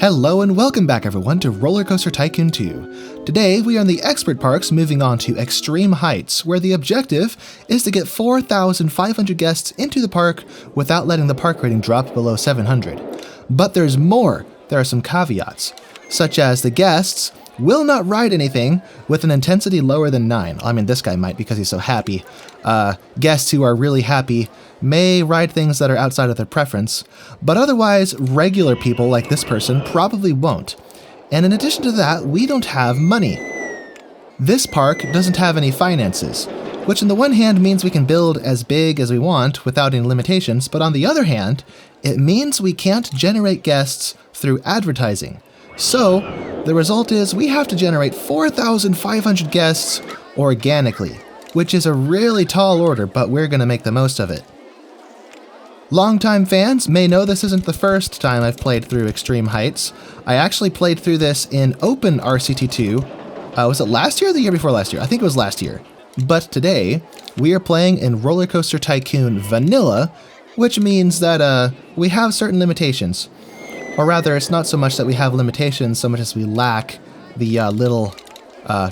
Hello and welcome back everyone to RollerCoaster Tycoon 2. Today we are in the Expert Parks moving on to Extreme Heights, where the objective is to get 4,500 guests into the park without letting the park rating drop below 700. But there's more. There are some caveats, such as the guests will not ride anything with an intensity lower than 9. I mean, this guy might because he's so happy. Guests who are really happy may ride things that are outside of their preference, but otherwise, regular people like this person probably won't. And in addition to that, we don't have money. This park doesn't have any finances, which on the one hand means we can build as big as we want without any limitations, but on the other hand, it means we can't generate guests through advertising. So, the result is we have to generate 4,500 guests organically, which is a really tall order, but we're going to make the most of it. Longtime fans may know this isn't the first time I've played through Extreme Heights. I actually played through this in Open RCT2. Was it last year or the year before last year? I think it was last year. But today, we are playing in RollerCoaster Tycoon Vanilla, which means that we have certain limitations. Or rather, it's not so much that we have limitations, so much as we lack the little,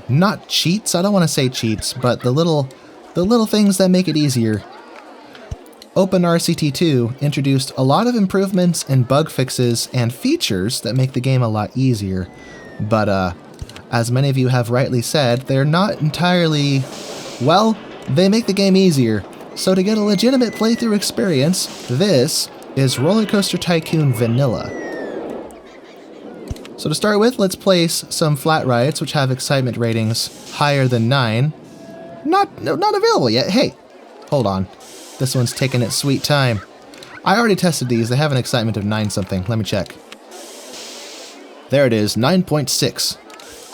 not cheats, I don't want to say cheats, but the little things that make it easier. Open RCT2 introduced a lot of improvements and bug fixes and features that make the game a lot easier. But, as many of you have rightly said, they're not entirely, well, they make the game easier. So to get a legitimate playthrough experience, this is RollerCoaster Tycoon Vanilla. So to start with, let's place some flat rides which have excitement ratings higher than 9. Not available yet. Hey, hold on. This one's taking its sweet time. I already tested these. They have an excitement of 9 something. Let me check. There it is, 9.6.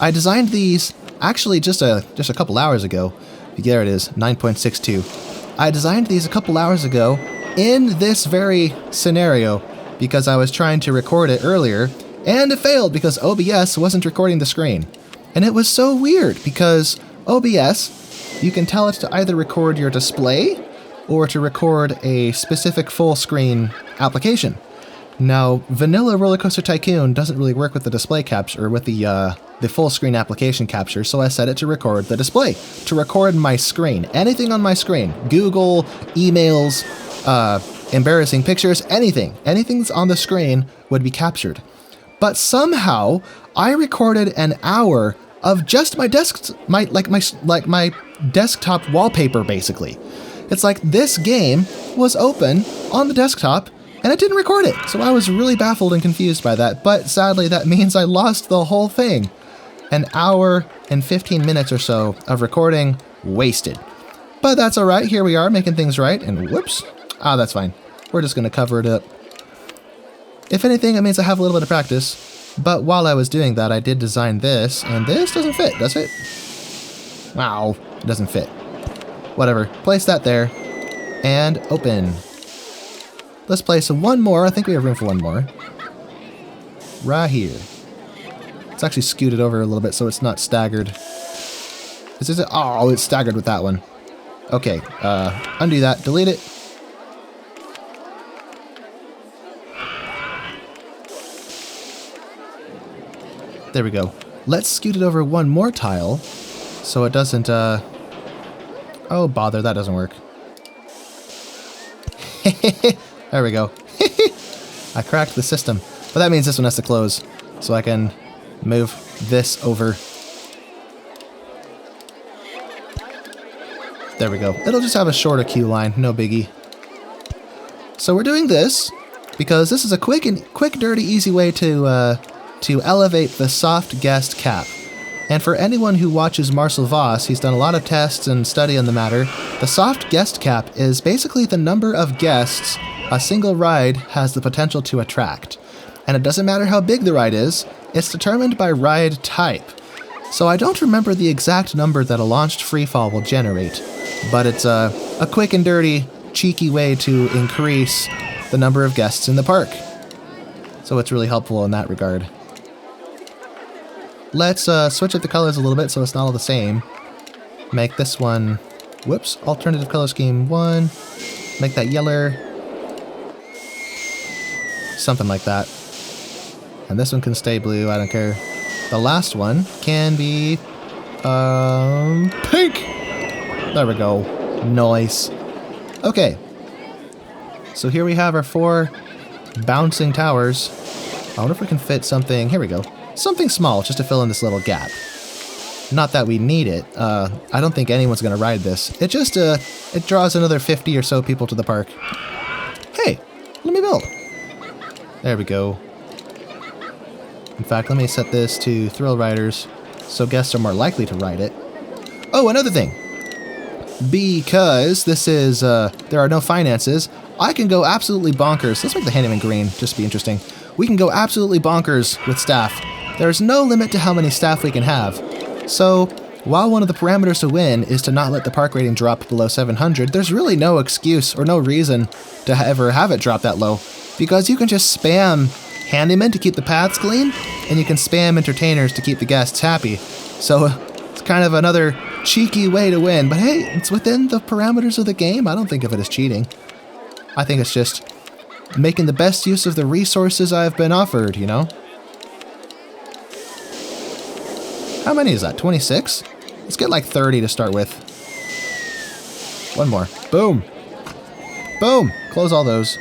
I designed these actually just a couple hours ago. There it is, 9.62. I designed these a couple hours ago in this very scenario because I was trying to record it earlier. And it failed because OBS wasn't recording the screen. And it was so weird because OBS, you can tell it to either record your display or to record a specific full screen application. Now, Vanilla RollerCoaster Tycoon doesn't really work with the display capture, or with the full screen application capture, so I set it to record the display, to record my screen, anything on my screen, Google, emails, embarrassing pictures, anything's on the screen would be captured. But somehow, I recorded an hour of just my desktop wallpaper, basically. It's like this game was open on the desktop, and it didn't record it. So I was really baffled and confused by that, but sadly that means I lost the whole thing. An hour and 15 minutes or so of recording wasted. But that's alright, here we are making things right, and whoops. That's fine. We're just going to cover it up. If anything, it means I have a little bit of practice, but while I was doing that, I did design this, and this doesn't fit, does it? Wow, it doesn't fit. Whatever, place that there, and open. Let's place one more, I think we have room for one more. Right here. It's actually scooted over a little bit so it's not staggered. Is it? Oh, it's staggered with that one. Okay, undo that, delete it. There we go. Let's scoot it over one more tile so it doesn't, oh, bother, that doesn't work. There we go. I cracked the system. But that means this one has to close, so I can move this over. There we go. It'll just have a shorter queue line, no biggie. So we're doing this because this is a quick, dirty, easy way to elevate the soft guest cap. And for anyone who watches Marcel Voss, he's done a lot of tests and study on the matter. The soft guest cap is basically the number of guests a single ride has the potential to attract. And it doesn't matter how big the ride is, it's determined by ride type. So I don't remember the exact number that a launched freefall will generate, but it's a quick and dirty, cheeky way to increase the number of guests in the park. So it's really helpful in that regard. Let's switch up the colors a little bit so it's not all the same. Make this one, whoops, alternative color scheme 1. Make that yeller. Something like that. And this one can stay blue, I don't care. The last one can be... pink! There we go. Nice. Okay. So here we have our 4 bouncing towers. I wonder if we can fit something... Here we go. Something small, just to fill in this little gap. Not that we need it. I don't think anyone's going to ride this. It just, it draws another 50 or so people to the park. Hey, let me build. There we go. In fact, let me set this to thrill riders, so guests are more likely to ride it. Oh, another thing. Because this is, there are no finances, I can go absolutely bonkers. Let's make the handyman green, just to be interesting. We can go absolutely bonkers with staff. There's no limit to how many staff we can have. So, while one of the parameters to win is to not let the park rating drop below 700, there's really no excuse or no reason to ever have it drop that low. Because you can just spam handymen to keep the paths clean, and you can spam entertainers to keep the guests happy. So, it's kind of another cheeky way to win. But hey, it's within the parameters of the game. I don't think of it as cheating. I think it's just making the best use of the resources I've been offered, you know? How many is that? 26? Let's get like 30 to start with. One more. Boom. Boom. Close all those.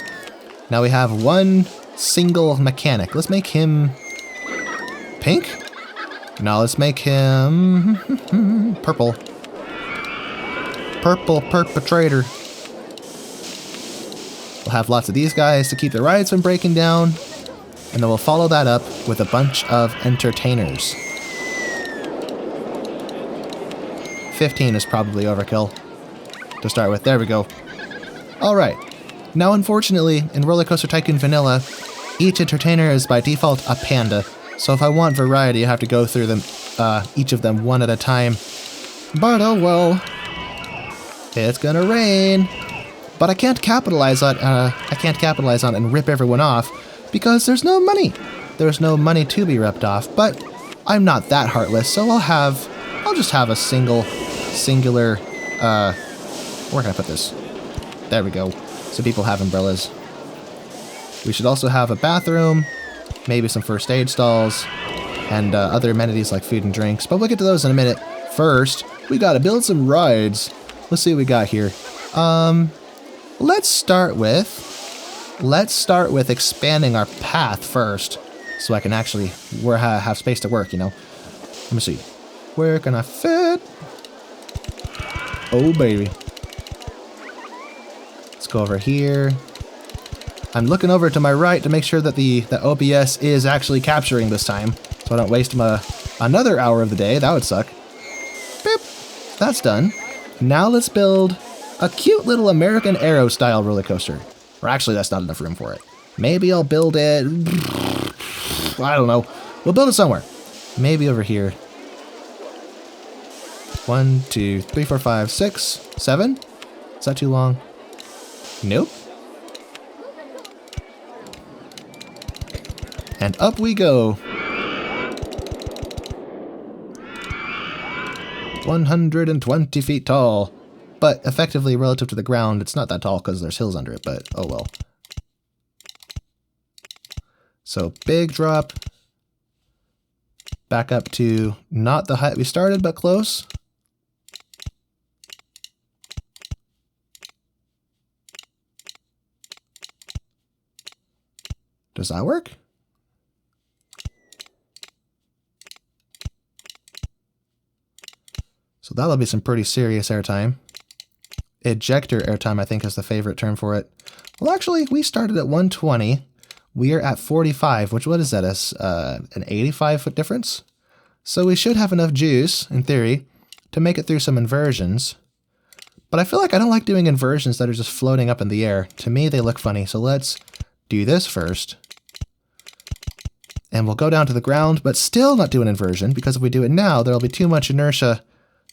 Now we have one single mechanic. Let's make him pink? No, let's make him purple. Purple perpetrator. We'll have lots of these guys to keep the rides from breaking down. And then we'll follow that up with a bunch of entertainers. 15 is probably overkill to start with. There we go. Alright. Now, unfortunately, in RollerCoaster Tycoon Vanilla, each entertainer is by default a panda. So if I want variety, I have to go through them, each of them one at a time. But oh well. It's gonna rain. But I can't capitalize on and rip everyone off because there's no money. There's no money to be ripped off. But I'm not that heartless, so I'll just have a singular, where can I put this? There we go. So people have umbrellas. We should also have a bathroom, maybe some first aid stalls, and other amenities like food and drinks. But we'll get to those in a minute. First, we gotta build some rides. Let's see what we got here. Let's start with expanding our path first, so I can actually have space to work, you know. Let me see. Where can I fit? Oh, baby. Let's go over here. I'm looking over to my right to make sure that the OBS is actually capturing this time, so I don't waste another hour of the day. That would suck. Beep. That's done. Now let's build a cute little American Arrow style roller coaster. Or actually, that's not enough room for it. Maybe I'll build it... I don't know. We'll build it somewhere. Maybe over here. 1, 2, 3, 4, 5, 6, 7? Is that too long? Nope. And up we go. 120 feet tall. But effectively, relative to the ground, it's not that tall because there's hills under it, but oh well. So big drop. Back up to not the height we started, but close. Does that work? So that'll be some pretty serious airtime. Ejector airtime, I think, is the favorite term for it. Well, actually, we started at 120. We are at 45, which, what is that, an 85-foot difference? So we should have enough juice, in theory, to make it through some inversions. But I feel like I don't like doing inversions that are just floating up in the air. To me, they look funny, so let's do this first. And we'll go down to the ground, but still not do an inversion, because if we do it now, there'll be too much inertia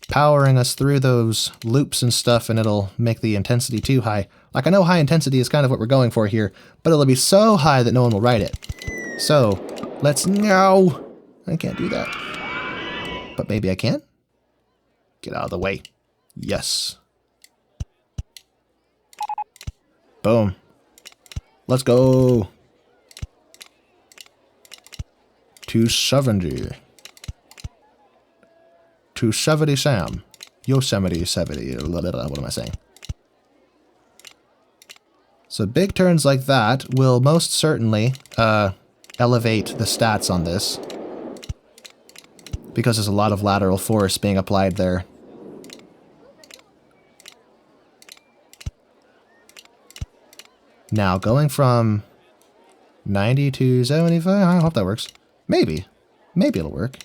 powering us through those loops and stuff, and it'll make the intensity too high. Like, I know high intensity is kind of what we're going for here, but it'll be so high that no one will ride it. So, let's... No! I can't do that. But maybe I can? Get out of the way. Yes. Boom. Let's go. 270. 270 Sam. Yosemite 70. What am I saying? So big turns like that will most certainly elevate the stats on this, because there's a lot of lateral force being applied there. Now, going from 90 to 75, I hope that works. Maybe. Maybe it'll work.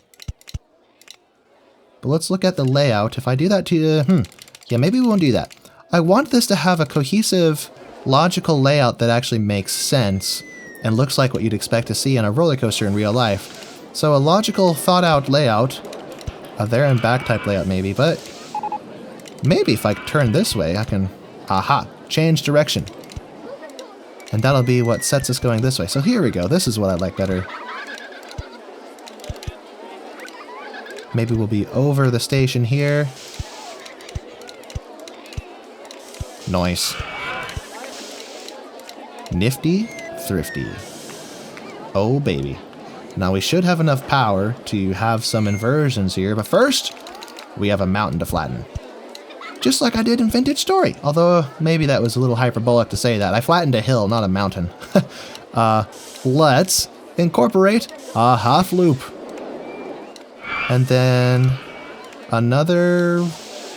But let's look at the layout. If I do that to... yeah, maybe we won't do that. I want this to have a cohesive, logical layout that actually makes sense and looks like what you'd expect to see in a roller coaster in real life. So a logical, thought-out layout, a there and back type layout maybe, but maybe if I turn this way, I can, aha, change direction. And that'll be what sets us going this way. So here we go, this is what I like better. Maybe we'll be over the station here. Nice. Nifty, thrifty. Oh baby. Now we should have enough power to have some inversions here, but first, we have a mountain to flatten. Just like I did in Vintage Story, although maybe that was a little hyperbolic to say that. I flattened a hill, not a mountain. Let's incorporate a half loop. And then another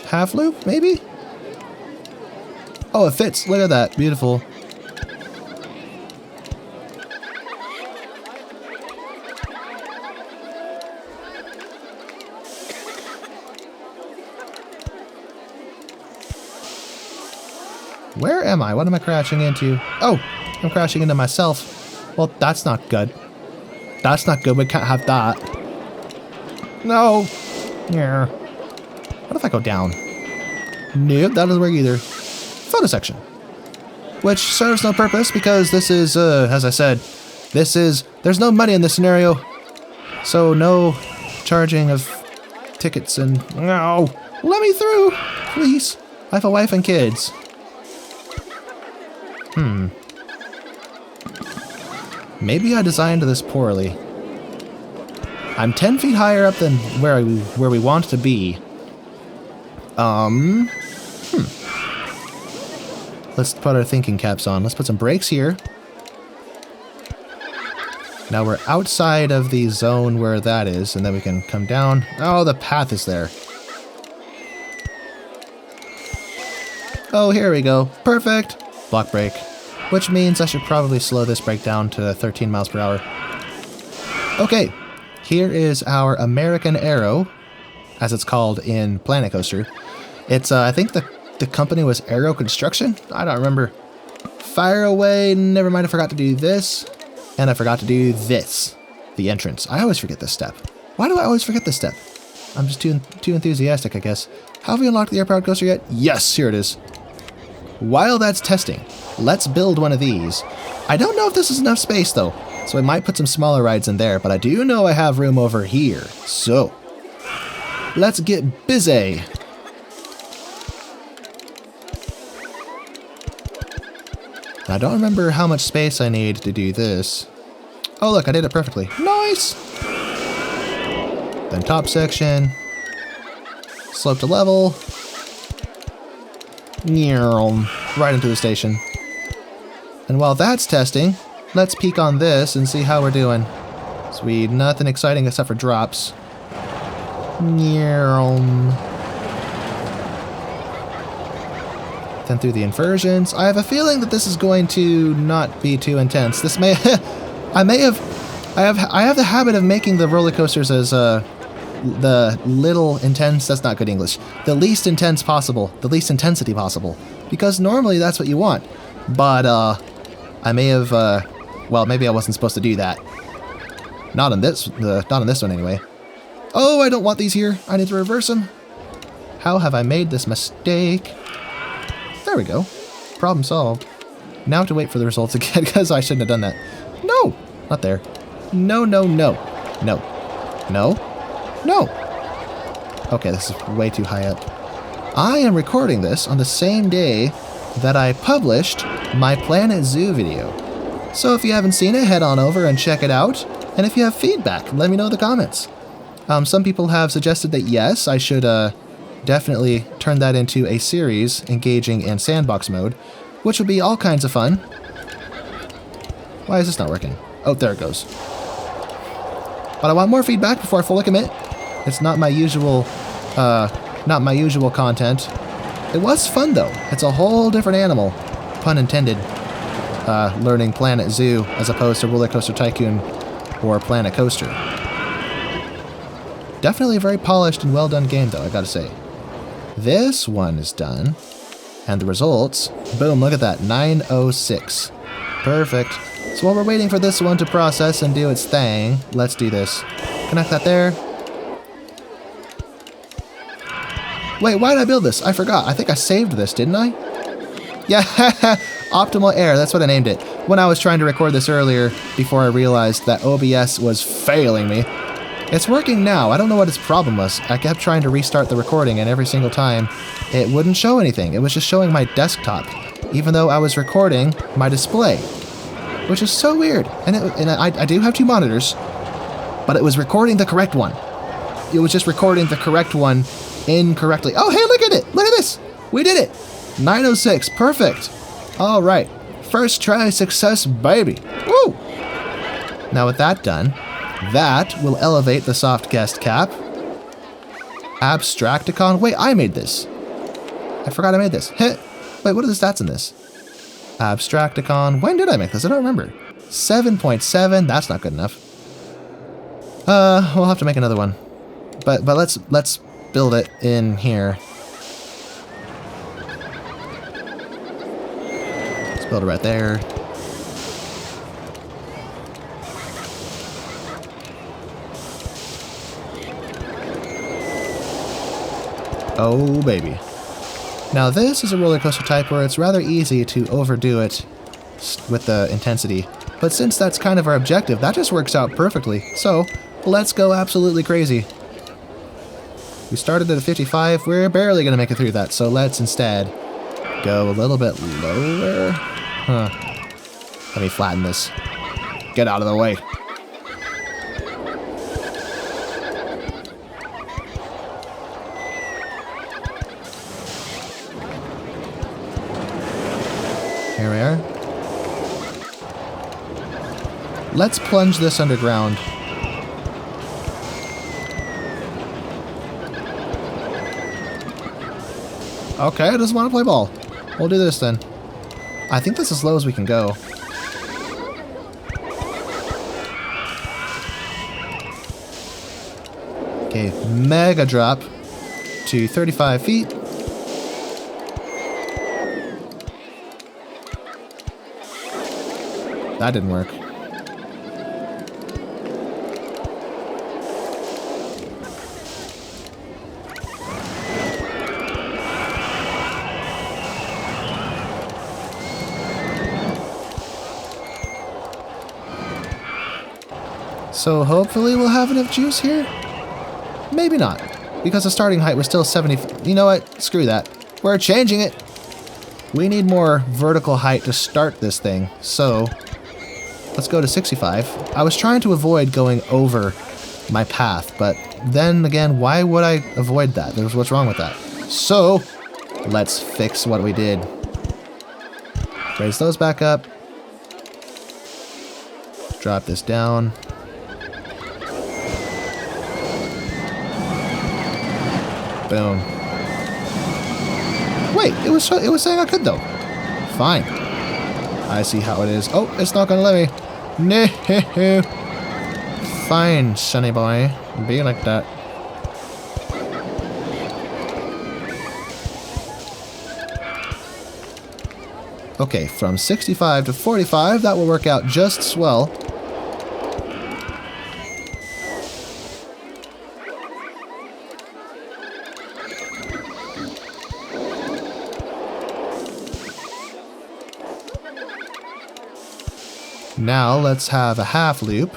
half loop, maybe? Oh, it fits. Look at that. Beautiful. Where am I? What am I crashing into? Oh, I'm crashing into myself. Well, that's not good. That's not good. We can't have that. No. Yeah. What if I go down? Nope, that doesn't work either. Photo section. Which serves no purpose because this is, as I said, there's no money in this scenario. So no charging of tickets and, no. Let me through, please. I have a wife and kids. Maybe I designed this poorly. I'm 10 feet higher up than where we want to be. Let's put our thinking caps on. Let's put some brakes here. Now we're outside of the zone where that is, and then we can come down. Oh, the path is there. Oh, here we go. Perfect. Block brake. Which means I should probably slow this brake down to 13 miles per hour. Okay, here is our American Aero, as it's called in Planet Coaster. It's, I think the company was Aero Construction? I don't remember. Fire away, never mind, I forgot to do this. And I forgot to do this, the entrance. I always forget this step. Why do I always forget this step? I'm just too enthusiastic, I guess. Have we unlocked the air-powered coaster yet? Yes, here it is. While that's testing, let's build one of these. I don't know if this is enough space though, so I might put some smaller rides in there, but I do know I have room over here. So, let's get busy. I don't remember how much space I need to do this. Oh look, I did it perfectly. Nice! Then top section. Slope to level. Right into the station. And while that's testing, let's peek on this and see how we're doing. Sweet, nothing exciting except for drops. Then through the inversions. I have a feeling that this is going to not be too intense. This may I have the habit of making the roller coasters as the little intense, that's not good English, the least intense possible, the least intensity possible, because normally that's what you want, but I may have, well, maybe I wasn't supposed to do that. Not on this one anyway. Oh, I don't want these here. I need to reverse them. How have I made this mistake? There we go. Problem solved. Now I have to wait for the results again because I shouldn't have done that. No, not there. No, no, no, no, no. No! Okay, this is way too high up. I am recording this on the same day that I published my Planet Zoo video. So if you haven't seen it, head on over and check it out. And if you have feedback, let me know in the comments. Some people have suggested that yes, I should definitely turn that into a series engaging in sandbox mode, which would be all kinds of fun. Why is this not working? Oh, there it goes. But I want more feedback before I fully commit. It's not my usual content. It was fun though. It's a whole different animal, pun intended. Learning Planet Zoo as opposed to RollerCoaster Tycoon or Planet Coaster. Definitely a very polished and well done game though, I gotta say. This one is done. And the results, boom, look at that, 906. Perfect. So while we're waiting for this one to process and do its thing, let's do this. Connect that there. Wait, why did I build this? I forgot. I think I saved this, didn't I? Yeah, optimal air, that's what I named it. When I was trying to record this earlier, before I realized that OBS was failing me. It's working now. I don't know what its problem was. I kept trying to restart the recording, and every single time, it wouldn't show anything. It was just showing my desktop, even though I was recording my display, which is so weird. And I do have two monitors, but it was recording the correct one. It was just recording the correct one incorrectly. Oh, hey, look at it. Look at this. We did it. 906. Perfect. All right. First try success, baby. Woo! Now with that done, that will elevate the soft guest cap. Abstracticon. Wait, I made this. I forgot I made this. Wait, what are the stats in this? Abstracticon. When did I make this? I don't remember. 7.7. That's not good enough. We'll have to make another one. But let's build it in here. Let's build it right there. Oh, baby. Now this is a roller coaster type where it's rather easy to overdo it with the intensity. But since that's kind of our objective, that just works out perfectly. So, let's go absolutely crazy. We started at a 55, we're barely going to make it through that, so let's instead go a little bit lower. Let me flatten this. Get out of the way. Here we are. Let's plunge this underground. Okay, I just want to play ball. We'll do this then. I think that's as low as we can go. Okay, mega drop to 35 feet. That didn't work. So hopefully we'll have enough juice here? Maybe not, because the starting height was still 70. You know what? Screw that. We're changing it. We need more vertical height to start this thing, so let's go to 65. I was trying to avoid going over my path, but then again, why would I avoid that? What's wrong with that? So let's fix what we did. Raise those back up. Drop this down. Boom. Wait, it was saying I could though. Fine. I see how it is. Oh, it's not gonna let me. No. Fine, sonny boy. Be like that. Okay, from 65 to 45, that will work out just swell. Now let's have a half loop.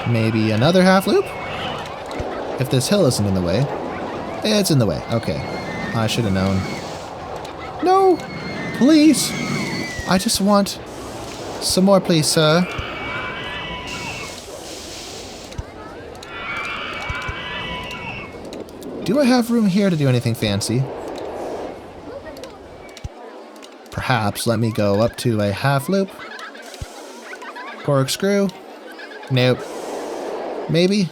Maybe another half loop? If this hill isn't in the way. It's in the way. Okay. I should have known. No! Please! I just want some more, please, sir. Do I have room here to do anything fancy? Perhaps let me go up to a half loop. Corkscrew. Nope. Maybe.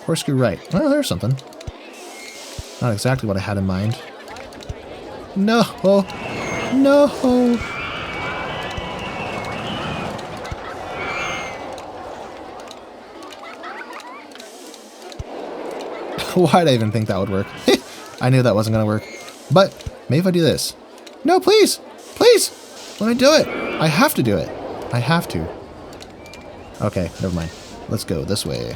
Corkscrew right. Oh, there's something. Not exactly what I had in mind. No! No! Why'd I even think that would work? I knew that wasn't gonna work. But maybe if I do this. No, please! Please! Let me do it! I have to do it. I have to. Okay, never mind. Let's go this way.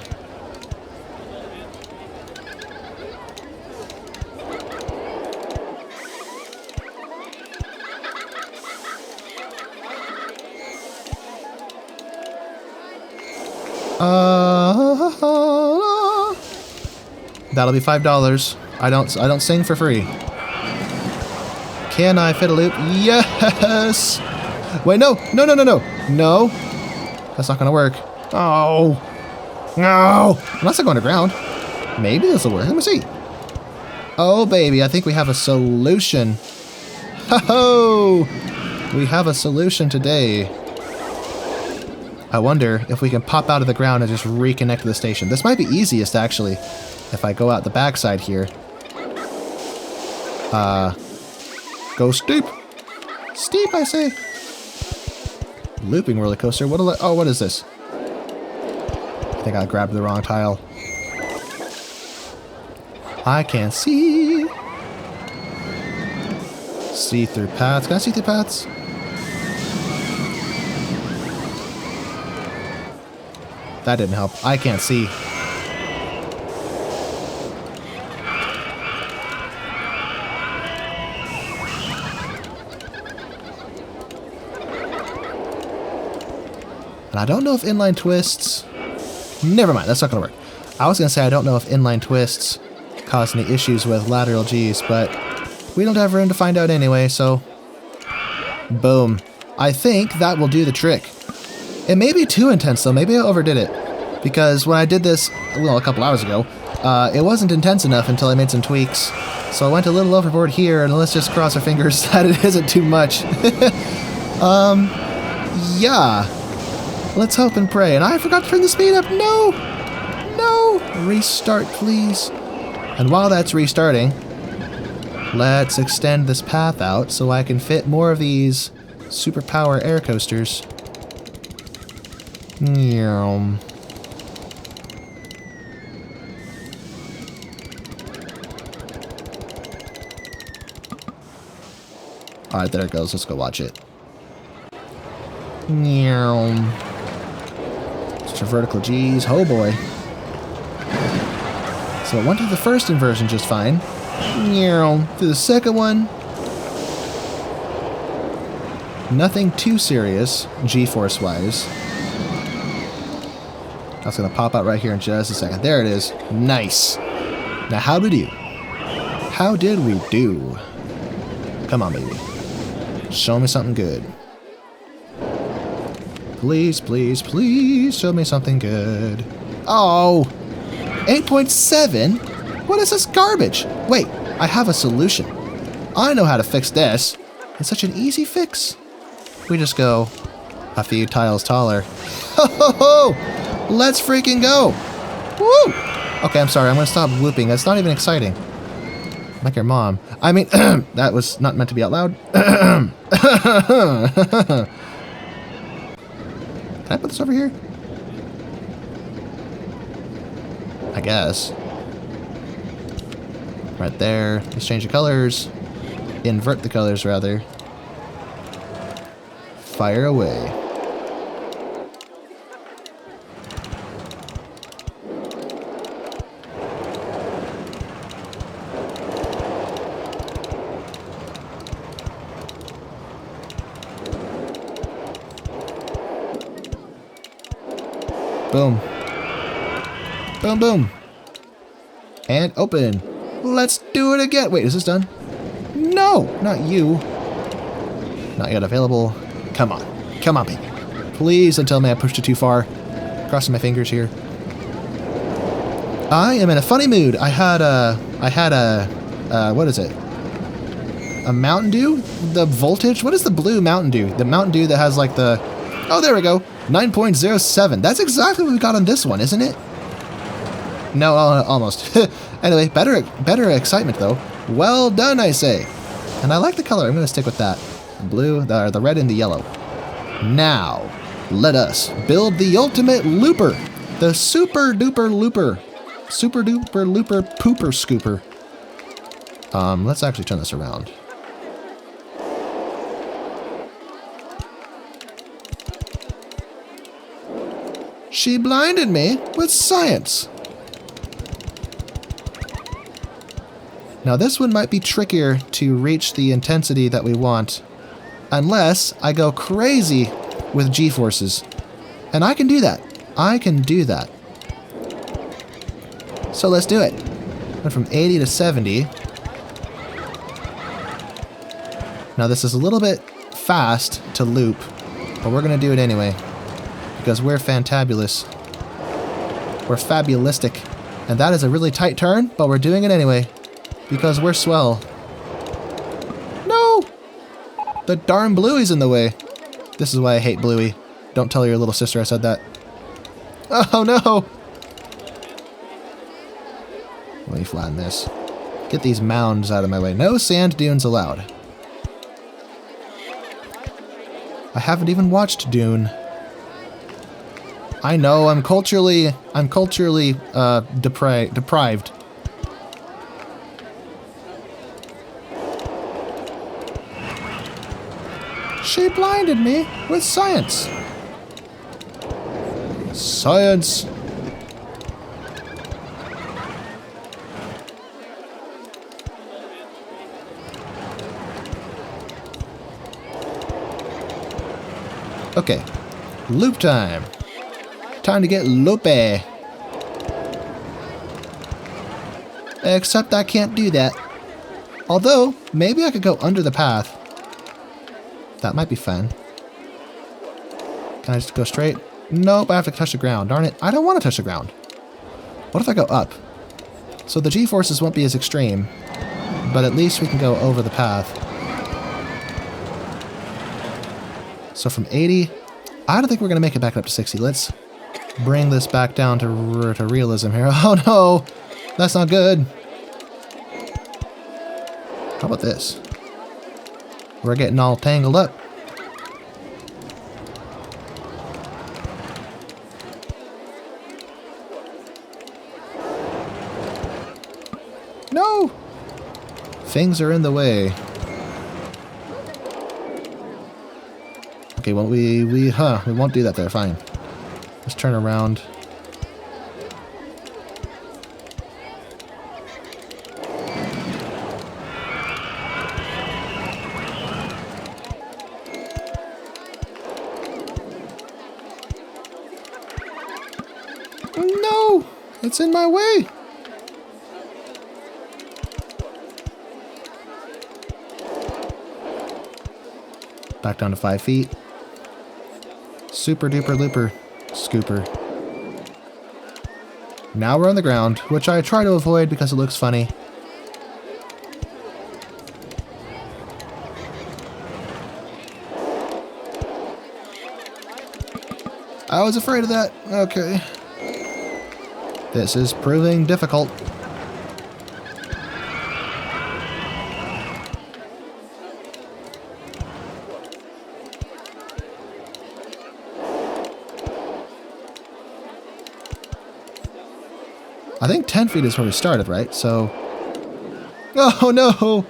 That'll be $5. I don't sing for free. Can I fit a loop? Yes! Wait, no! No, no, no, no! No! That's not gonna work. Oh! No! Unless I go underground. Maybe this will work. Let me see. Oh, baby, I think we have a solution. Ho-ho! We have a solution today. I wonder if we can pop out of the ground and just reconnect to the station. This might be easiest, actually, if I go out the backside here. Go steep. Steep, I say. Looping roller coaster. Oh, what is this? I think I grabbed the wrong tile. I can't see. See-through paths. Can I see through paths? That didn't help. I can't see. And I don't know if inline twists... Never mind, that's not going to work. I was going to say I don't know if inline twists cause any issues with lateral Gs, but we don't have room to find out anyway, so... Boom. I think that will do the trick. It may be too intense, though. Maybe I overdid it. Because when I did this, well, a couple hours ago, it wasn't intense enough until I made some tweaks. So I went a little overboard here, and let's just cross our fingers that it isn't too much. Yeah. Let's hope and pray. And I forgot to turn the speed up. No! No! Restart, please. And while that's restarting, let's extend this path out so I can fit more of these superpower air coasters. Yeah. Alright, there it goes. Let's go watch it. Extra vertical G's. Oh boy. So it went through the first inversion just fine. Through the second one. Nothing too serious, G-force wise. That's going to pop out right here in just a second. There it is. Nice. Now how did we do? How did we do? Come on, baby. Show me something good. Please, please, please show me something good. Oh! 8.7? What is this garbage? Wait, I have a solution. I know how to fix this. It's such an easy fix. We just go a few tiles taller. Ho ho ho! Let's freaking go! Woo! Okay, I'm sorry. I'm gonna stop whooping. That's not even exciting. Like your mom. I mean, that was not meant to be out loud. Can I put this over here? I guess. Right there. Let's change the colors. Invert the colors, rather. Fire away. Boom. Boom, boom. And open. Let's do it again. Wait, is this done? No, not you. Not yet available. Come on. Come on, baby. Please don't tell me I pushed it too far. Crossing my fingers here. I am in a funny mood. I had a, what is it? A Mountain Dew? The voltage? What is the blue Mountain Dew? The Mountain Dew that has like the, oh, there we go. 9.07. That's exactly what we got on this one, isn't it? No, almost. Anyway, better excitement though. Well done, I say. And I like the color. I'm going to stick with that. The blue, the red, and the yellow. Now, let us build the ultimate looper. The super duper looper. Super duper looper pooper scooper. Let's actually turn this around. She blinded me with science. Now this one might be trickier to reach the intensity that we want, unless I go crazy with G-forces. And I can do that. I can do that. So let's do it. Went from 80 to 70. Now this is a little bit fast to loop, but we're going to do it anyway. Because we're fantabulous. We're fabulistic. And that is a really tight turn, but we're doing it anyway. Because we're swell. No! The darn Bluey's in the way. This is why I hate Bluey. Don't tell your little sister I said that. Oh no! Let me flatten this. Get these mounds out of my way. No sand dunes allowed. I haven't even watched Dune. I know, I'm culturally deprived. She blinded me with science. Science. Okay, loop time. Time to get loopy. Except I can't do that. Although, maybe I could go under the path. That might be fun. Can I just go straight? Nope, I have to touch the ground. Darn it, I don't want to touch the ground. What if I go up? So the G-forces won't be as extreme, but at least we can go over the path. So from 80, I don't think we're going to make it back up to 60. Let's bring this back down to realism here. Oh no, that's not good. How about this? We're getting all tangled up. No! Things are in the way. Okay, well we won't do that there, fine. Let's turn around. No! It's in my way! Back down to 5 feet. Super duper looper scooper. Now we're on the ground, which I try to avoid because it looks funny. I was afraid of that. Okay. This is proving difficult. I think 10 feet is where we started, right? So... Oh no!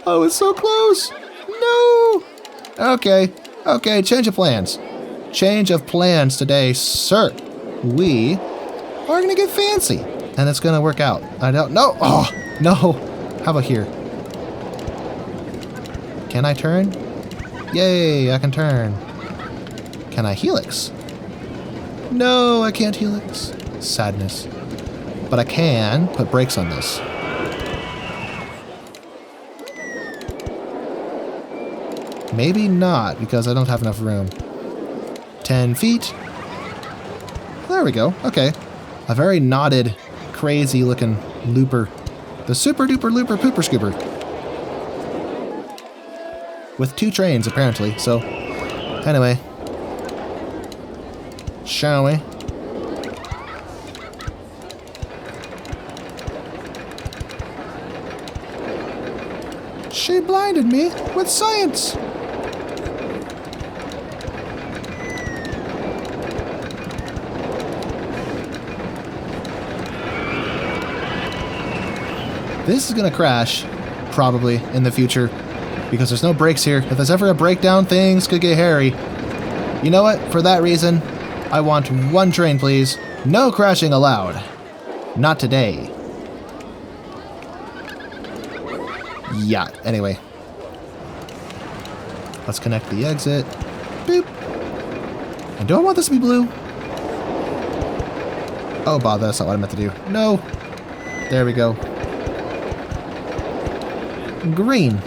I was so close! No! Okay. Okay, change of plans. Change of plans today, sir. We are gonna get fancy. And it's gonna work out. I don't know. Oh, no. How about here? Can I turn? Yay, I can turn. Can I helix? No, I can't helix. Sadness. But I can put brakes on this. Maybe not, because I don't have enough room. 10 feet. There we go. Okay. A very knotted, crazy looking looper. The super duper looper pooper scooper. With 2 trains, apparently. So, anyway. Shall we? She blinded me with science. This is gonna crash, probably, in the future, because there's no brakes here. If there's ever a breakdown, things could get hairy. You know what? For that reason, I want 1 train, please. No crashing allowed. Not today. Yeah, anyway. Let's connect the exit. Boop. And do I want this to be blue? Oh, bother, that's not what I meant to do. No. There we go. Green.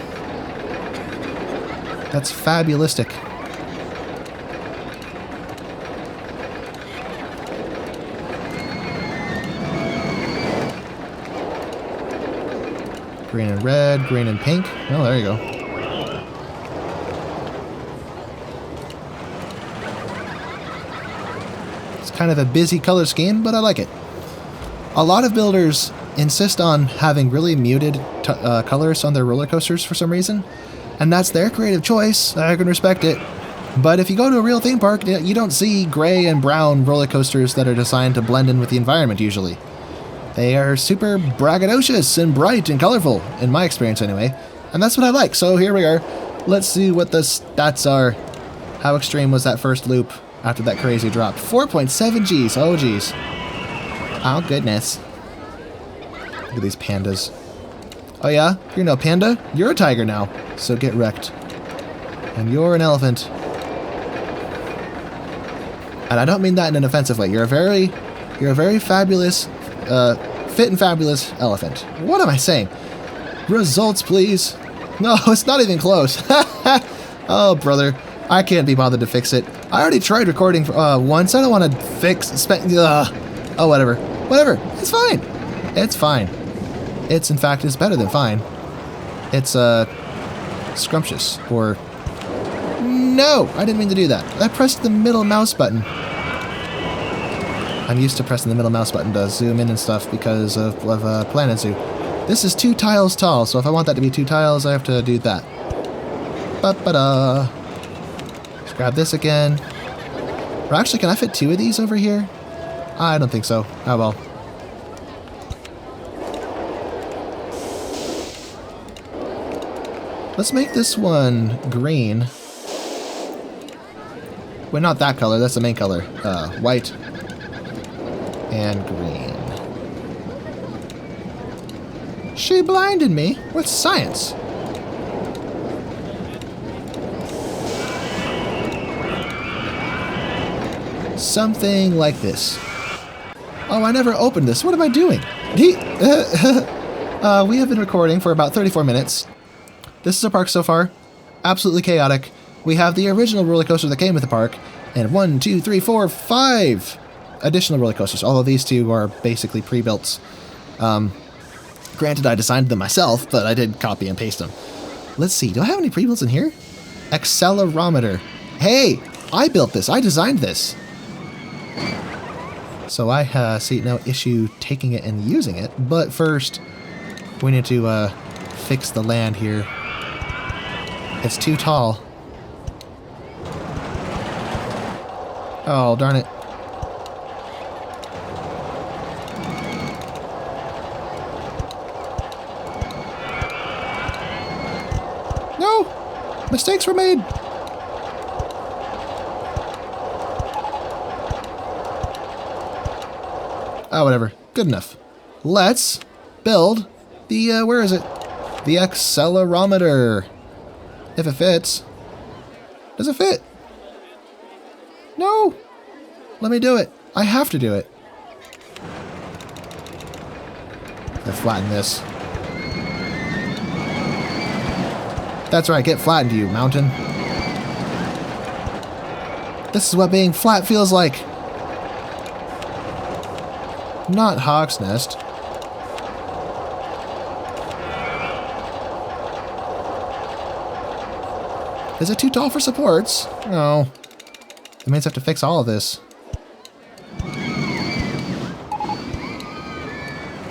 That's fabulistic. Green and red, green and pink. Oh, there you go. It's kind of a busy color scheme, but I like it. A lot of builders insist on having really muted colors on their roller coasters for some reason, and that's their creative choice. I can respect it. But if you go to a real theme park, you don't see gray and brown roller coasters that are designed to blend in with the environment usually. They are super braggadocious and bright and colorful, in my experience anyway. And that's what I like, so here we are. Let's see what the stats are. How extreme was that first loop after that crazy drop? 4.7 Gs, oh geez. Oh goodness. Look at these pandas. Oh yeah? You're no panda? You're a tiger now, so get wrecked. And you're an elephant. And I don't mean that in an offensive way. You're a very fabulous, fit and fabulous elephant. What am I saying? Results, please. No, it's not even close. Oh, brother. I can't be bothered to fix it. I already tried recording once. I don't want to oh, whatever. Whatever. It's fine. It's fine. It's, in fact, is better than fine. It's, scrumptious. Or... No! I didn't mean to do that. I pressed the middle mouse button. I'm used to pressing the middle mouse button to zoom in and stuff because of Planet Zoo. This is 2 tiles tall, so if I want that to be 2 tiles, I have to do that. Ba-ba-da. Let's grab this again. Or actually, can I fit 2 of these over here? I don't think so. Oh well. Let's make this one green. Well, not that color. That's the main color. White and green. She blinded me with science. Something like this. Oh, I never opened this. What am I doing? We have been recording for about 34 minutes. This is our park so far. Absolutely chaotic. We have the original roller coaster that came with the park, and 1, 2, 3, 4, 5 additional roller coasters. All of these 2 are basically pre-built. Granted, I designed them myself, but I did copy and paste them. Let's see. Do I have any pre-builts in here? Accelerometer. Hey, I built this. I designed this. So I see no issue taking it and using it. But first, we need to fix the land here. It's too tall. Oh, darn it. No! Mistakes were made! Oh, whatever. Good enough. Let's build the, where is it? The accelerometer. If it fits. Does it fit? No! Let me do it. I have to do it. I flatten this. That's right, get flattened, you mountain. This is what being flat feels like. Not Hawk's Nest. Is it too tall for supports? No. That means I have to fix all of this.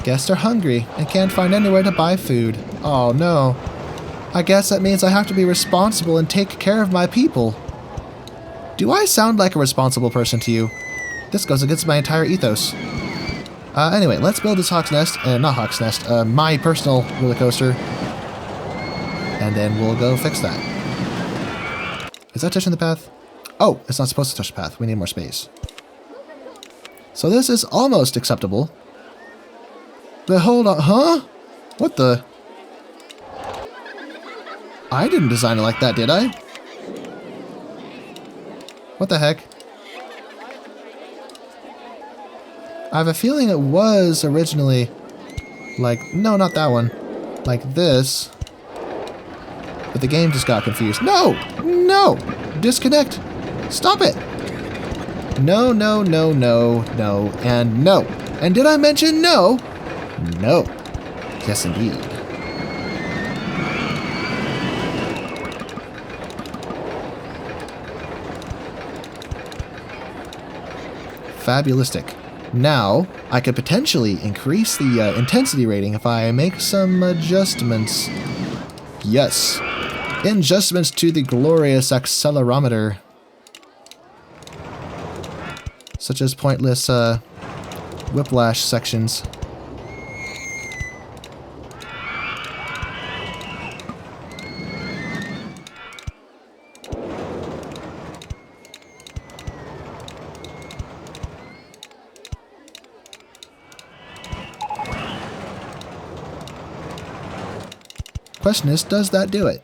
Guests are hungry and can't find anywhere to buy food. Oh no. I guess that means I have to be responsible and take care of my people. Do I sound like a responsible person to you? This goes against my entire ethos. Anyway, let's build this Hawk's Nest, not Hawk's Nest, my personal roller coaster. And then we'll go fix that. Is that touching the path? Oh, it's not supposed to touch the path. We need more space. So this is almost acceptable. But hold on, huh? What the? I didn't design it like that, did I? What the heck? I have a feeling it was originally like, no, not that one. Like this. But the game just got confused. No! No! Disconnect! Stop it! No, no, no, no, no, and no. And did I mention no? No. Yes, indeed. Fabulistic. Now, I could potentially increase the intensity rating if I make some adjustments. Yes. Adjustments to the glorious accelerometer. Such as pointless whiplash sections. Question is, does that do it?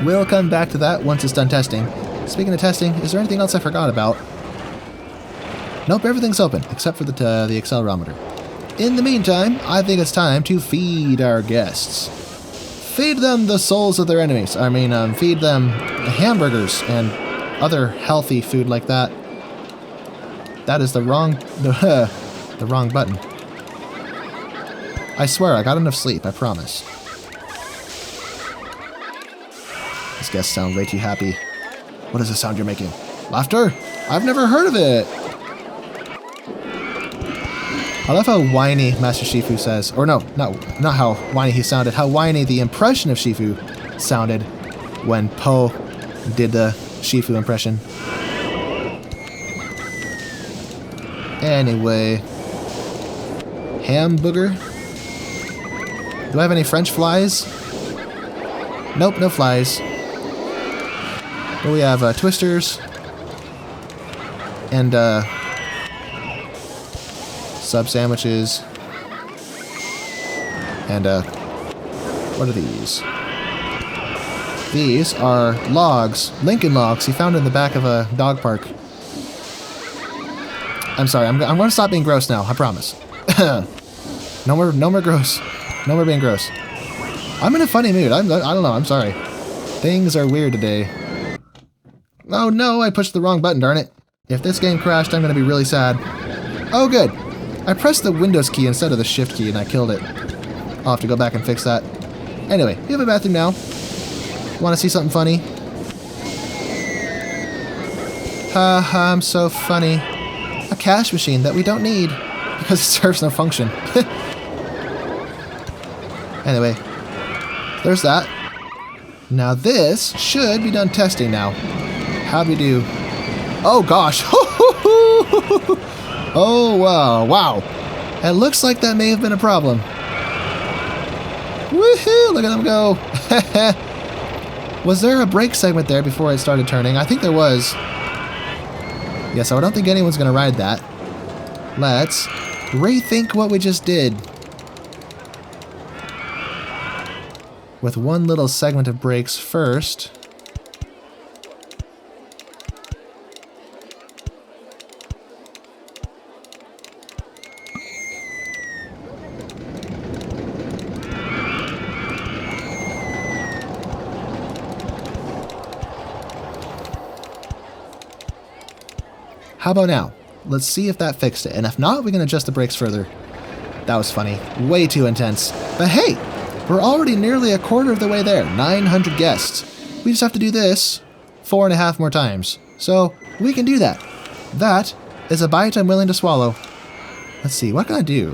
We'll come back to that once it's done testing. Speaking of testing, is there anything else I forgot about? Nope, everything's open, except for the accelerometer. In the meantime, I think it's time to feed our guests. Feed them the souls of their enemies. I mean, feed them hamburgers and other healthy food like that. That is the wrong button. I swear, I got enough sleep, I promise. These guests sound way too happy. What is the sound you're making? Laughter? I've never heard of it! I love how whiny Master Shifu says, or no, not how whiny he sounded, how whiny the impression of Shifu sounded when Po did the Shifu impression. Anyway. Hamburger? Do I have any French flies? Nope, no flies. But we have twisters. And sub sandwiches. And what are these? These are logs, Lincoln logs he found in the back of a dog park. I'm sorry, I'm going to stop being gross now, I promise. No more gross. No more being gross. I'm in a funny mood. I don't know, I'm sorry. Things are weird today. Oh no, I pushed the wrong button, darn it. If this game crashed, I'm going to be really sad. Oh good. I pressed the Windows key instead of the Shift key and I killed it. I'll have to go back and fix that. Anyway, we have a bathroom now. Want to see something funny? Ha ha, I'm so funny. A cash machine that we don't need because it serves no function. Anyway, there's that. Now this should be done testing now. How'd we do? Oh gosh. Oh wow, wow. It looks like that may have been a problem. Woohoo, look at them go. Was there a brake segment there before it started turning? I think there was. Yeah, so I don't think anyone's gonna ride that. Let's rethink what we just did. With one little segment of brakes first. How about now? Let's see if that fixed it. And if not, we can adjust the brakes further. That was funny. Way too intense. But hey, we're already nearly a quarter of the way there. 900 guests. We just have to do this 4.5 more times. So we can do that. That is a bite I'm willing to swallow. Let's see, what can I do?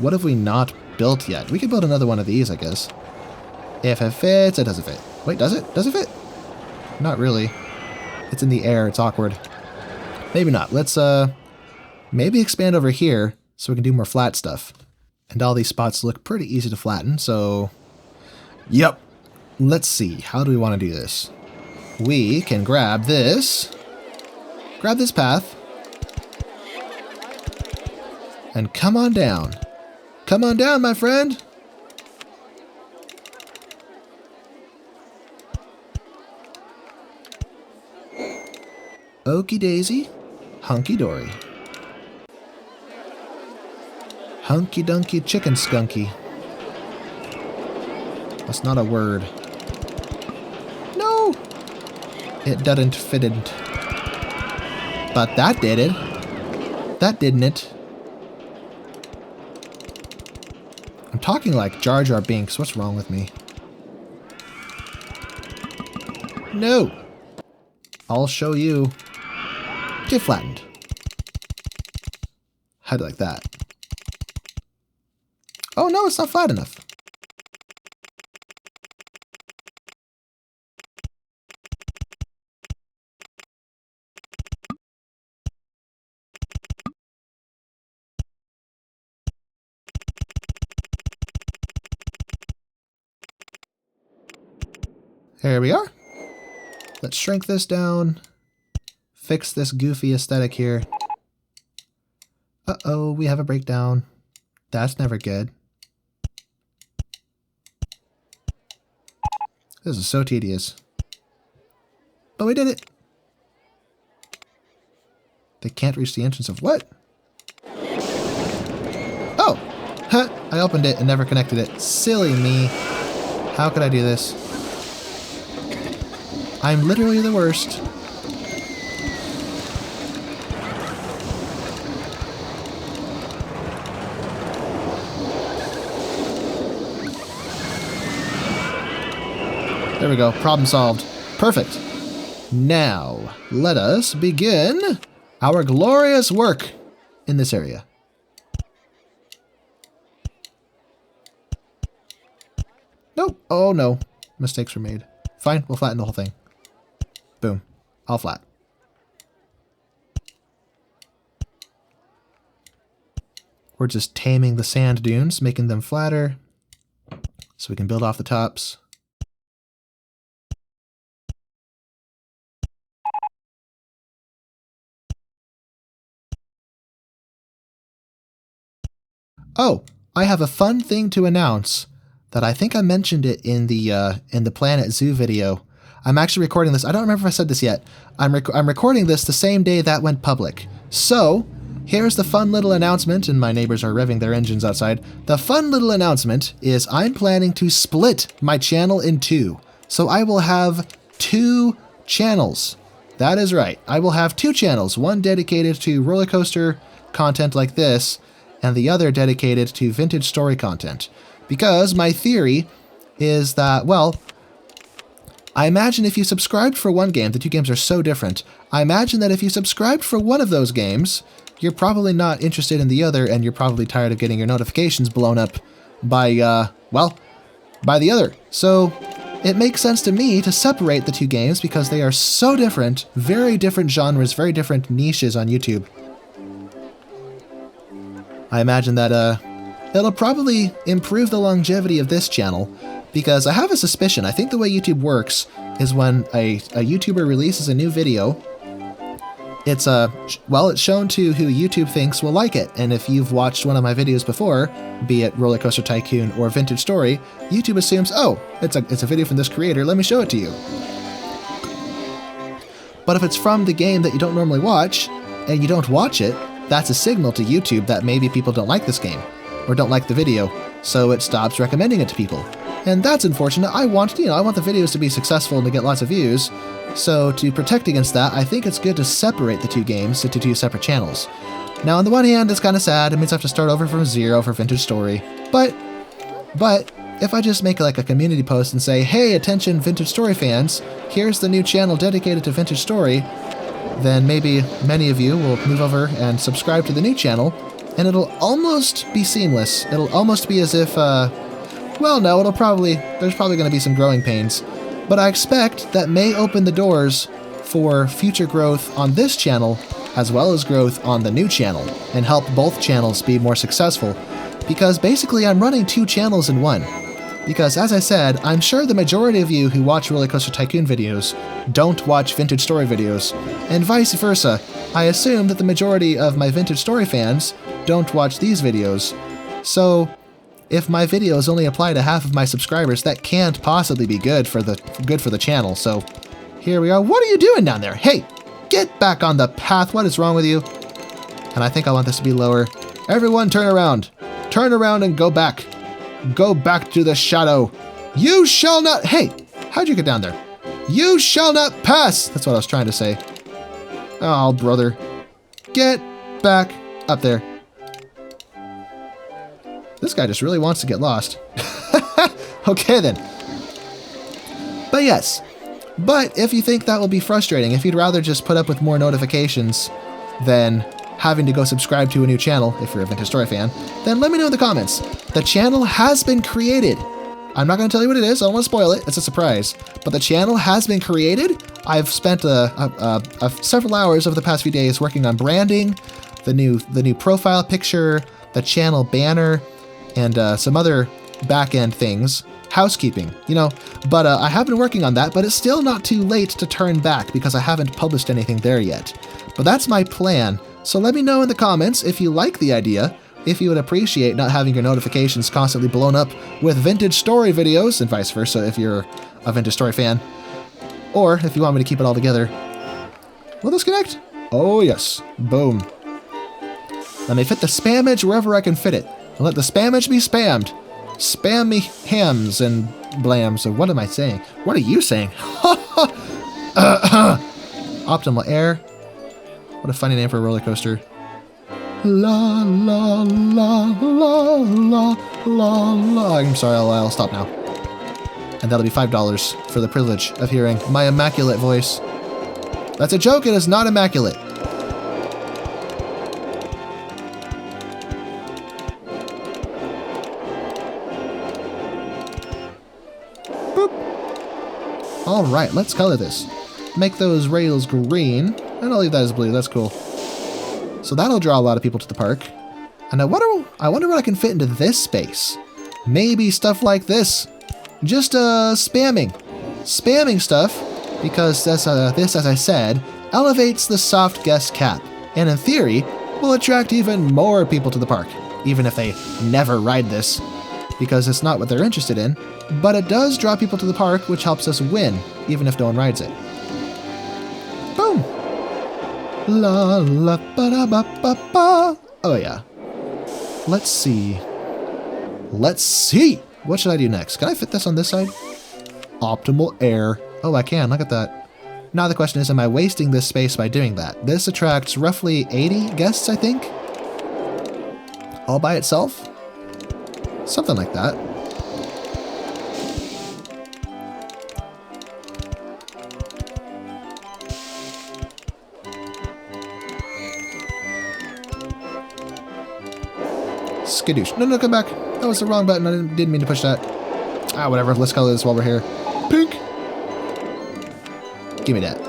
What have we not built yet? We could build another one of these, I guess. If it fits, it doesn't fit. Wait, does it? Does it fit? Not really. It's in the air, it's awkward. Maybe not. Let's maybe expand over here so we can do more flat stuff. And all these spots look pretty easy to flatten, so... Yep. Let's see, how do we want to do this? We can grab this. Grab this path. And come on down. Come on down, my friend. Okie daisy, hunky dory. Hunky dunky chicken skunky. That's not a word. No! It doesn't fitn't. But that did it. That didn't it. I'm talking like Jar Jar Binks. What's wrong with me? No! I'll show you. Get flattened. How do you like that? Oh no, it's not flat enough. There we are. Let's shrink this down. Fix this goofy aesthetic here. Uh-oh, we have a breakdown. That's never good. This is so tedious. But we did it. They can't reach the entrance of what? Oh! Huh! I opened it and never connected it. Silly me. How could I do this? I'm literally the worst. There we go. Problem solved. Perfect. Now, let us begin our glorious work in this area. Nope. Oh, no. Mistakes were made. Fine. We'll flatten the whole thing. Boom. All flat. We're just taming the sand dunes, making them flatter so we can build off the tops. Oh, I have a fun thing to announce that I think I mentioned it in the Planet Zoo video. I'm actually recording this. I don't remember if I said this yet. I'm recording this the same day that went public. So, here's the fun little announcement, and my neighbors are revving their engines outside. The fun little announcement is I'm planning to split my channel in two. So I will have 2 channels. That is right. I will have 2 channels, one dedicated to roller coaster content like this, and the other dedicated to vintage story content. Because my theory is that, well, I imagine if you subscribed for one game, the 2 games are so different, I imagine that if you subscribed for one of those games, you're probably not interested in the other, and you're probably tired of getting your notifications blown up by, well, by the other. So it makes sense to me to separate the 2 games because they are so different, very different genres, very different niches on YouTube. I imagine that it'll probably improve the longevity of this channel because I have a suspicion. I think the way YouTube works is when a YouTuber releases a new video, it's it's shown to who YouTube thinks will like it. And if you've watched one of my videos before, be it RollerCoaster Tycoon or Vintage Story, YouTube assumes, oh, it's a video from this creator, let me show it to you. But if it's from the game that you don't normally watch, and you don't watch it, that's a signal to YouTube that maybe people don't like this game, or don't like the video, so it stops recommending it to people. And that's unfortunate. I want the videos to be successful and to get lots of views. So to protect against that, I think it's good to separate the two games into two separate channels. Now, on the one hand, it's kind of sad. It means I have to start over from zero for Vintage Story. But if I just make like a community post and say, hey, attention Vintage Story fans, here's the new channel dedicated to Vintage Story, then maybe many of you will move over and subscribe to the new channel, and it'll almost be seamless. It'll almost be as if, well, no, there's probably going to be some growing pains. But I expect that may open the doors for future growth on this channel, as well as growth on the new channel, and help both channels be more successful. Because basically I'm running two channels in one. Because as I said, I'm sure the majority of you who watch RollerCoaster Tycoon videos don't watch Vintage Story videos, and vice versa. I assume that the majority of my Vintage Story fans don't watch these videos. So if my videos only apply to half of my subscribers, that can't possibly be good for the channel. So here we are. What are you doing down there? Hey, get back on the path. What is wrong with you? And I think I want this to be lower. Everyone turn around. Turn around and go back. Go back to the shadow. You shall not... Hey, how'd you get down there? You shall not pass. That's what I was trying to say. Oh, brother. Get back up there. This guy just really wants to get lost. Okay, then. But yes. But if you think that will be frustrating, if you'd rather just put up with more notifications than having to go subscribe to a new channel, if you're a Vintage Story fan, then let me know in the comments. The channel has been created. I'm not going to tell you what it is. I don't want to spoil it. It's a surprise. But the channel has been created. I've spent several hours over the past few days working on branding, the new profile picture, the channel banner, and some other back-end things. Housekeeping, But I have been working on that, but it's still not too late to turn back because I haven't published anything there yet. But that's my plan. So let me know in the comments if you like the idea, if you would appreciate not having your notifications constantly blown up with Vintage Story videos, and vice versa if you're a Vintage Story fan. Or if you want me to keep it all together. Will this connect? Oh yes. Boom. Let me fit the spammage wherever I can fit it. And let the spammage be spammed. Spam me hams and blams. Or what am I saying? What are you saying? Optimal air. What a funny name for a roller coaster. La la la la la la la. I'm sorry, I'll stop now. And that'll be $5 for the privilege of hearing my immaculate voice. That's a joke, it is not immaculate. Boop. Alright, let's color this. Make those rails green. And I'll leave that as blue, that's cool. So that'll draw a lot of people to the park. And I wonder what I can fit into this space. Maybe stuff like this. Just spamming. Spamming stuff, because this, as I said, elevates the soft guest cap. And in theory, will attract even more people to the park. Even if they never ride this. Because it's not what they're interested in. But it does draw people to the park, which helps us win, even if no one rides it. Boom! La la ba da ba ba ba. Oh yeah. Let's see. Let's see. What should I do next? Can I fit this on this side? Optimal air. Oh, I can. Look at that. Now the question is, am I wasting this space by doing that? This attracts roughly 80 guests, I think. All by itself? Something like that. Skadoosh. No, come back. That was the wrong button. I didn't mean to push that. Ah, whatever. Let's color this while we're here. Pink. Give me that.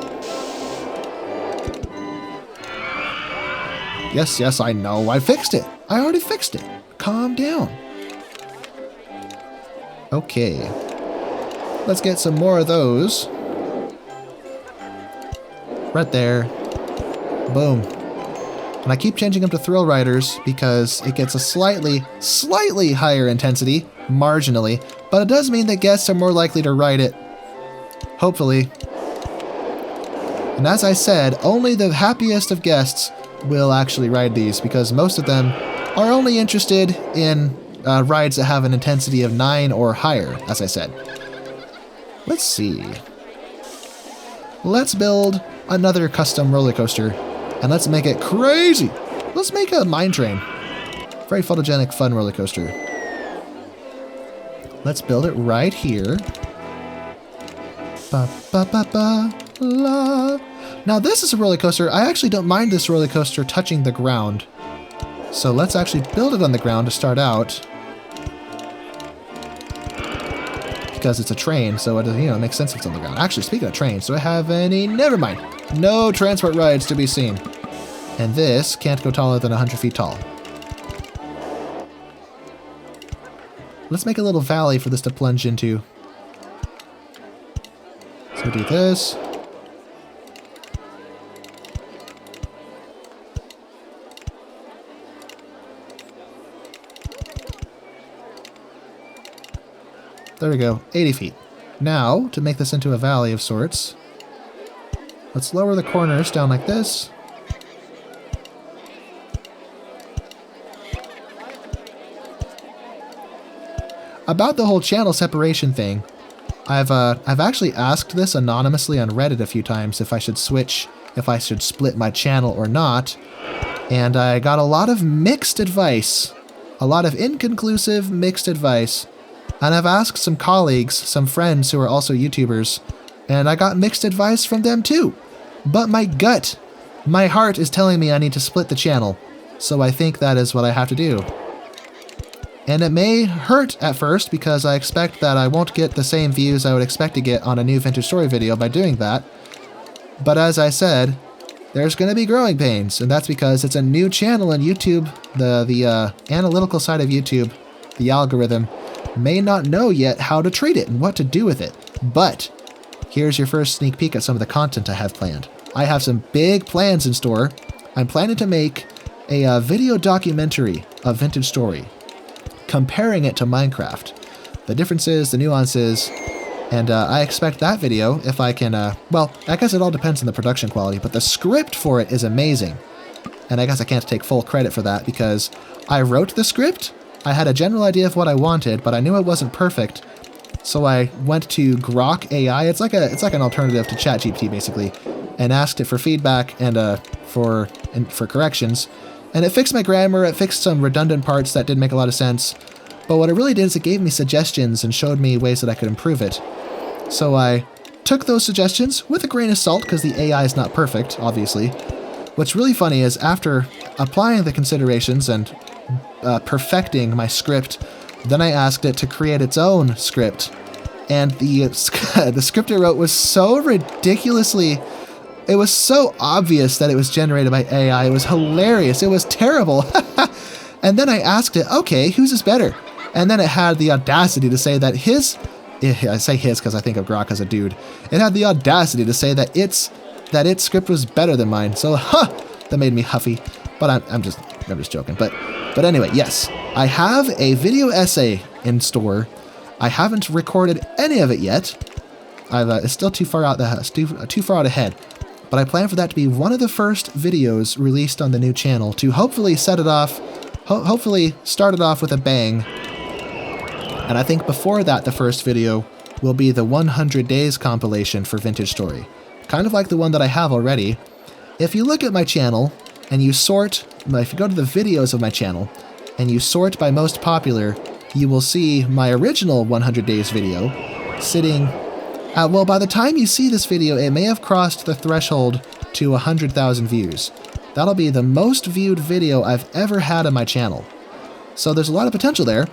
Yes, I know. I fixed it. I already fixed it. Calm down. Okay. Let's get some more of those. Right there. Boom. And I keep changing them to Thrill Riders because it gets a slightly higher intensity, marginally, but it does mean that guests are more likely to ride it. Hopefully. And as I said, only the happiest of guests will actually ride these because most of them are only interested in rides that have an intensity of 9 or higher, as I said. Let's see. Let's build another custom roller coaster, and let's make it crazy. Let's make a mine train. Very photogenic, fun roller coaster. Let's build it right here. Ba, ba, ba, ba, la. Now this is a roller coaster. I actually don't mind this roller coaster touching the ground. So let's actually build it on the ground to start out. Because it's a train, so it, it makes sense if it's on the ground. Actually, speaking of trains, do I have any? Never mind. No transport rides to be seen. And this can't go taller than 100 feet tall. Let's make a little valley for this to plunge into. So do this. There we go, 80 feet. Now, to make this into a valley of sorts, let's lower the corners down like this. About the whole channel separation thing, I've actually asked this anonymously on Reddit a few times if I should split my channel or not, and I got a lot of mixed advice, a lot of inconclusive mixed advice. And I've asked some colleagues, some friends who are also YouTubers, and I got mixed advice from them too. But my gut, my heart is telling me I need to split the channel, so I think that is what I have to do. And it may hurt at first because I expect that I won't get the same views I would expect to get on a new vintage story video by doing that. But as I said, there's going to be growing pains, and that's because it's a new channel on YouTube. The analytical side of YouTube, the algorithm, may not know yet how to treat it and what to do with it. But here's your first sneak peek at some of the content I have planned. I have some big plans in store. I'm planning to make a video documentary of Vintage Story, comparing it to Minecraft, the differences, the nuances, and I expect that video, if I can, well, I guess it all depends on the production quality, but the script for it is amazing. And I guess I can't take full credit for that because I wrote the script. I had a general idea of what I wanted, but I knew it wasn't perfect, so I went to Grok AI. It's like an alternative to ChatGPT basically, and asked it for feedback and for corrections. And it fixed my grammar. It fixed some redundant parts that didn't make a lot of sense. But what it really did is it gave me suggestions and showed me ways that I could improve it. So I took those suggestions with a grain of salt because the AI is not perfect, obviously. What's really funny is after applying the considerations and perfecting my script, then I asked it to create its own script, and the script it wrote was so ridiculously, it was so obvious that it was generated by AI. It was hilarious. It was terrible. And then I asked it, okay, whose is better? And then it had the audacity to say that I say his because I think of Grok as a dude. It had the audacity to say that its script was better than mine. So, that made me huffy. But I'm just joking. But anyway, yes, I have a video essay in store. I haven't recorded any of it yet. It's still too far out too far out ahead. But I plan for that to be one of the first videos released on the new channel to hopefully set it off, hopefully start it off with a bang. And I think before that, the first video will be the 100 Days compilation for Vintage Story, kind of like the one that I have already. If you look at my channel and you sort, if you go to the videos of my channel and you sort by most popular, you will see my original 100 Days video sitting, well, by the time you see this video, it may have crossed the threshold to 100,000 views. That'll be the most viewed video I've ever had on my channel. So there's a lot of potential there.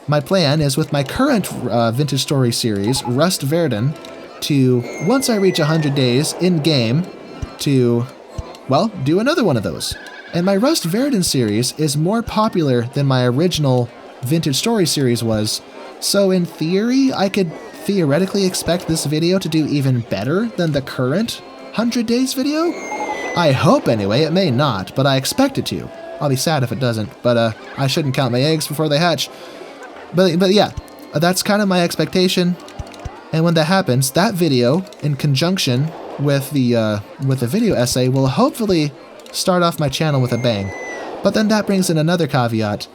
My plan is with my current Vintage Story series, Rust Verden, to, once I reach 100 days in-game, to, well, do another one of those. And my Rust Verden series is more popular than my original Vintage Story series was, so in theory, I could theoretically expect this video to do even better than the current 100 Days video? I hope anyway. It may not, but I expect it to. I'll be sad if it doesn't, but I shouldn't count my eggs before they hatch. But yeah, that's kind of my expectation. And when that happens, that video, in conjunction with the video essay, will hopefully start off my channel with a bang. But then that brings in another caveat.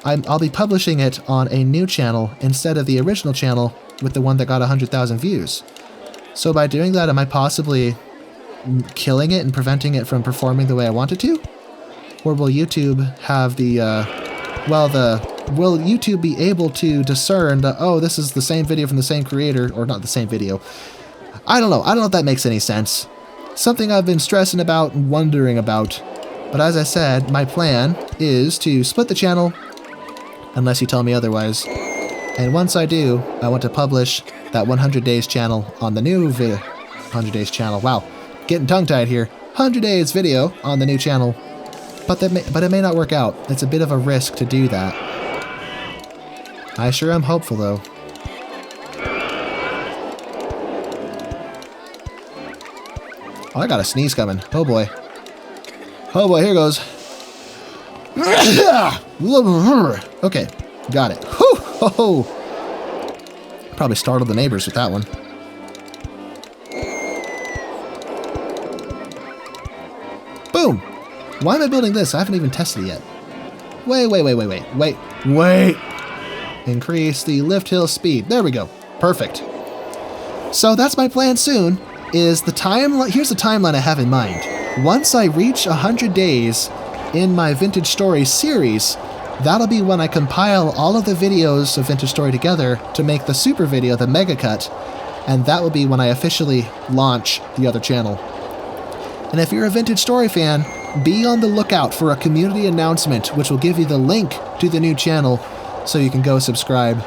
I'll be publishing it on a new channel instead of the original channel with the one that got 100,000 views. So by doing that, am I possibly killing it and preventing it from performing the way I want it to? Or will YouTube have the, will YouTube be able to discern that, oh, this is the same video from the same creator, or not the same video? I don't know. I don't know if that makes any sense. Something I've been stressing about and wondering about. But as I said, my plan is to split the channel, unless you tell me otherwise. And once I do, I want to publish that 100 Days channel on the new 100 Days channel. Wow, getting tongue-tied here. 100 Days video on the new channel. But it may not work out. It's a bit of a risk to do that. I sure am hopeful, though. Oh, I got a sneeze coming. Oh, boy. Oh, boy, here goes. Okay, got it. Whew, ho, ho. Probably startled the neighbors with that one. Boom! Why am I building this? I haven't even tested it yet. Wait. Increase the lift hill speed. There we go. Perfect. So that's my plan soon, is the timeline. Here's the timeline I have in mind. Once I reach 100 days in my Vintage Story series, that'll be when I compile all of the videos of Vintage Story together to make the super video, the mega cut, and that will be when I officially launch the other channel. And if you're a Vintage Story fan, be on the lookout for a community announcement which will give you the link to the new channel so you can go subscribe.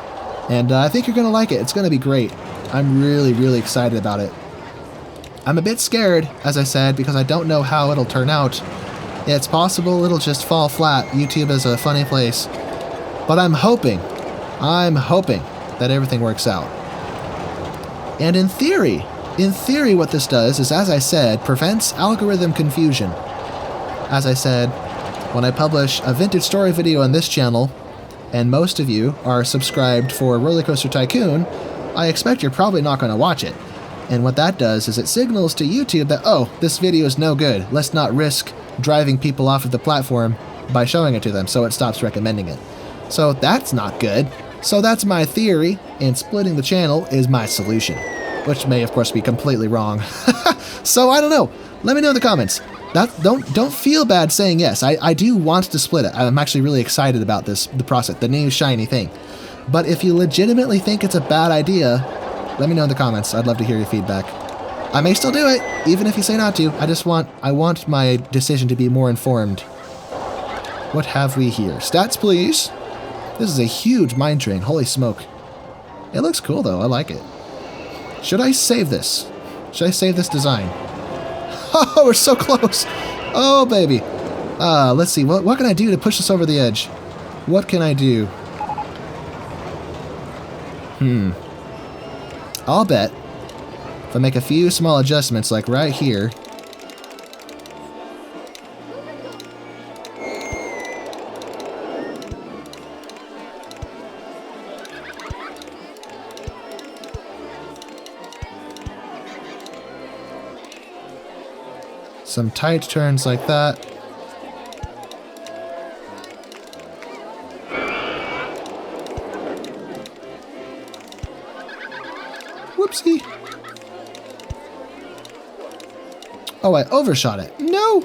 And I think you're going to like it. It's going to be great. I'm really, really excited about it. I'm a bit scared, as I said, because I don't know how it'll turn out. It's possible it'll just fall flat. YouTube is a funny place. But I'm hoping that everything works out. And in theory what this does is, as I said, prevents algorithm confusion. As I said, when I publish a Vintage Story video on this channel, and most of you are subscribed for RollerCoaster Tycoon, I expect you're probably not going to watch it. And what that does is it signals to YouTube that, oh, this video is no good. Let's not risk driving people off of the platform by showing it to them, so it stops recommending it. So that's not good. So that's my theory, and splitting the channel is my solution, which may, of course, be completely wrong. So I don't know. Let me know in the comments. Don't feel bad saying yes. I do want to split it. I'm actually really excited about the process, the new shiny thing. But if you legitimately think it's a bad idea, let me know in the comments. I'd love to hear your feedback. I may still do it, even if you say not to. I want my decision to be more informed. What have we here? Stats, please. This is a huge mine train. Holy smoke. It looks cool, though. I like it. Should I save this? Should I save this design? Oh, we're so close. Oh, baby. Let's see. What can I do to push this over the edge? What can I do? I'll bet if I make a few small adjustments, like right here. Some tight turns like that. Whoopsie. Oh, I overshot it. No!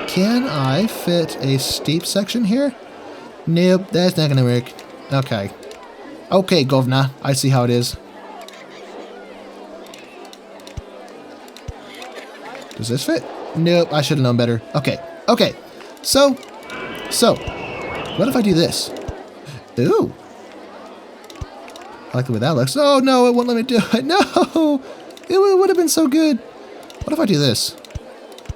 Can I fit a steep section here? Nope, that's not gonna work. Okay. Okay, governor. I see how it is. Does this fit? Nope, I should have known better. Okay, okay. So, what if I do this? Ooh. I like the way that looks. Oh, no, it won't let me do it. No! It would have been so good. What if I do this?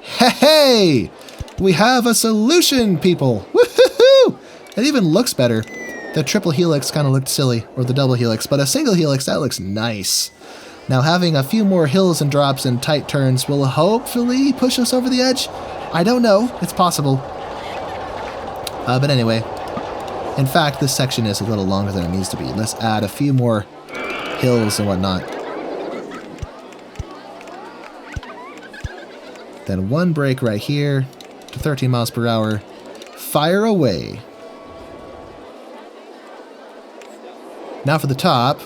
Hey! We have a solution, people! Woohoo! It even looks better. The triple helix kind of looked silly, or the double helix, but a single helix, that looks nice. Now, having a few more hills and drops and tight turns will hopefully push us over the edge. I don't know. It's possible. But anyway, in fact, this section is a little longer than it needs to be. Let's add a few more hills and whatnot. Then one brake right here to 13 miles per hour. Fire away. Now for the top.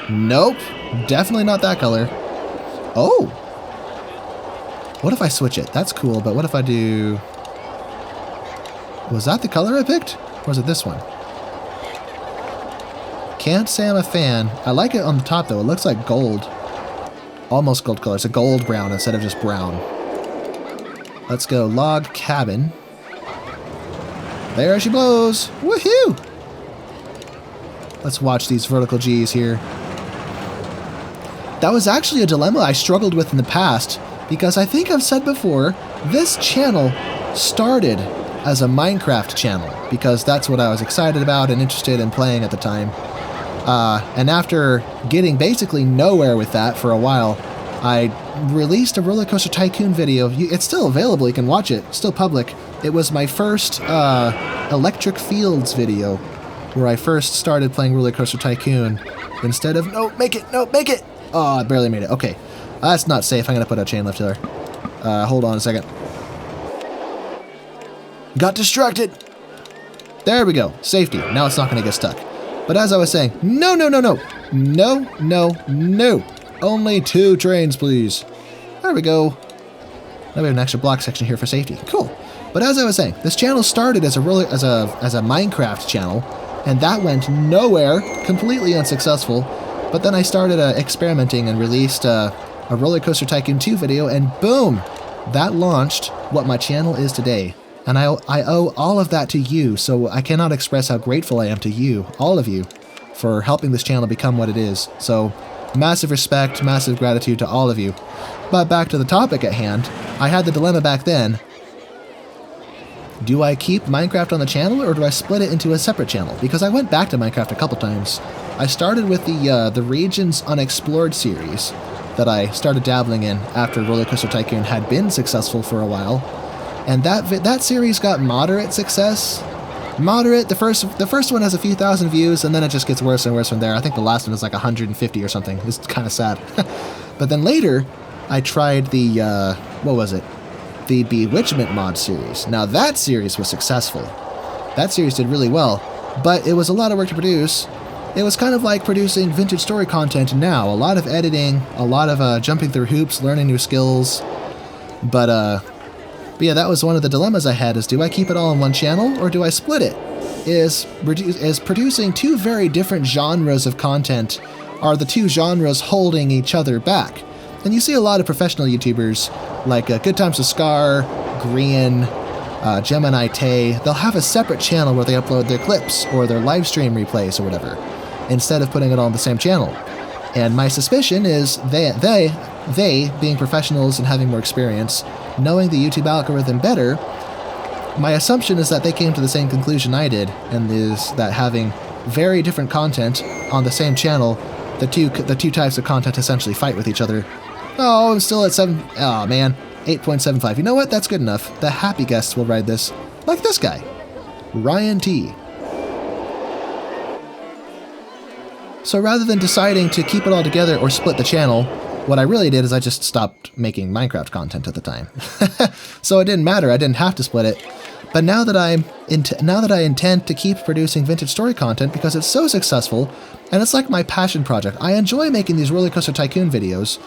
Nope. Definitely not that color. Oh! What if I switch it? That's cool, but what if I do... Was that the color I picked? Or was it this one? Can't say I'm a fan. I like it on the top, though. It looks like gold. Almost gold color. It's a gold brown instead of just brown. Let's go log cabin. There she blows. Woohoo! Let's watch these vertical G's here. That was actually a dilemma I struggled with in the past, because I think I've said before, this channel started as a Minecraft channel, because that's what I was excited about and interested in playing at the time. And after getting basically nowhere with that for a while, I released a RollerCoaster Tycoon video. It's still available, you can watch it, it's still public. It was my first Electric Fields video, where I first started playing RollerCoaster Tycoon instead of... No, make it! No, make it! Oh, I barely made it. Okay. That's not safe. I'm going to put a chain lift here. Hold on a second. Got distracted! There we go. Safety. Now it's not going to get stuck. But as I was saying, no, no, no, no. No, no, no. Only 2 trains, please. There we go. Now we have an extra block section here for safety. Cool. But as I was saying, this channel started as a Minecraft channel, and that went nowhere, completely unsuccessful. But then I started experimenting and released a RollerCoaster Tycoon 2 video, and boom! That launched what my channel is today. And I owe all of that to you, so I cannot express how grateful I am to you, all of you, for helping this channel become what it is. So, massive respect, massive gratitude to all of you. But back to the topic at hand, I had the dilemma back then. Do I keep Minecraft on the channel, or do I split it into a separate channel? Because I went back to Minecraft a couple times. I started with the Regions Unexplored series that I started dabbling in after RollerCoaster Tycoon had been successful for a while. And that series got moderate success. Moderate. The first one has a few thousand views, and then it just gets worse and worse from there. I think the last one is like 150 or something. It's kind of sad. But then later, I tried the, what was it? The Bewitchment mod series. Now that series was successful. That series did really well, but it was a lot of work to produce. It was kind of like producing vintage story content now. A lot of editing, a lot of jumping through hoops, learning new skills. But yeah, that was one of the dilemmas I had, is do I keep it all on one channel, or do I split it? Is producing 2 very different genres of content, are the 2 genres holding each other back? And you see a lot of professional YouTubers, like Good Times with Scar, Grian, Gemini Tay, they'll have a separate channel where they upload their clips, or their live stream replays, or whatever, instead of putting it all on the same channel. And my suspicion is they, being professionals and having more experience, knowing the YouTube algorithm better, my assumption is that they came to the same conclusion I did, and is that having very different content on the same channel, the two types of content essentially fight with each other. Oh, I'm still at 7... Oh, man. 8.75. You know what? That's good enough. The happy guests will ride this. Like this guy. Ryan T. So rather than deciding to keep it all together or split the channel, what I really did is I just stopped making Minecraft content at the time. So it didn't matter. I didn't have to split it. But now that I intend to keep producing vintage story content because it's so successful, and it's like my passion project. I enjoy making these RollerCoaster Tycoon videos,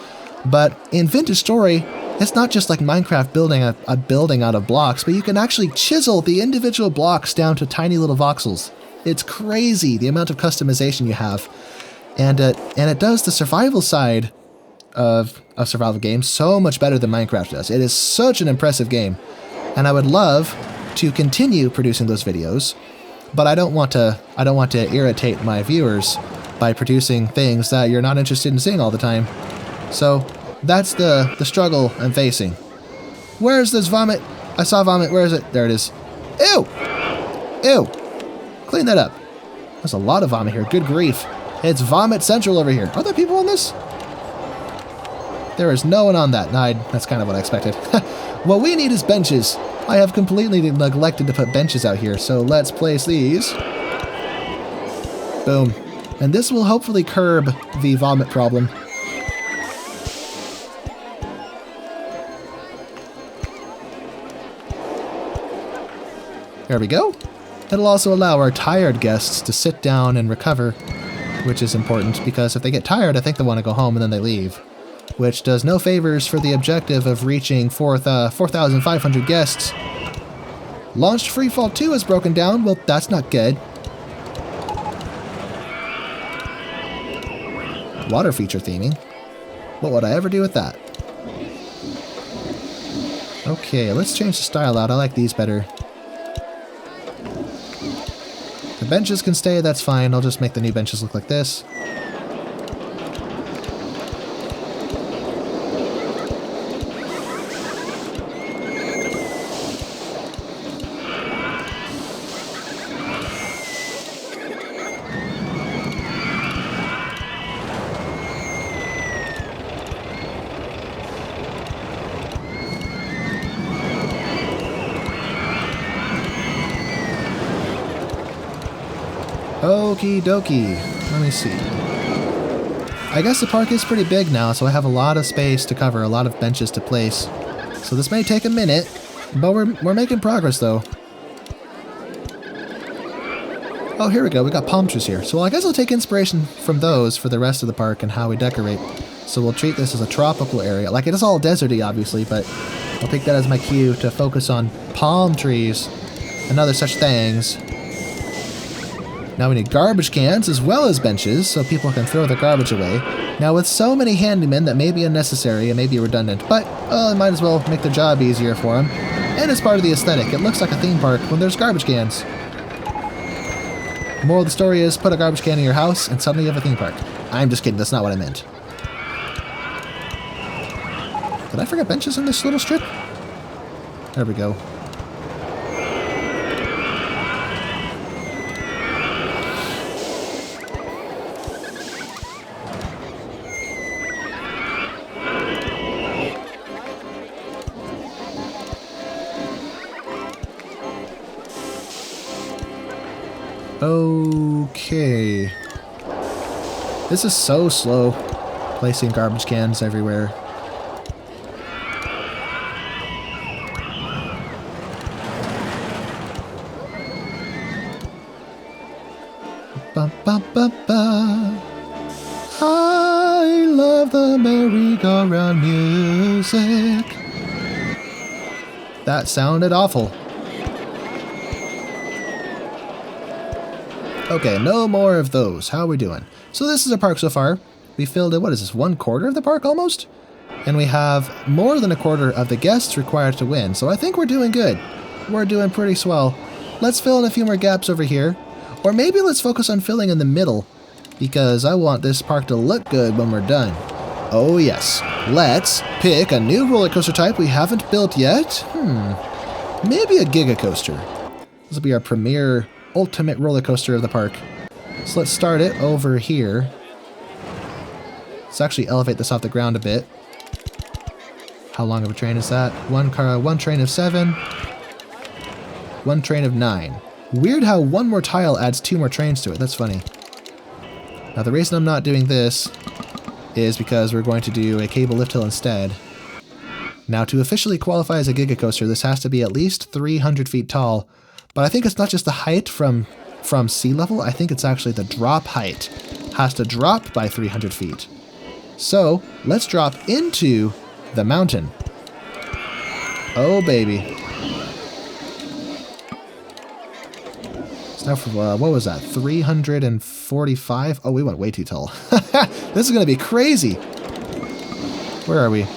but in vintage story, it's not just like Minecraft building a building out of blocks, but you can actually chisel the individual blocks down to tiny little voxels. It's crazy the amount of customization you have, and it does the survival side of survival games so much better than Minecraft does. It is such an impressive game, and I would love to continue producing those videos, but I don't want to irritate my viewers by producing things that you're not interested in seeing all the time. So that's the struggle I'm facing. Where's this vomit? I saw vomit. Where is it? There it is. Ew! Ew! Clean that up. There's a lot of vomit here. Good grief. It's vomit central over here. Are there people on this? There is no one on that. That's kind of what I expected. What we need is benches. I have completely neglected to put benches out here, so let's place these. Boom. And this will hopefully curb the vomit problem. There we go. It'll also allow our tired guests to sit down and recover, which is important because if they get tired, I think they want to go home and then they leave, which does no favors for the objective of reaching 4,500 guests. Launched Freefall 2 is broken down. Well, that's not good. Water feature theming. What would I ever do with that? Okay, let's change the style out. I like these better. The benches can stay, that's fine. I'll just make the new benches look like this. Okie dokie. Let me see. I guess the park is pretty big now, so I have a lot of space to cover, a lot of benches to place. So this may take a minute, but we're making progress though. Oh, here we go. We got palm trees here. So I guess I'll take inspiration from those for the rest of the park and how we decorate. So we'll treat this as a tropical area. Like, it is all deserty, obviously, but I'll take that as my cue to focus on palm trees and other such things. Now we need garbage cans as well as benches so people can throw their garbage away. Now with so many handymen, that may be unnecessary and may be redundant, but I might as well make the job easier for them. And it's part of the aesthetic. It looks like a theme park when there's garbage cans. Moral of the story is, put a garbage can in your house and suddenly you have a theme park. I'm just kidding, that's not what I meant. Did I forget benches in this little strip? There we go. Okay. This is so slow, placing garbage cans everywhere. Ba ba ba ba. I love the merry-go-round music. That sounded awful. Okay, no more of those. How are we doing? So this is our park so far. We filled in, what is this, 1/4 of the park almost? And we have more than 1/4 of the guests required to win. So I think we're doing good. We're doing pretty swell. Let's fill in a few more gaps over here. Or maybe let's focus on filling in the middle, because I want this park to look good when we're done. Oh yes, let's pick a new roller coaster type we haven't built yet. Maybe a Giga Coaster. This will be our premier ultimate roller coaster of the park. So let's start it over here. Let's actually elevate this off the ground a bit. How long of a train is that? One train of 7. 1 train of 9. Weird how one more tile adds 2 more trains to it. That's funny. Now the reason I'm not doing this is because we're going to do a cable lift hill instead. Now to officially qualify as a Giga Coaster, this has to be at least 300 feet tall. But I think it's not just the height from sea level, I think it's actually the drop height. Has to drop by 300 feet. So, let's drop into the mountain. Oh baby. So now for, what was that, 345? Oh, we went way too tall. This is going to be crazy. Where are we?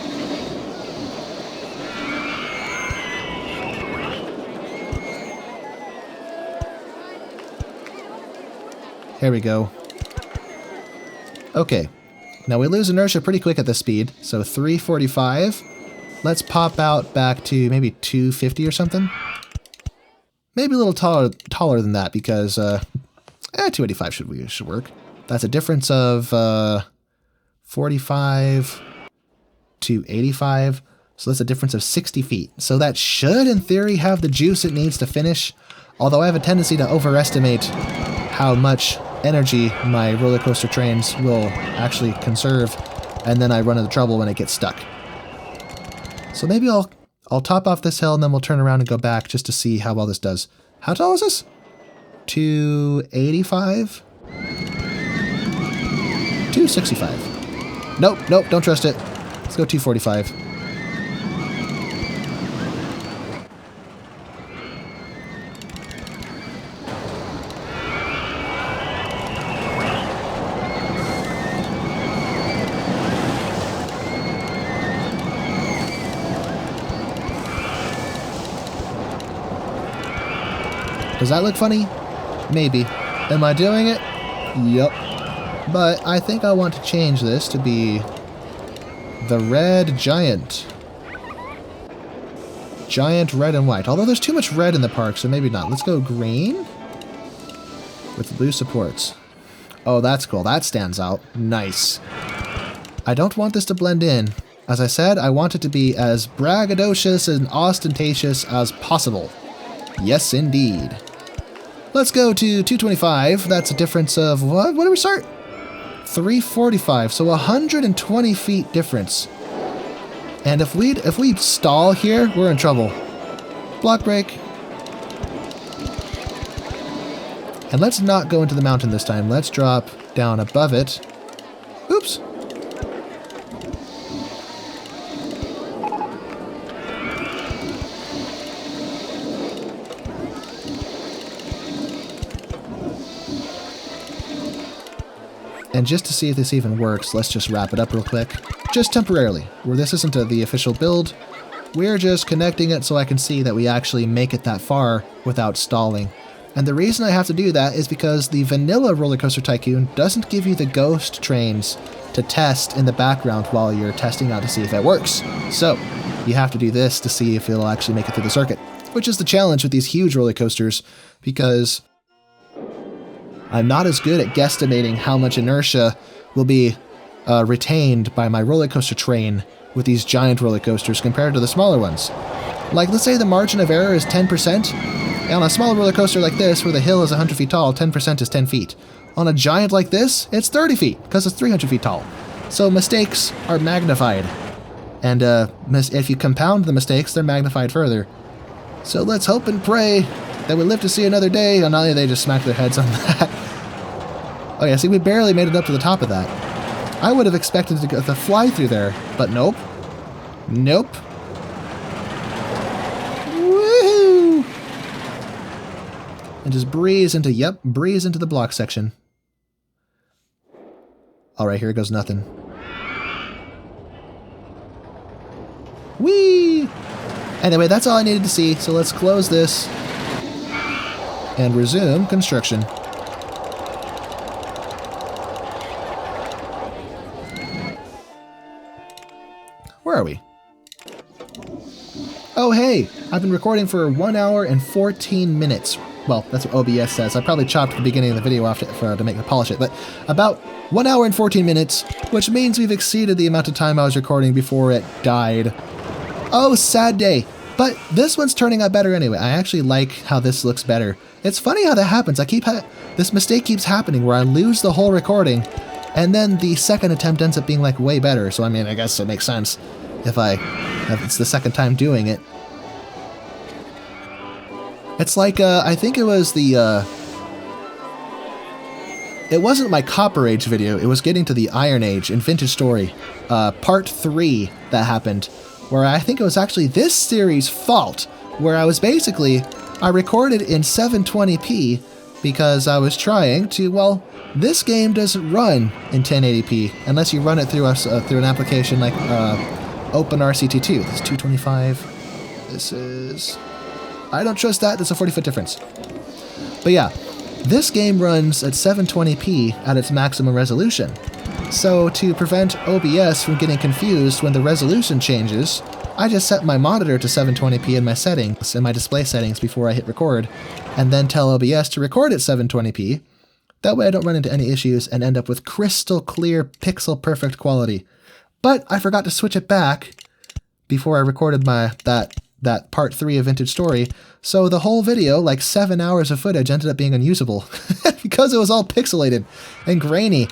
Here we go. Okay, now we lose inertia pretty quick at this speed, so 345. Let's pop out back to maybe 250 or something. Maybe a little taller than that because 285 should work. That's a difference of 45 to 85, so that's a difference of 60 feet. So that should, in theory, have the juice it needs to finish, although I have a tendency to overestimate how much energy my roller coaster trains will actually conserve, and then I run into trouble when it gets stuck. So maybe I'll top off this hill and then we'll turn around and go back just to see how well this does. How tall is this? 285? 265. Nope, nope, don't trust it. Let's go 245. Does that look funny? Maybe. Am I doing it? Yup. But I think I want to change this to be the red giant. Giant red and white. Although there's too much red in the park, so maybe not. Let's go green with blue supports. Oh, that's cool. That stands out. Nice. I don't want this to blend in. As I said, I want it to be as braggadocious and ostentatious as possible. Yes, indeed. Let's go to 225. That's a difference of what? When do we start? 345. So 120 feet difference. And if we stall here, we're in trouble. Block break. And let's not go into the mountain this time. Let's drop down above it. Oops. And just to see if this even works, let's just wrap it up real quick. Just temporarily, where this isn't the official build. We're just connecting it so I can see that we actually make it that far without stalling. And the reason I have to do that is because the vanilla RollerCoaster Tycoon doesn't give you the ghost trains to test in the background while you're testing out to see if it works. So, you have to do this to see if it'll actually make it through the circuit. Which is the challenge with these huge roller coasters, because I'm not as good at guesstimating how much inertia will be retained by my roller coaster train with these giant roller coasters compared to the smaller ones. Like, let's say the margin of error is 10%. And on a smaller roller coaster like this, where the hill is 100 feet tall, 10% is 10 feet. On a giant like this, it's 30 feet, because it's 300 feet tall. So mistakes are magnified. And if you compound the mistakes, they're magnified further. So let's hope and pray that we live to see another day. And now they just smack their heads on that. Oh yeah, see, we barely made it up to the top of that. I would have expected to fly through there, but nope. Nope. Woohoo! And just breeze into, breeze into the block section. Alright, here goes nothing. Whee! Anyway, that's all I needed to see, so let's close this and resume construction. Where are we? Oh hey, I've been recording for 1 hour and 14 minutes. Well, that's what OBS says. I probably chopped the beginning of the video off to make it polish it, but about 1 hour and 14 minutes, which means we've exceeded the amount of time I was recording before it died. Oh, sad day. But this one's turning out better anyway. I actually like how this looks better. It's funny how that happens. This mistake keeps happening where I lose the whole recording, and then the second attempt ends up being like way better. So I mean, I guess it makes sense if it's the second time doing it. It's like, I think it was it wasn't my Copper Age video, it was getting to the Iron Age in Vintage Story, part 3 that happened, where I think it was actually this series' fault, where I recorded in 720p because I was trying to, well, this game doesn't run in 1080p unless you run it through an application like OpenRCT2. This is 225. This is... I don't trust that. There's a 40-foot difference. But yeah, this game runs at 720p at its maximum resolution. So to prevent OBS from getting confused when the resolution changes, I just set my monitor to 720p in my settings, in my display settings before I hit record, and then tell OBS to record at 720p. That way I don't run into any issues and end up with crystal clear, pixel perfect quality. But I forgot to switch it back before I recorded that part 3 of Vintage Story, so the whole video, like 7 hours of footage, ended up being unusable because it was all pixelated and grainy.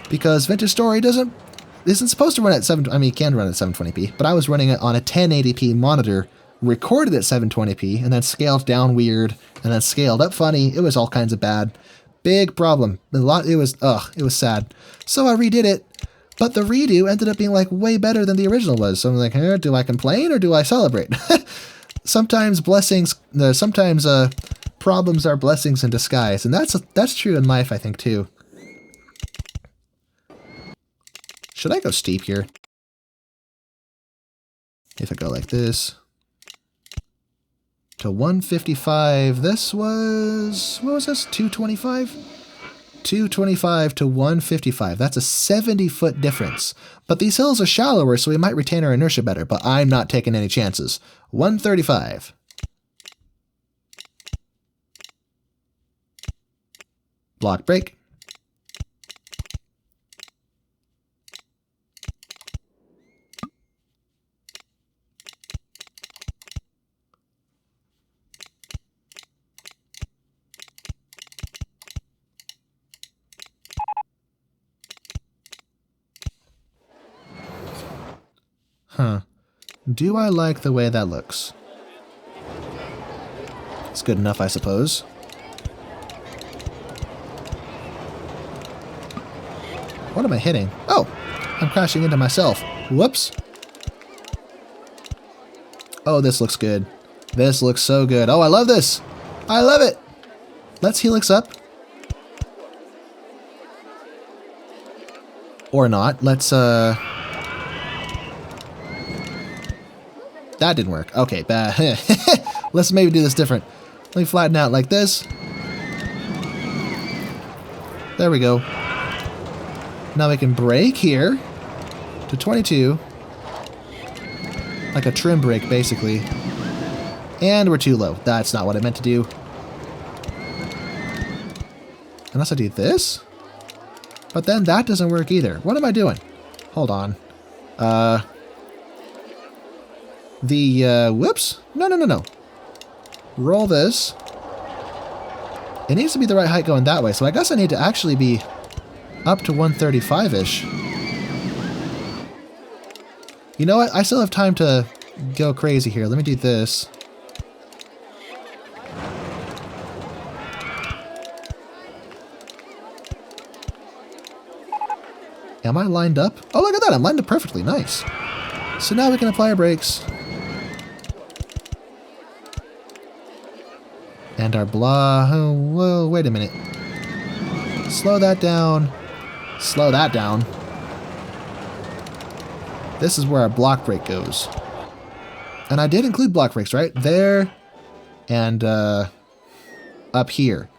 Because Vintage Story isn't supposed to run at it can run at 720p, but I was running it on a 1080p monitor recorded at 720p, and then scaled down weird, and then scaled up funny. It was all kinds of bad. Big problem. It was sad. So I redid it, but the redo ended up being like way better than the original was. So I'm like, do I complain or do I celebrate? Sometimes problems are blessings in disguise, and that's true in life, I think, too. Should I go steep here? If I go like this to 155, this was, what was this, 225? 225 to 155. That's a 70-foot difference. But these hills are shallower, so we might retain our inertia better, but I'm not taking any chances. 135. Block brake. Huh. Do I like the way that looks? It's good enough, I suppose. What am I hitting? Oh! I'm crashing into myself. Whoops. Oh, this looks good. This looks so good. Oh, I love this! I love it! Let's helix up. Or not. Let's, That didn't work. Okay, bad. Let's maybe do this different. Let me flatten out like this. There we go. Now we can brake here to 22. Like a trim brake, basically. And we're too low. That's not what I meant to do. Unless I do this? But then that doesn't work either. What am I doing? Hold on. Whoops. No. Roll this. It needs to be the right height going that way, so I guess I need to actually be up to 135-ish. You know what? I still have time to go crazy here. Let me do this. Am I lined up? Oh, look at that. I'm lined up perfectly. Nice. So now we can apply our brakes. And our blah... Oh, whoa, wait a minute. Slow that down. Slow that down. This is where our block brake goes. And I did include block brakes, right? There and up here.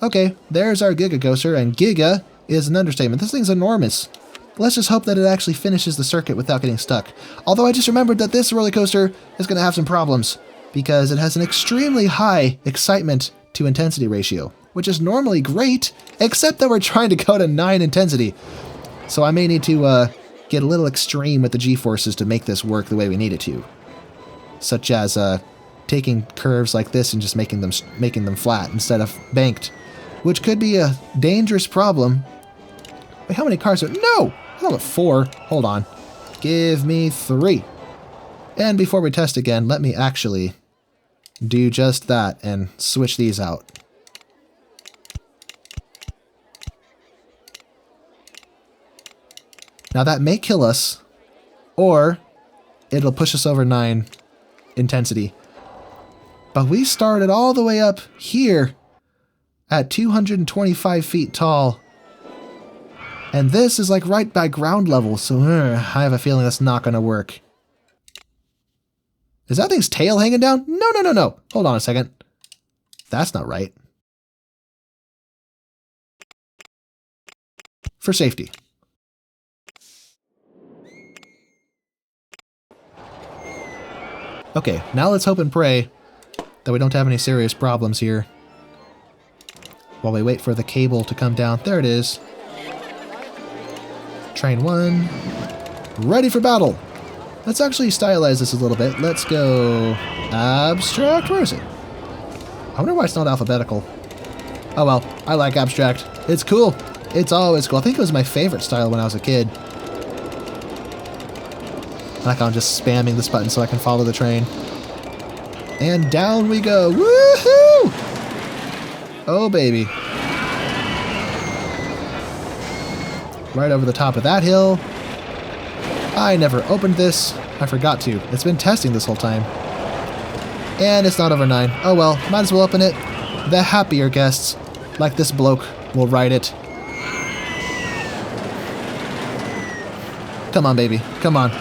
Okay, there's our Giga Coaster, and Giga is an understatement. This thing's enormous. Let's just hope that it actually finishes the circuit without getting stuck. Although I just remembered that this roller coaster is going to have some problems because it has an extremely high excitement to intensity ratio, which is normally great, except that we're trying to go to 9 intensity. So I may need to get a little extreme with the G-forces to make this work the way we need it to. Such as taking curves like this and just making them flat instead of banked, which could be a dangerous problem. Wait, how many cars are... No! I thought 4. Hold on. Give me 3. And before we test again, let me actually do just that and switch these out. Now that may kill us, or it'll push us over 9 intensity. But we started all the way up here at 225 feet tall. And this is like right by ground level, so I have a feeling that's not going to work. Is that thing's tail hanging down? No. Hold on a second. That's not right. For safety. Okay, now let's hope and pray that we don't have any serious problems here. While we wait for the cable to come down. There it is. Train 1. Ready for battle. Let's actually stylize this a little bit. Let's go abstract. Where is it? I wonder why it's not alphabetical. Oh well, I like abstract. It's cool. It's always cool. I think it was my favorite style when I was a kid. I like how I'm just spamming this button so I can follow the train. And down we go. Woohoo! Oh, baby. Right over the top of that hill. I never opened this. I forgot to. It's been testing this whole time. And it's not over 9. Oh well, might as well open it. The happier guests, like this bloke, will ride it. Come on, baby. Come on.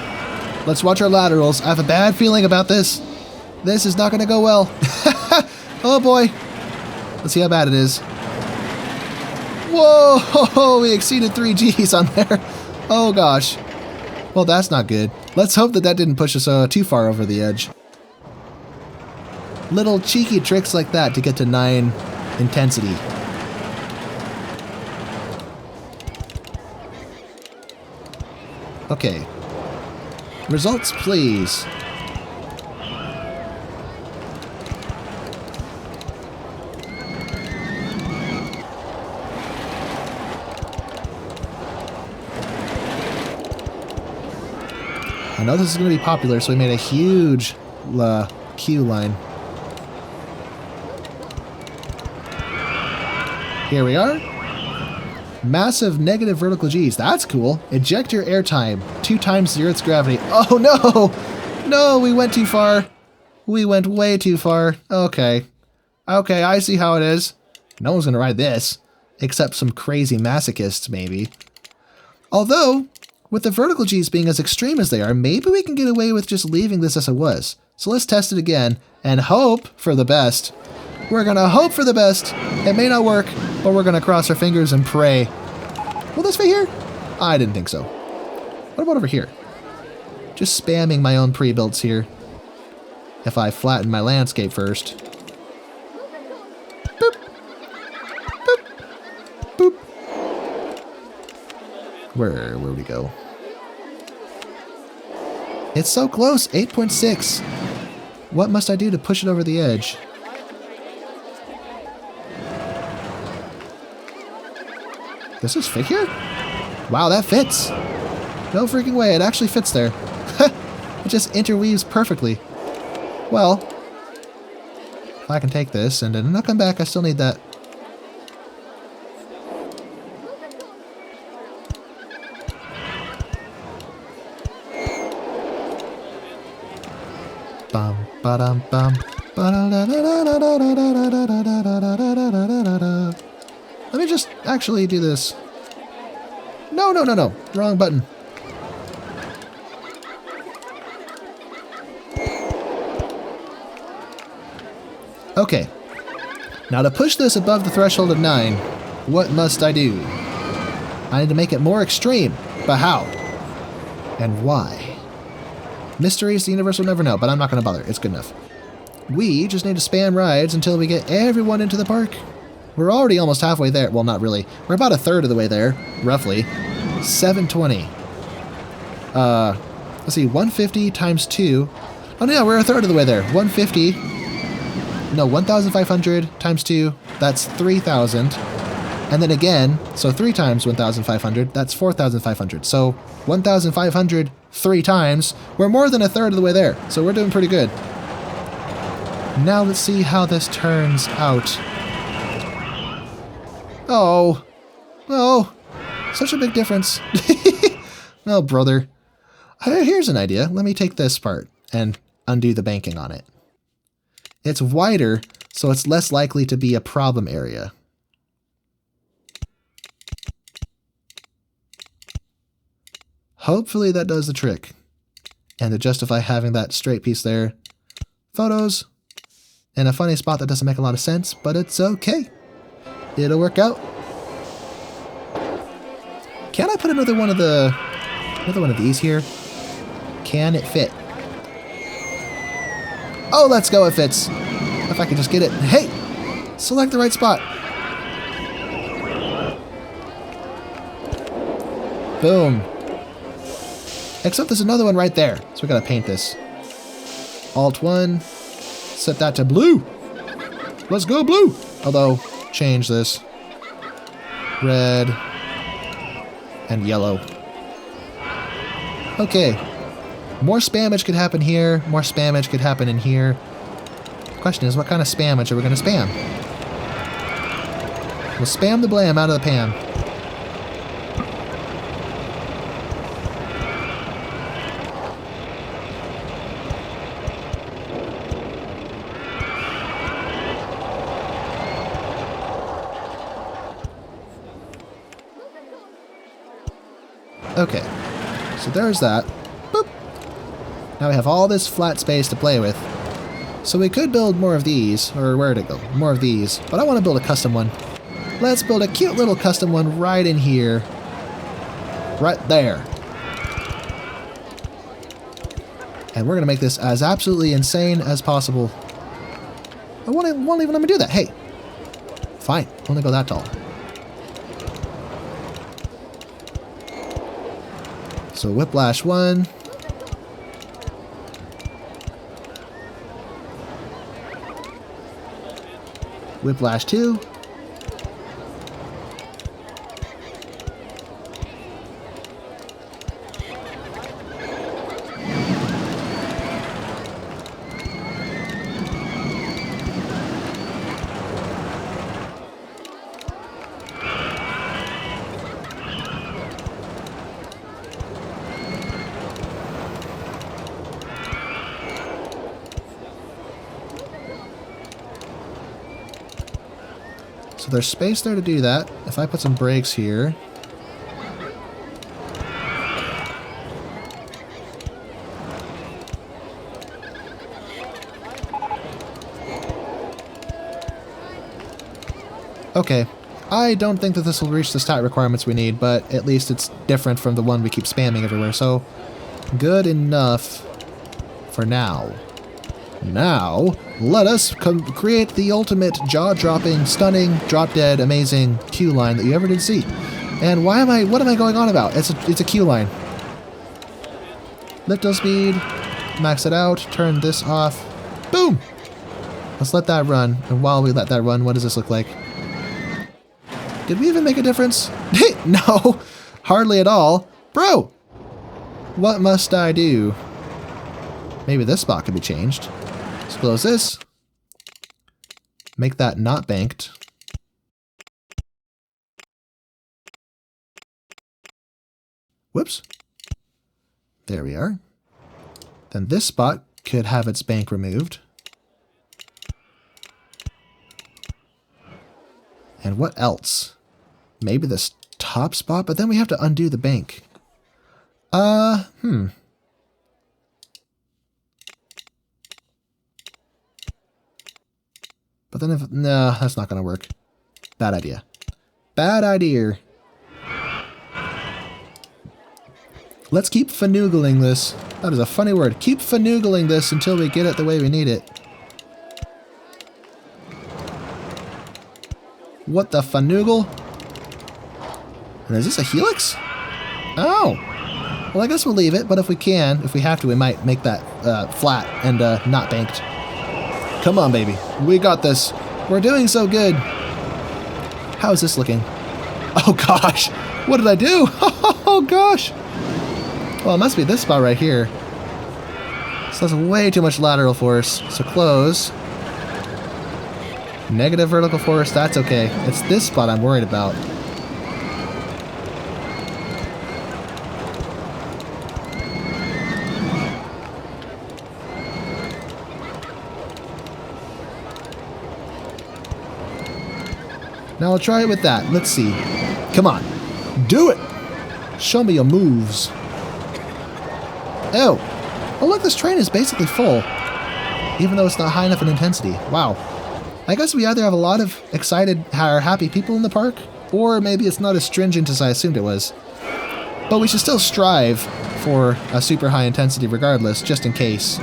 Let's watch our laterals. I have a bad feeling about this. This is not going to go well. Oh boy. Let's see how bad it is. Whoa! We exceeded 3 Gs on there. Oh gosh. Well, that's not good. Let's hope that that didn't push us too far over the edge. Little cheeky tricks like that to get to 9 intensity. Okay. Results, please. I know this is going to be popular, so we made a huge queue line. Here we are. Massive negative vertical Gs. That's cool. Eject your airtime. 2 times the Earth's gravity. Oh no! No, we went too far. We went way too far. Okay. Okay, I see how it is. No one's going to ride this. Except some crazy masochists, maybe. Although, with the vertical Gs being as extreme as they are, maybe we can get away with just leaving this as it was. So let's test it again and hope for the best. We're gonna hope for the best. It may not work, but we're gonna cross our fingers and pray. Will this fit here? I didn't think so. What about over here? Just spamming my own pre-builds here. If I flatten my landscape first. Boop. Boop. Boop. Where we go? It's so close, 8.6. What must I do to push it over the edge? Does this fit here? Wow, that fits. No freaking way, it actually fits there. It just interweaves perfectly. Well, if I can take this and then I'll come back, I still need that. Bum ba-dum bum. Let me just actually do this. No. Wrong button. Okay. Now to push this above the threshold of 9, what must I do? I need to make it more extreme. But how? And why? Mysteries the universe will never know, but I'm not going to bother. It's good enough. We just need to spam rides until we get everyone into the park. We're already almost halfway there. Well, not really. We're about a third of the way there, roughly. 720. Let's see, 150 times 2. Oh, no, we're a third of the way there. 150. No, 1,500 times 2. That's 3,000. And then again, so 3 times 1,500. That's 4,500. So 1,500 3 times. We're more than a third of the way there. So we're doing pretty good. Now let's see how this turns out. Oh, such a big difference. Oh, brother. Here's an idea. Let me take this part and undo the banking on it. It's wider, so it's less likely to be a problem area. Hopefully that does the trick. And to justify having that straight piece there, photos, in a funny spot that doesn't make a lot of sense, but it's okay. It'll work out. Can I put another one of these here? Can it fit? Oh, let's go, it fits. If I can just get it. Hey! Select the right spot. Boom. Except there's another one right there. So we gotta paint this. Alt 1. Set that to blue. Let's go blue. Although, change this. Red. And yellow. Okay. More spammage could happen here. More spammage could happen in here. Question is, what kind of spamage are we going to spam? We'll spam the blam out of the pan. Okay, so there's that. Boop. Now we have all this flat space to play with. So we could build more of these, or where'd it go? More of these, but I want to build a custom one. Let's build a cute little custom one right in here. Right there. And we're going to make this as absolutely insane as possible. I won't even let me do that. Hey. Fine. Only go that tall. So Whiplash 1. Whiplash 2. So there's space there to do that. If I put some brakes here. Okay. I don't think that this will reach the stat requirements we need, but at least it's different from the one we keep spamming everywhere, so good enough for now. Now, let us create the ultimate jaw-dropping, stunning, drop-dead, amazing Q line that you ever did see. And what am I going on about? It's a Q line. Little speed, max it out, turn this off. Boom! Let's let that run. And while we let that run, what does this look like? Did we even make a difference? No, hardly at all. Bro, what must I do? Maybe this spot could be changed. Let's close this. Make that not banked. Whoops. There we are. Then this spot could have its bank removed. And what else? Maybe this top spot, but then we have to undo the bank. But then if... No, that's not going to work. Bad idea. Bad idea. Let's keep finoogling this. That is a funny word. Keep finoogling this until we get it the way we need it. What the fanoogle? And is this a helix? Oh! Well, I guess we'll leave it, but if we can, if we have to, we might make that flat and not banked. Come on, baby. We got this. We're doing so good. How is this looking? Oh, gosh. What did I do? Oh, gosh. Well, it must be this spot right here. So that's way too much lateral force. So close. Negative vertical force, that's okay. It's this spot I'm worried about. Now I'll try it with that. Let's see. Come on. Do it! Show me your moves. Oh. Oh, look, this train is basically full. Even though it's not high enough in intensity. Wow. I guess we either have a lot of excited or happy people in the park, or maybe it's not as stringent as I assumed it was. But we should still strive for a super high intensity regardless, just in case.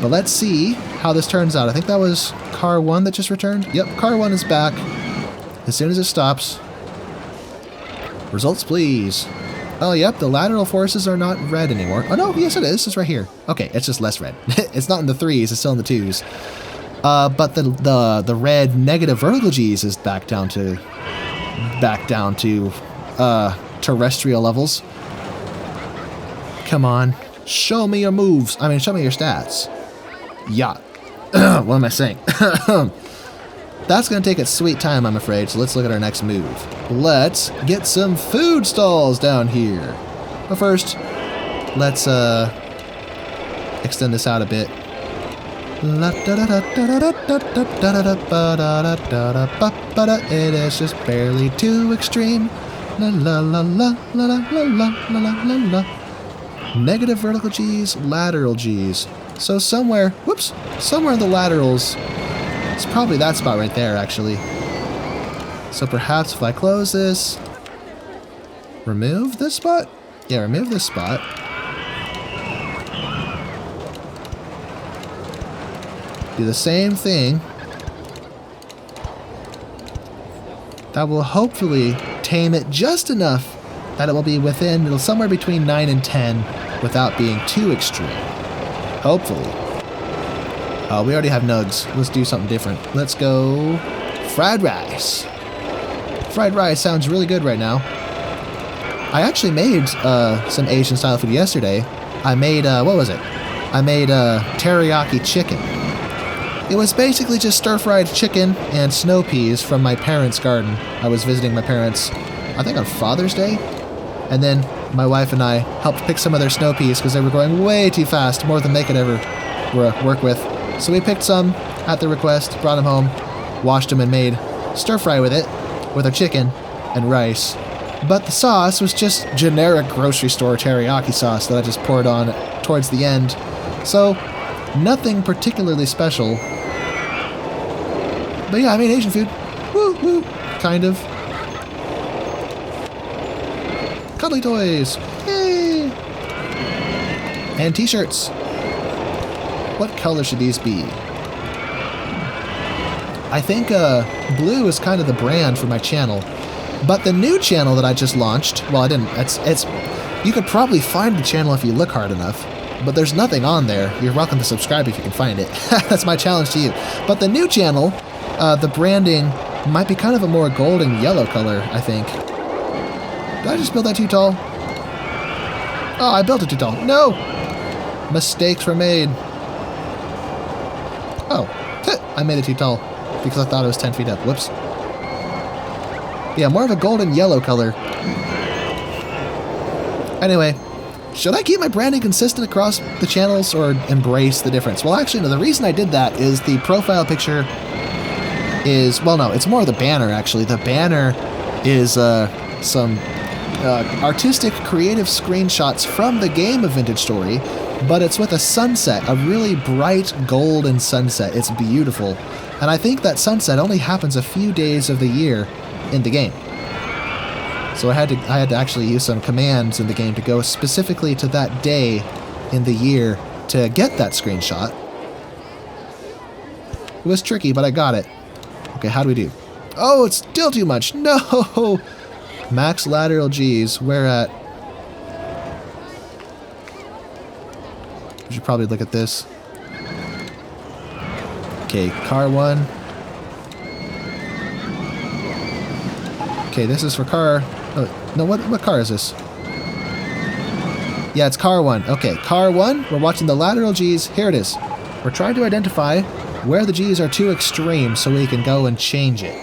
But let's see how this turns out. I think that was car 1 that just returned. Yep, car 1 is back. As soon as it stops. Results, please. Oh, yep, the lateral forces are not red anymore. Oh, no, yes it is. It's right here. Okay, it's just less red. It's not in the 3s, it's still in the 2s. But the red negative vertical G's is back down to terrestrial levels. Come on, show me your moves. I mean, show me your stats. Yeah, What am I saying? That's going to take its sweet time, I'm afraid, so let's look at our next move. Let's get some food stalls down here. But first, let's extend this out a bit. It is just barely too extreme. La la la la la la la la la la. Negative vertical G's, lateral G's. So somewhere in the laterals, it's probably that spot right there, actually. So perhaps if I close this, remove this spot? Yeah, remove this spot. Do the same thing. That will hopefully tame it just enough that it will be within, somewhere between 9 and 10 without being too extreme. Hopefully. Oh, we already have nugs. Let's do something different. Let's go fried rice. Fried rice sounds really good right now. I actually made some Asian style food yesterday. I made, what was it? I made teriyaki chicken. It was basically just stir-fried chicken and snow peas from my parents' garden. I was visiting my parents, I think on Father's Day. And then my wife and I helped pick some of their snow peas because they were growing way too fast, more than they could ever work with. So we picked some at their request, brought them home, washed them and made stir-fry with it, with our chicken and rice. But the sauce was just generic grocery store teriyaki sauce that I just poured on towards the end. So, nothing particularly special. But yeah, I mean Asian food. Woo woo. Kind of. Cuddly toys. Yay! And t-shirts. What color should these be? I think blue is kind of the brand for my channel. But the new channel that I just launched, well, I didn't, it's you could probably find the channel if you look hard enough, but there's nothing on there. You're welcome to subscribe if you can find it. That's my challenge to you. But the new channel, the branding might be kind of a more golden yellow color, I think. Did I just build that too tall? Oh, I built it too tall. No! Mistakes were made. Oh, I made it too tall because I thought it was 10 feet up. Whoops. Yeah, more of a golden yellow color. Anyway, should I keep my branding consistent across the channels or embrace the difference? Well, actually, no, the reason I did that is the profile picture is, well, no, it's more of the banner, actually. The banner is some artistic, creative screenshots from the game of Vintage Story, but it's with a sunset, a really bright golden sunset. It's beautiful. And I think that sunset only happens a few days of the year in the game. So I had to actually use some commands in the game to go specifically to that day in the year to get that screenshot. It was tricky, but I got it. Okay, how do we do? Oh, it's still too much. No! Max lateral G's. Where at? We should probably look at this. Okay, car 1. Okay, this is for car... Oh, no, what car is this? Yeah, it's car 1. Okay, car 1, we're watching the lateral G's. Here it is. We're trying to identify where the G's are too extreme so we can go and change it.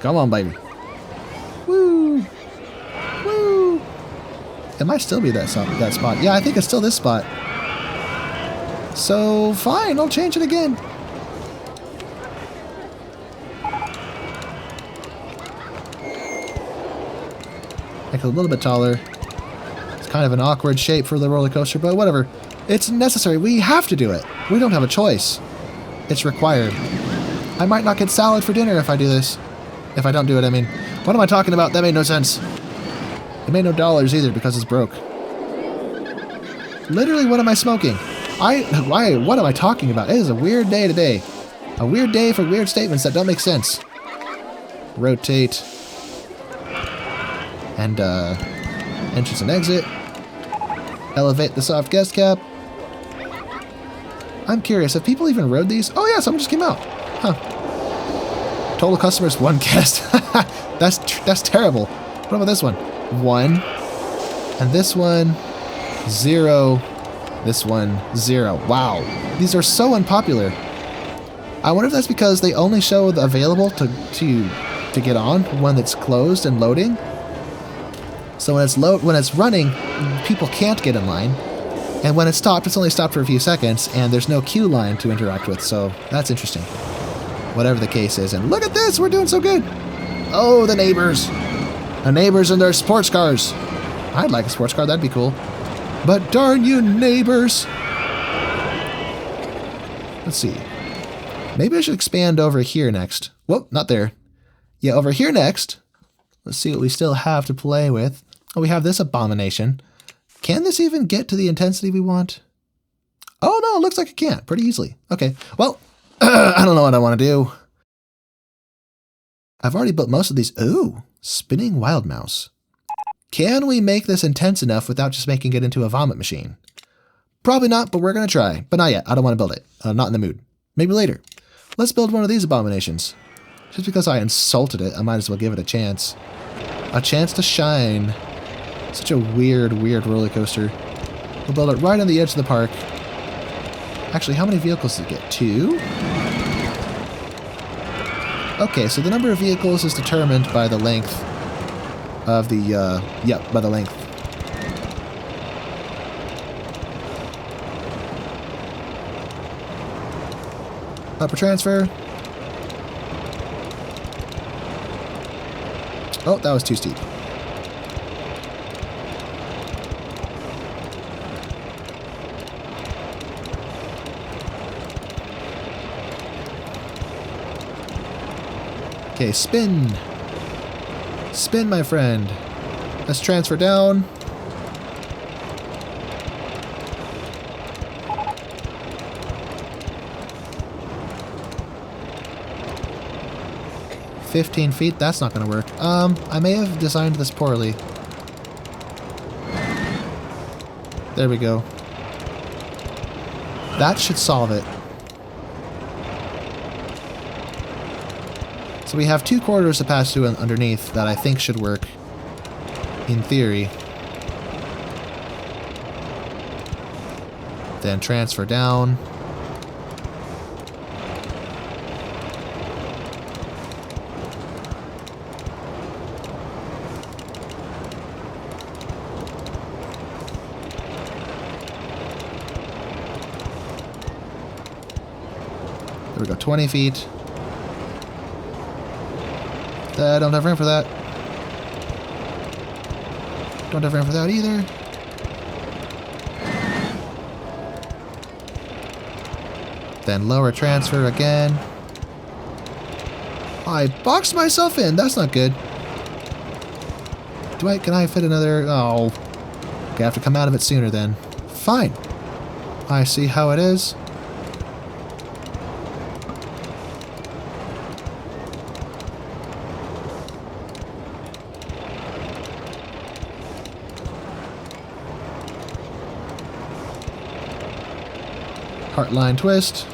Come on, baby. Woo! Woo! It might still be that spot. Yeah, I think it's still this spot. So, fine, I'll change it again. Make it a little bit taller. It's kind of an awkward shape for the roller coaster, but whatever. It's necessary. We have to do it. We don't have a choice. It's required. I might not get salad for dinner if I do this. If I don't do it, I mean. What am I talking about? That made no sense. It made no dollars either because it's broke. Literally, what am I smoking? What am I talking about? It is a weird day today. A weird day for weird statements that don't make sense. Rotate. And, entrance and exit. Elevate the soft guest cap. I'm curious, have people even rode these? Oh yeah, someone just came out. Huh. Total customers, 1 guest. That's terrible. What about this one? 1. And this one, 0. This one, 0. Wow. These are so unpopular. I wonder if that's because they only show the available to get on when it's closed and loading. So when it's running, people can't get in line. And when it's stopped, it's only stopped for a few seconds, and there's no queue line to interact with, so that's interesting. Whatever the case is. And look at this, we're doing so good. Oh, the neighbors. The neighbors and their sports cars. I'd like a sports car, that'd be cool. But darn you neighbors. Let's see. Maybe I should expand over here next. Whoop, not there. Yeah, over here next. Let's see what we still have to play with. Oh, we have this abomination. Can this even get to the intensity we want? Oh, no, it looks like it can't pretty easily. Okay, well, I don't know what I want to do. I've already built most of these. Ooh, spinning wild mouse. Can we make this intense enough without just making it into a vomit machine? Probably not, but we're going to try. But not yet. I don't want to build it. Not in the mood. Maybe later. Let's build one of these abominations. Just because I insulted it, I might as well give it a chance. A chance to shine. Such a weird, weird roller coaster. We'll build it right on the edge of the park. Actually, how many vehicles does it get? 2? Okay, so the number of vehicles is determined by the length of the, by the length. Upper transfer. Oh, that was too steep. Okay, spin. Spin, my friend. Let's transfer down. $15 feet, that's not gonna work. I may have designed this poorly. There we go. That should solve it. So we have 2 corridors to pass through underneath that I think should work, in theory. Then transfer down. There we go, 20 feet. I don't have room for that. Don't have room for that either. Then lower transfer again. I boxed myself in. That's not good. Can I fit another? Oh. I have to come out of it sooner then. Fine. I see how it is. Heartline twist.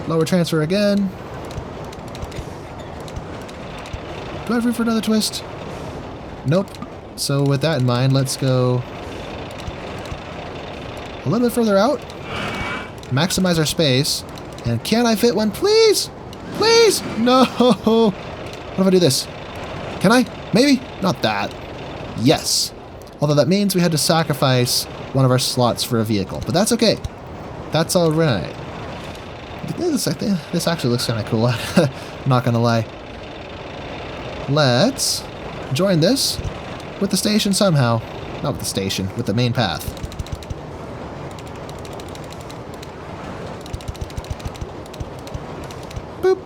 Lower transfer again. Do I have room for another twist? Nope. So with that in mind, let's go a little bit further out. Maximize our space. And can I fit one? Please? Please? No! What if I do this? Can I? Maybe? Not that. Yes. Although that means we had to sacrifice one of our slots for a vehicle. But that's okay. That's alright. This actually looks kind of cool. I'm not gonna lie. Let's join this with the station somehow. Not with the station, with the main path. Boop.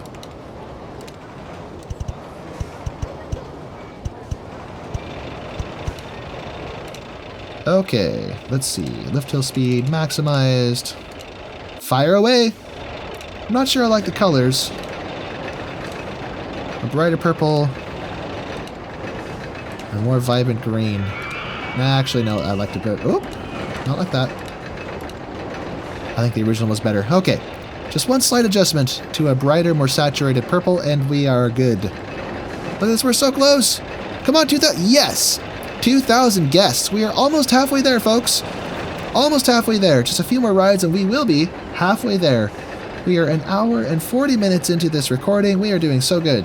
Okay, let's see. Lift hill speed maximized. Fire away! I'm not sure I like the colors. A brighter purple. A more vibrant green. Actually, no, I like to go... Oh! Not like that. I think the original was better. Okay. Just one slight adjustment to a brighter, more saturated purple, and we are good. Look at this, we're so close! Come on, 2000... Yes! 2,000 guests. We are almost halfway there, folks. Almost halfway there. Just a few more rides and we will be halfway there. We are an hour and 40 minutes into this recording. We are doing so good.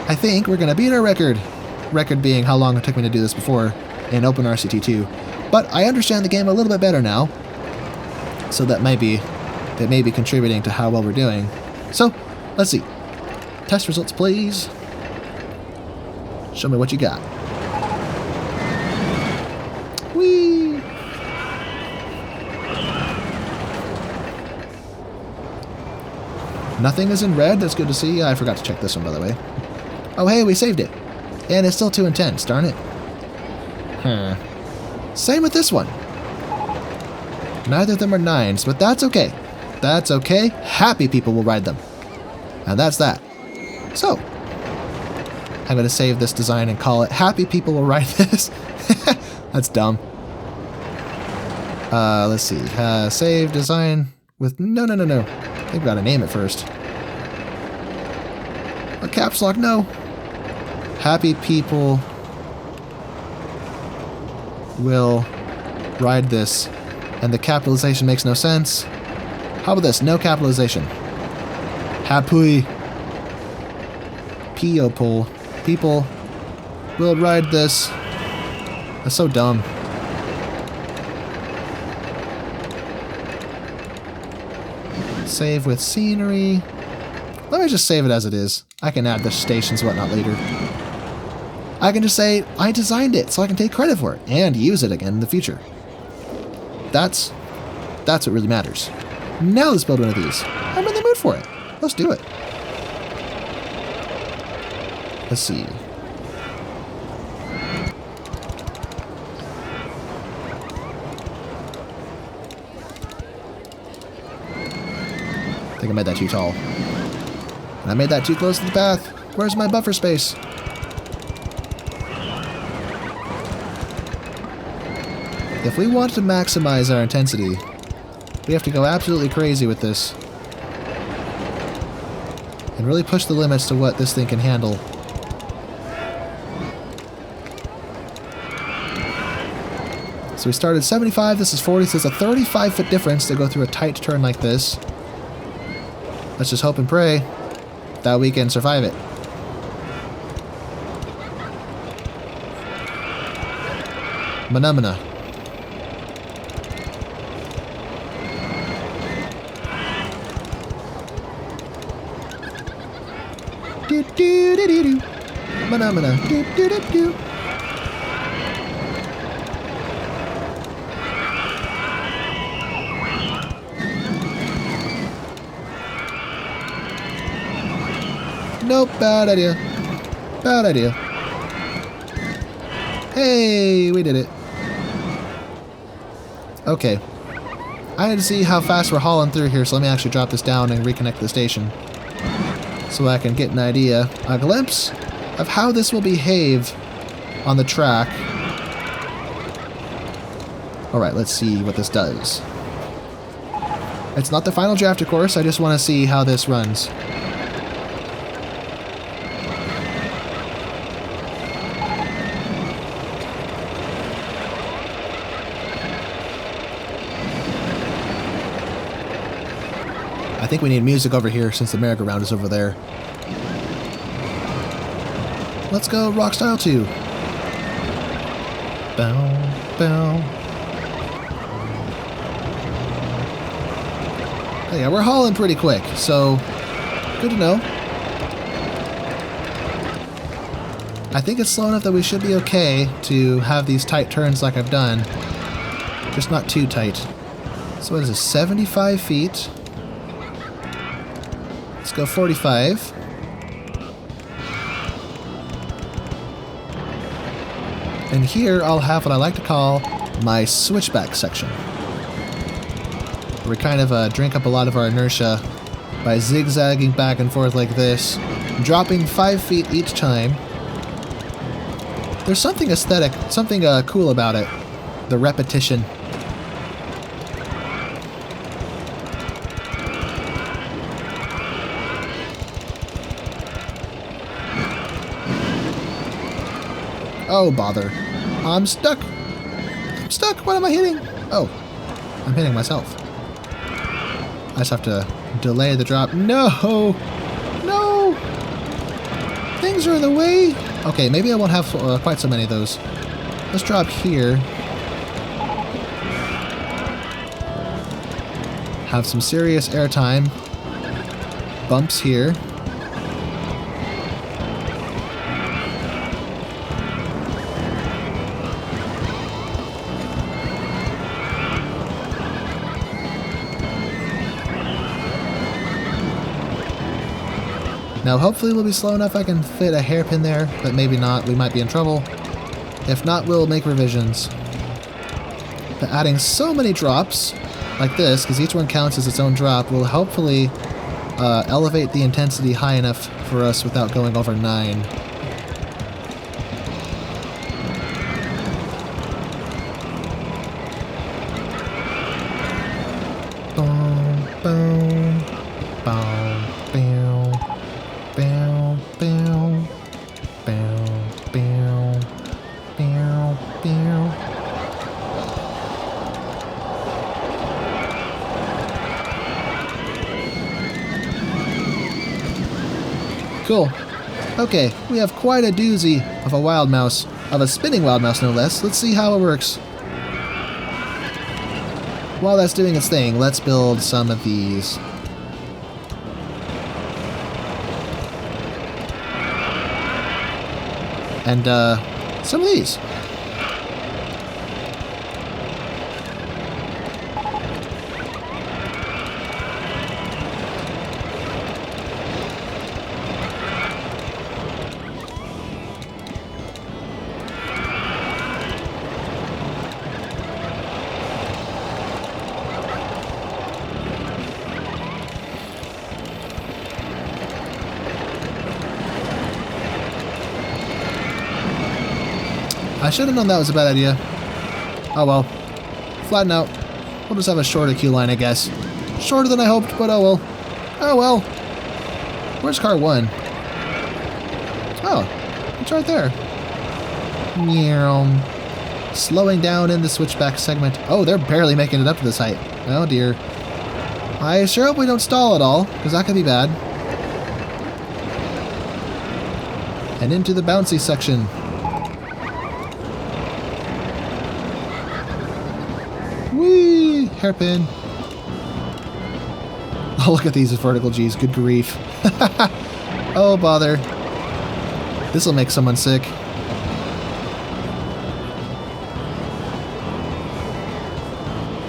I think we're going to beat our record. Record being how long it took me to do this before in Open RCT 2. But I understand the game a little bit better now. So that may be contributing to how well we're doing. So, let's see. Test results, please. Show me what you got. Whee! Nothing is in red. That's good to see. I forgot to check this one, by the way. Oh, hey, we saved it. And it's still too intense, darn it. Same with this one. Neither of them are 9s, but that's okay. That's okay. Happy people will ride them. And that's that. So, I'm going to save this design and call it Happy People Will Ride This. That's dumb. Let's see. Save design with... No. They've got to name it first. A caps lock, no. Happy people will ride this. And the capitalization makes no sense. How about this? No capitalization. Happy people will ride this. That's so dumb. Save with scenery. Let me just save it as it is. I can add the stations and whatnot later. I can just say, I designed it, so I can take credit for it, and use it again in the future. That's what really matters. Now let's build one of these. I'm in the mood for it. Let's do it. Let's see. I think I made that too tall. And I made that too close to the path. Where's my buffer space? If we want to maximize our intensity, we have to go absolutely crazy with this. And really push the limits to what this thing can handle. So we started 75, this is 40, so it's a 35-foot difference to go through a tight turn like this. Let's just hope and pray that we can survive it. Phenomena. Do do do do do. Phenomena. Do do do do. Nope, bad idea. Bad idea. Hey, we did it. Okay. I need to see how fast we're hauling through here, so let me actually drop this down and reconnect the station. So I can get an idea, a glimpse of how this will behave on the track. Alright, let's see what this does. It's not the final draft, of course, I just want to see how this runs. I think we need music over here since the merry-go-round is over there. Let's go rock style 2. Bow, bow. Yeah, we're hauling pretty quick, so good to know. I think it's slow enough that we should be okay to have these tight turns like I've done. Just not too tight. So what is this, 75 feet? Let's go 45. And here I'll have what I like to call my switchback section. We kind of drink up a lot of our inertia by zigzagging back and forth like this, dropping 5 feet each time. There's something aesthetic, something cool about it. The repetition. Oh, bother. I'm stuck. I'm stuck. What am I hitting? Oh, I'm hitting myself. I just have to delay the drop. No! No! Things are in the way. Okay, maybe I won't have quite so many of those. Let's drop here. Have some serious airtime. Bumps here. Now hopefully we'll be slow enough I can fit a hairpin there, but maybe not. We might be in trouble. If not, we'll make revisions. But adding so many drops like this, because each one counts as its own drop, will hopefully elevate the intensity high enough for us without going over 9. Boom, boom, boom, boom, boom, boom, boom, boom, boom, boom. Cool. Okay, we have quite a doozy of a wild mouse, of a spinning wild mouse no less. Let's see how it works. While that's doing its thing, let's build some of these. And some of these. I should have known that was a bad idea. Oh well. Flatten out. We'll just have a shorter queue line, I guess. Shorter than I hoped, but oh well. Oh well. Where's car 1? Oh, it's right there. Meow. Slowing down in the switchback segment. Oh, they're barely making it up to this height. Oh dear. I sure hope we don't stall at all, because that could be bad. And into the bouncy section. Whee! Hairpin. Oh, look at these vertical G's. Good grief. Oh, bother. This'll make someone sick.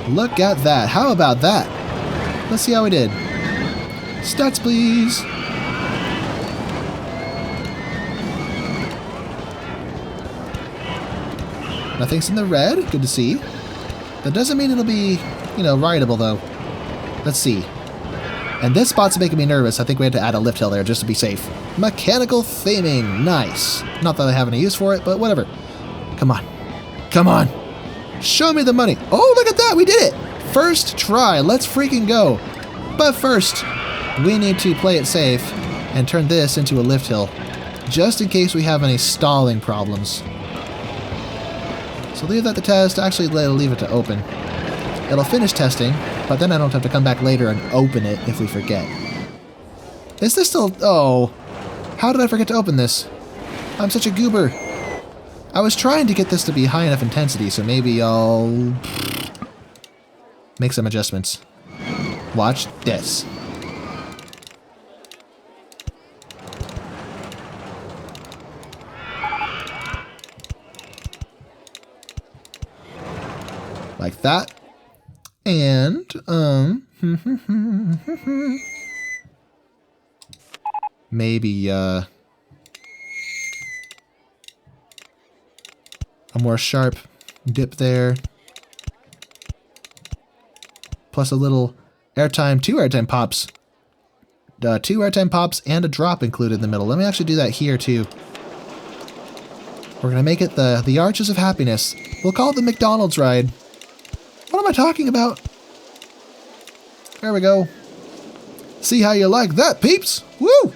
Look at that. How about that? Let's see how we did. Stats, please. Nothing's in the red. Good to see. That doesn't mean it'll be, you know, rideable, though. Let's see. And this spot's making me nervous. I think we had to add a lift hill there just to be safe. Mechanical theming. Nice. Not that I have any use for it, but whatever. Come on. Come on. Show me the money. Oh, look at that. We did it. First try. Let's freaking go. But first, we need to play it safe and turn this into a lift hill, just in case we have any stalling problems. So leave that to test. Actually, leave it to open. It'll finish testing, but then I don't have to come back later and open it if we forget. Is this still... Oh. How did I forget to open this? I'm such a goober. I was trying to get this to be high enough intensity, so maybe I'll... make some adjustments. Watch this. Like that. And, maybe, a more sharp dip there. Plus a little airtime, 2 airtime pops. 2 airtime pops and a drop included in the middle. Let me actually do that here, too. We're going to make it the Arches of Happiness. We'll call it the McDonald's ride. What am I talking about? There we go. See how you like that, peeps? Woo!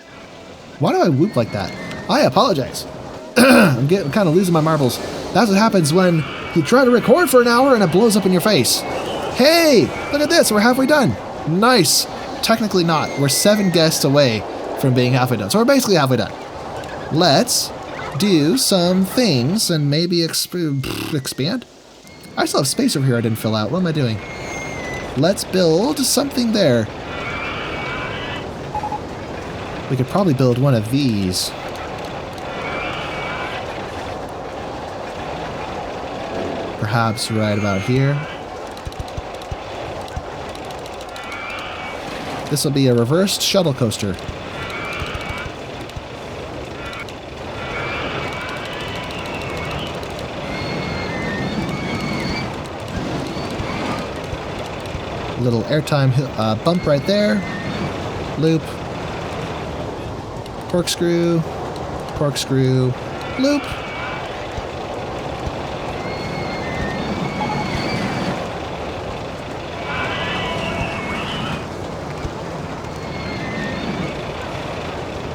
Why do I whoop like that? I apologize. I'm kind of losing my marbles. That's what happens when you try to record for an hour and it blows up in your face. Hey, look at this. We're halfway done. Nice. Technically not. We're 7 guests away from being halfway done. So we're basically halfway done. Let's do some things and maybe expand. I still have space over here I didn't fill out. What am I doing? Let's build something there. We could probably build one of these. Perhaps right about here. This will be a reversed shuttle coaster. Little airtime bump right there. Loop. Corkscrew. Corkscrew. Loop.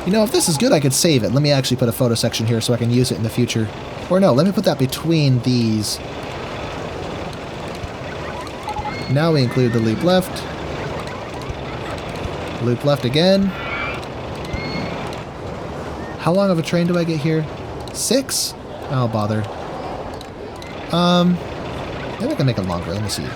You know, if this is good, I could save it. Let me actually put a photo section here so I can use it in the future. Or no, let me put that between these. Now we include the loop left. Loop left again. How long of a train do I get here? 6? Oh, bother. Maybe I can make it longer. Let me see.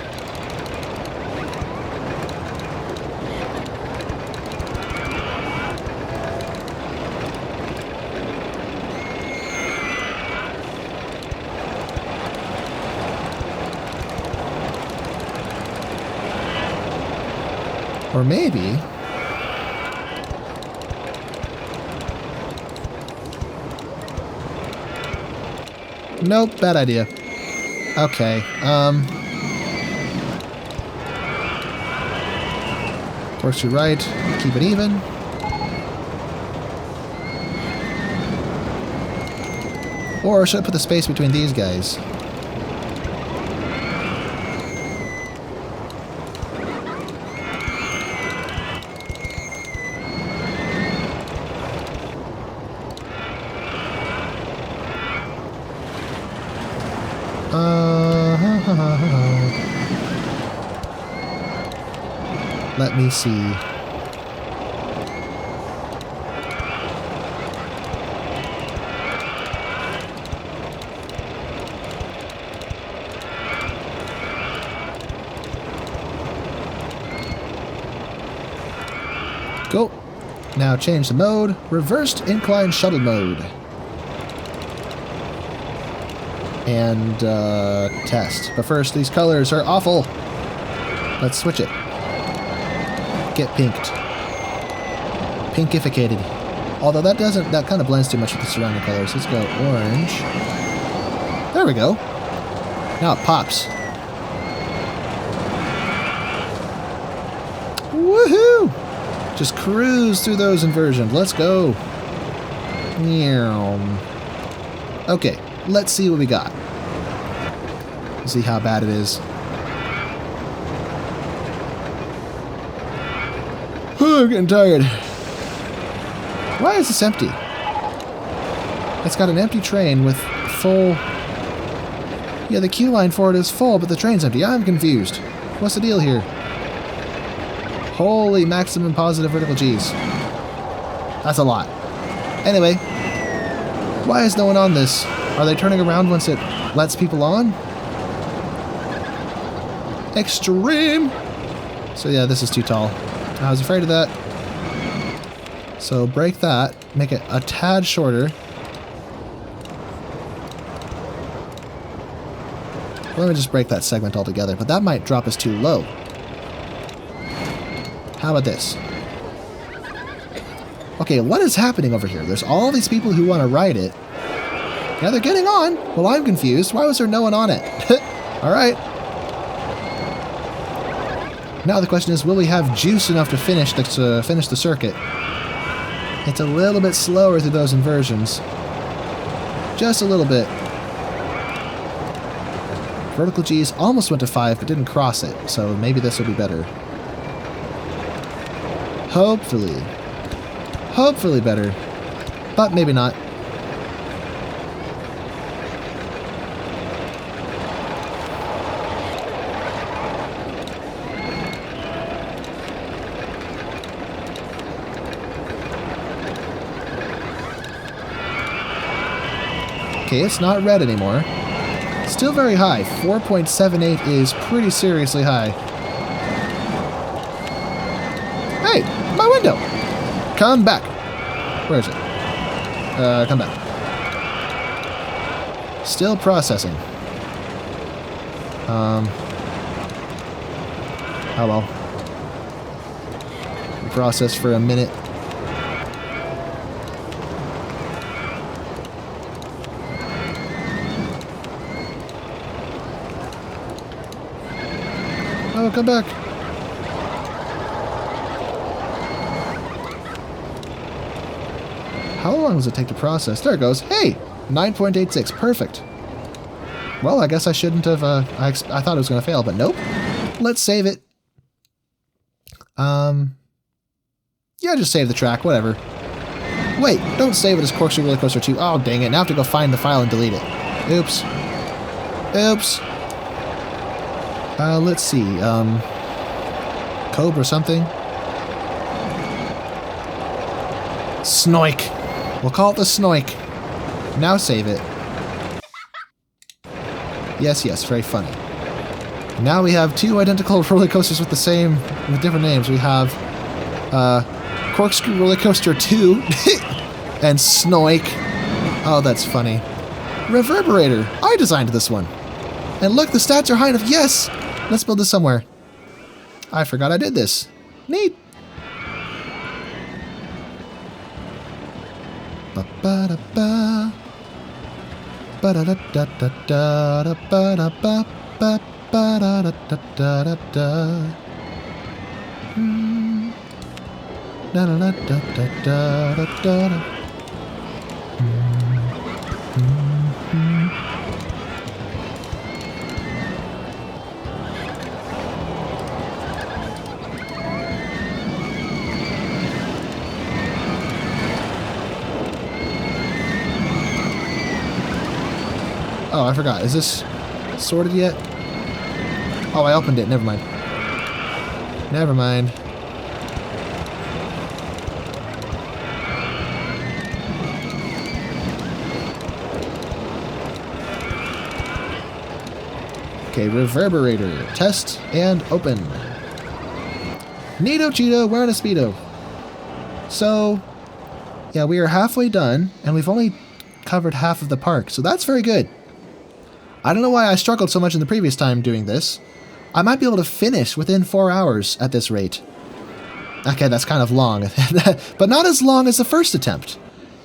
Or maybe... Nope, bad idea. Okay, Corkscrew right, keep it even. Or should I put the space between these guys? Let me see. Go. Now change the mode. Reversed incline shuttle mode. And test. But first, these colors are awful. Let's switch it. Get pinked. Pinkificated. Although that kind of blends too much with the surrounding colors. Let's go orange. There we go. Now it pops. Woohoo! Just cruise through those inversions. Let's go. Okay, let's see what we got. See how bad it is. I'm getting tired. Why is this empty? It's got an empty train with full... Yeah, the queue line for it is full, but the train's empty. I'm confused. What's the deal here? Holy maximum positive vertical G's. That's a lot. Anyway, why is no one on this? Are they turning around once it lets people on? Extreme! So yeah, this is too tall. I was afraid of that. So break that, make it a tad shorter. Let me just break that segment altogether, but that might drop us too low. How about this? Okay, what is happening over here? There's all these people who want to ride it. Yeah, they're getting on. Well, I'm confused. Why was there no one on it? Alright. Now the question is, will we have juice enough to finish the circuit? It's a little bit slower through those inversions. Just a little bit. Vertical G's almost went to 5, but didn't cross it, so maybe this will be better. Hopefully. Hopefully better. But maybe not. Okay, it's not red anymore. Still very high. 4.78 is pretty seriously high. Hey, my window! Come back. Where is it? Come back. Still processing. Oh well. Process for a minute. Oh, come back. How long does it take to process? There it goes. Hey! 9.86. Perfect. Well, I guess I shouldn't have... I thought it was going to fail, but nope. Let's save it. Yeah, just save the track. Whatever. Wait, don't save it as Corkscrew Roller Coaster 2. Oh, dang it. Now I have to go find the file and delete it. Oops. Oops. Let's see. Cobra something. Snoik. We'll call it the Snoik. Now save it. Yes, yes, very funny. Now we have two identical roller coasters with different names. We have Corkscrew Roller Coaster 2 and Snoik. Oh, that's funny. Reverberator. I designed this one. And look, the stats are high enough. Yes! Let's build this somewhere. I forgot I did this. Neat. Ba-ba-da-ba. Ba-da-da-da-da-da-da-ba-da-ba-ba. Ba-da-da-da-da-da-da. Da-da-da-da-da-da-da-da. Oh, I forgot. Is this sorted yet? Oh, I opened it. Never mind. Never mind. Okay, Reverberator. Test and open. Neato Cheeto wearing a Speedo. So, yeah, we are halfway done, and we've only covered half of the park, so that's very good. I don't know why I struggled so much in the previous time doing this. I might be able to finish within 4 hours at this rate. Okay, that's kind of long, but not as long as the first attempt.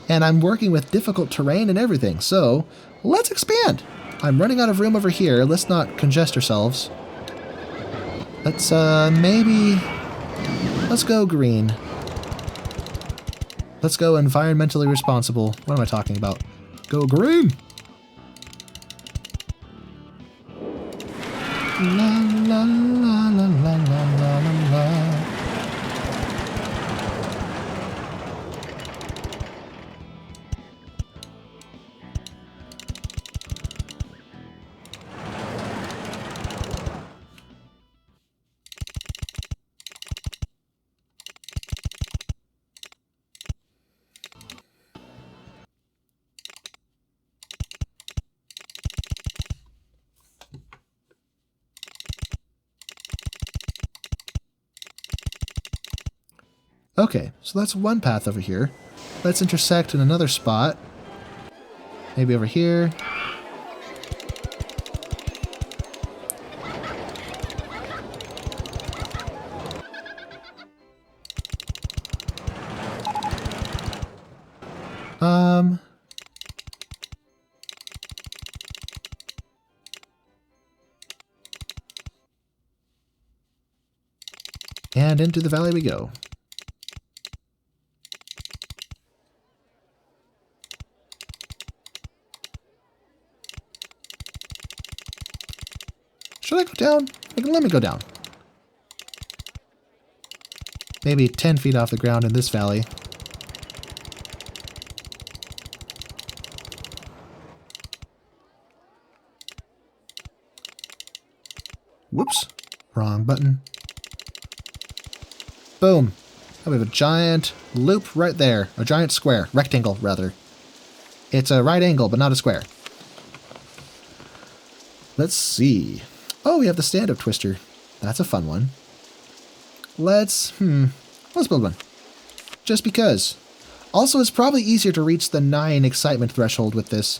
And I'm working with difficult terrain and everything, so let's expand. I'm running out of room over here. Let's not congest ourselves. Let's, let's go green. Let's go environmentally responsible. What am I talking about? Go green! La la la la la la la la. Okay, so that's one path over here. Let's intersect in another spot. Maybe over here. And into the valley we go. Should I go down? Let me go down. Maybe 10 feet off the ground in this valley. Whoops. Wrong button. Boom. Oh, we have a giant loop right there. A giant square. Rectangle, rather. It's a right angle, but not a square. Let's see. Oh, we have the stand-up twister. That's a fun one. Let's build one. Just because. Also, it's probably easier to reach the 9 excitement threshold with this.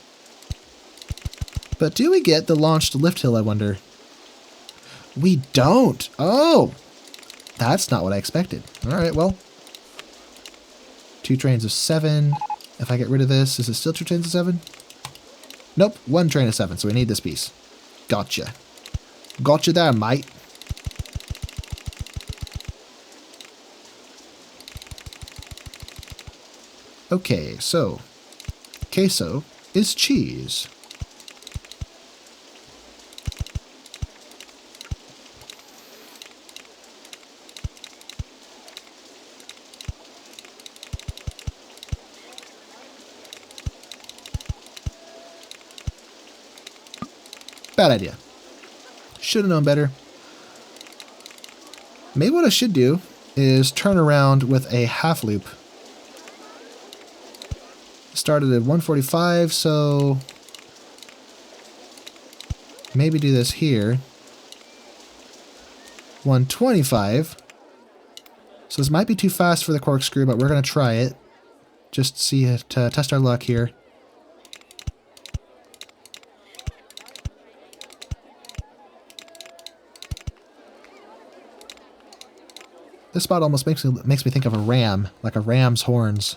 But do we get the launched lift hill, I wonder? We don't. Oh, that's not what I expected. All right, well. 2 trains of 7. If I get rid of this, is it still 2 trains of 7? Nope, 1 train of 7, so we need this piece. Gotcha. Gotcha there, mate. Okay, so queso is cheese. Bad idea. Should have known better. Maybe what I should do is turn around with a half loop. Started at 145, so maybe do this here. 125. So this might be too fast for the corkscrew, but we're going to try it. Just see it, test our luck here. This spot almost makes me think of a ram, like a ram's horns.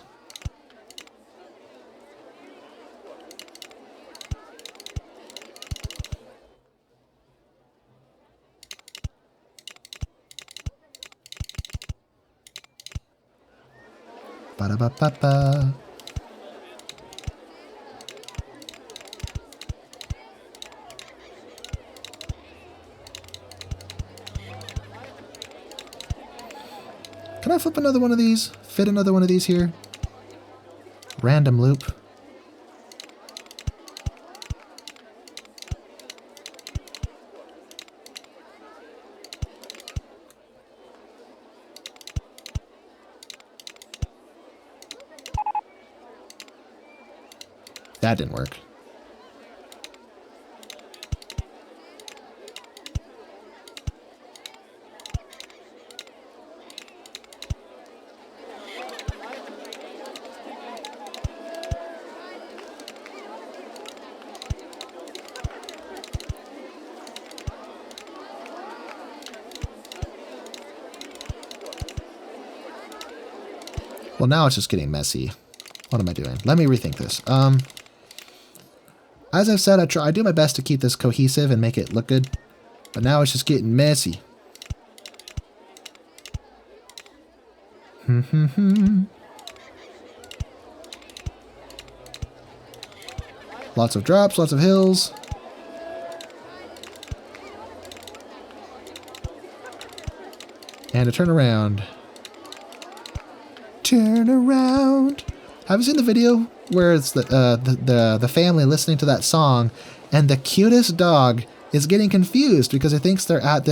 Ba-da-ba-ba-ba. Can I flip another one of these? Fit another one of these here? Random loop. That didn't work. Well, now it's just getting messy. What am I doing? Let me rethink this. As I've said, I do my best to keep this cohesive and make it look good, but now it's just getting messy. Lots of drops, lots of hills. And a turnaround. Turn around. Have you seen the video where it's the family listening to that song, and the cutest dog is getting confused because it thinks they're at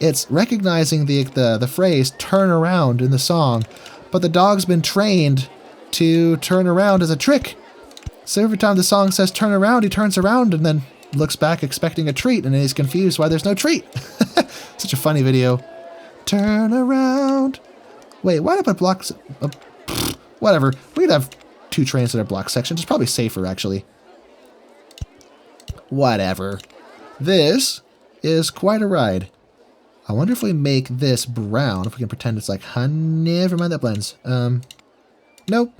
it's recognizing the phrase "turn around" in the song, but the dog's been trained to turn around as a trick. So every time the song says "turn around," he turns around and then looks back expecting a treat, and then he's confused why there's no treat. Such a funny video. Turn around. Wait, why did I put blocks? Whatever. We'd have 2 trains that are block sections. It's probably safer, actually. Whatever. This is quite a ride. I wonder if we make this brown, if we can pretend it's like honey. Never mind, that blends. Nope.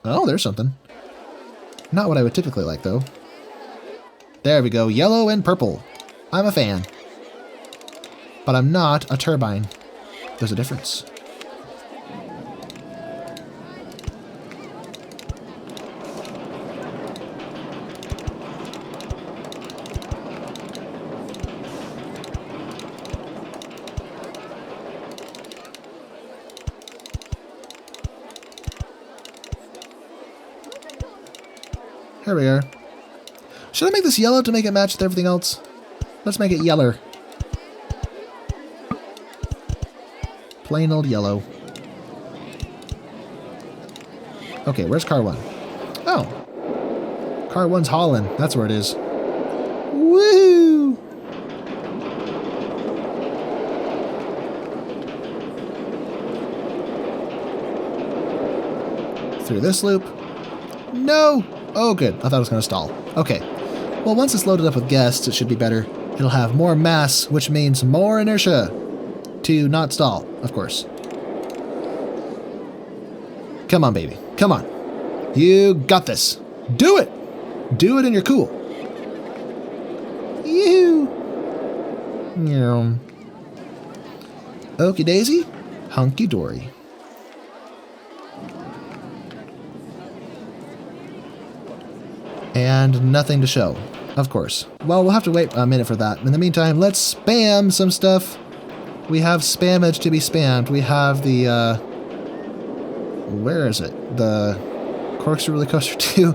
Oh, there's something. Not what I would typically like, though. There we go. Yellow and purple. I'm a fan. But I'm not a turbine. There's a difference. Here we are. Should I make this yellow to make it match with everything else? Let's make it yeller. Plain old yellow. Okay, where's car 1? Oh. Car 1's hauling. That's where it is. Woo! through this loop. No! Oh, good. I thought it was going to stall. Okay. Well, once it's loaded up with guests, it should be better. It'll have more mass, which means more inertia to not stall, of course. Come on, baby. Come on. You got this. Do it! Do it and you're cool. Yoo-hoo! Meow. Okie daisy. Hunky dory. And nothing to show, of course. Well, we'll have to wait a minute for that. In the meantime, let's spam some stuff. We have spamage to be spammed. We have the, where is it? The Corkscrew Roller Coaster 2?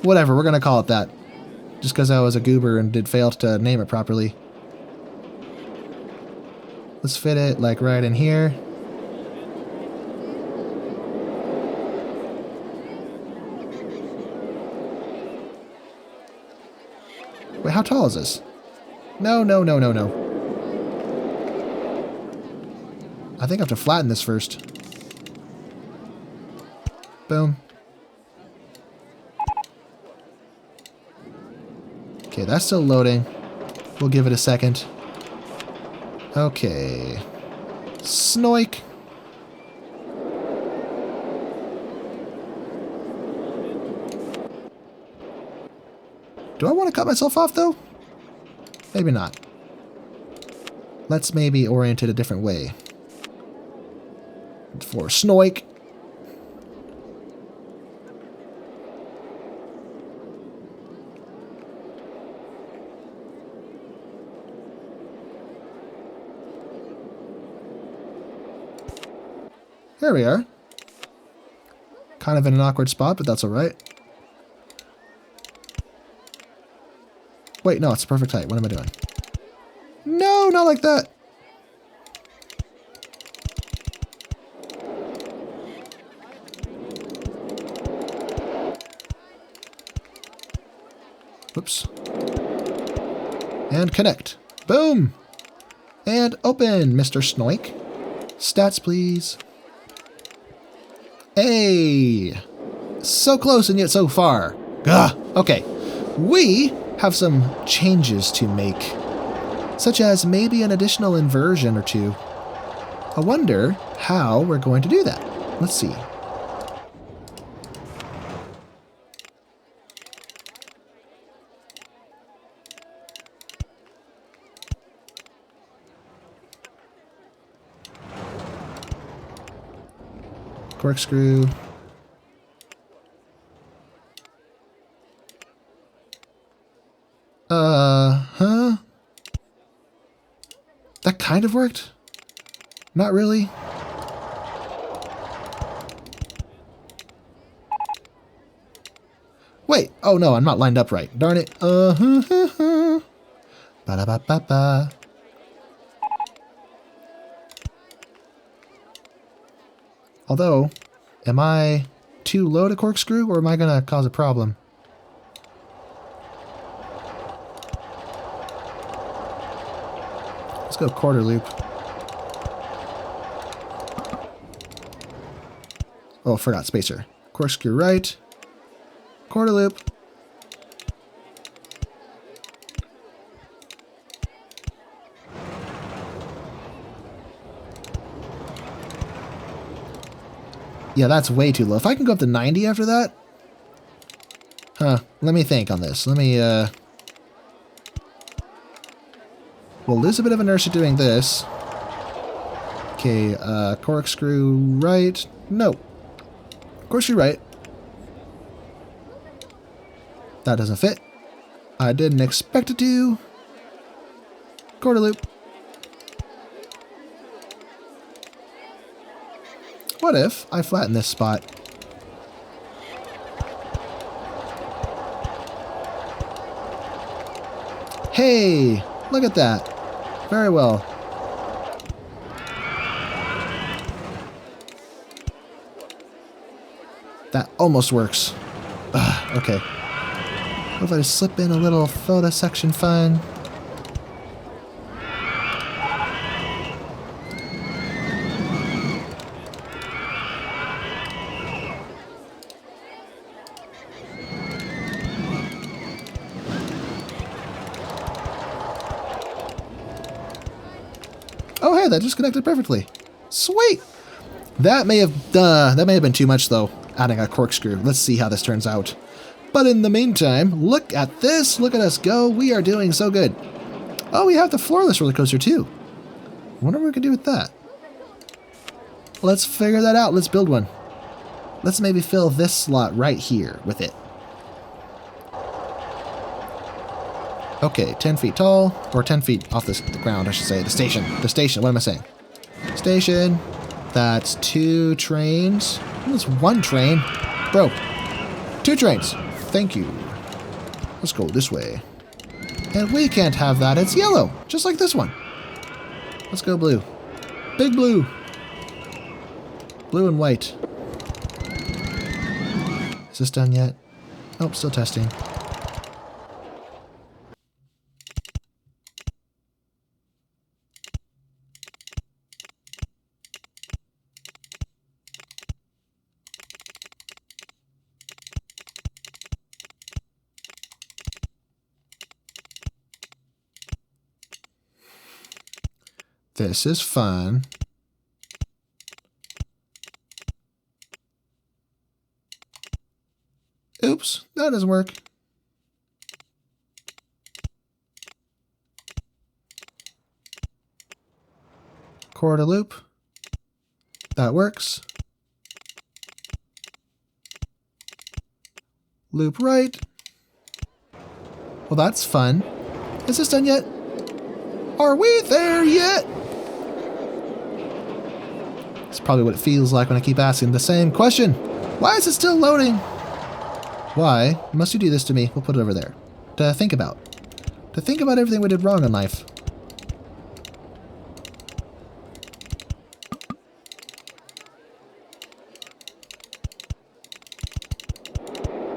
Whatever, we're going to call it that. Just because I was a goober and did fail to name it properly. Let's fit it, like, right in here. Wait, how tall is this? No, no, no, no, no. I think I have to flatten this first. Boom. Okay, that's still loading. We'll give it a second. Okay. Snoik. Do I want to cut myself off, though? Maybe not. Let's maybe orient it a different way. For Snoik. There we are. Kind of in an awkward spot, but that's alright. Wait, no, it's the perfect height. What am I doing? No, not like that. Whoops. And connect. Boom! And open, Mr. Snoik. Stats, please. Hey! So close and yet so far. Ugh. Okay. We have some changes to make, such as maybe an additional inversion or two. I wonder how we're going to do that. Let's see. Corkscrew. Huh? That kind of worked? Not really. Wait, oh no, I'm not lined up right. Darn it. Ba-da-ba-ba-ba. Although, am I too low to corkscrew, or am I gonna cause a problem? Let's go quarter loop. Oh, forgot spacer. Corkscrew right. Quarter loop. Yeah, that's way too low. If I can go up to 90 after that? Huh. Let me think on this. Let me, we'll lose a bit of inertia doing this. Okay, corkscrew right. No. Corkscrew right. That doesn't fit. I didn't expect it to. Quarter loop. What if I flatten this spot? Hey, look at that. Very well. That almost works. Ugh, okay. What if I just slip in a little photo section fun? Okay, that just connected perfectly. Sweet. That may have been too much though, adding a corkscrew. Let's see how this turns out. But in the meantime, look at this. Look at us go. We are doing so good. Oh, we have the floorless roller coaster too. I wonder what we can do with that. Let's figure that out. Let's build one. Let's maybe fill this slot right here with it. Okay, 10 feet tall, or 10 feet off the ground, I should say. The station. The station. What am I saying? Station. That's 2 trains. That's 1 train. Bro. 2 trains. Thank you. Let's go this way. And we can't have that. It's yellow. Just like this one. Let's go blue. Big blue. Blue and white. Is this done yet? Oh, still testing. This is fun. Oops, that doesn't work. Quarter loop. That works. Loop right. Well, that's fun. Is this done yet? Are we there yet? It's probably what it feels like when I keep asking the same question. Why is it still loading? Why must you do this to me? We'll put it over there. To think about. To think about everything we did wrong in life.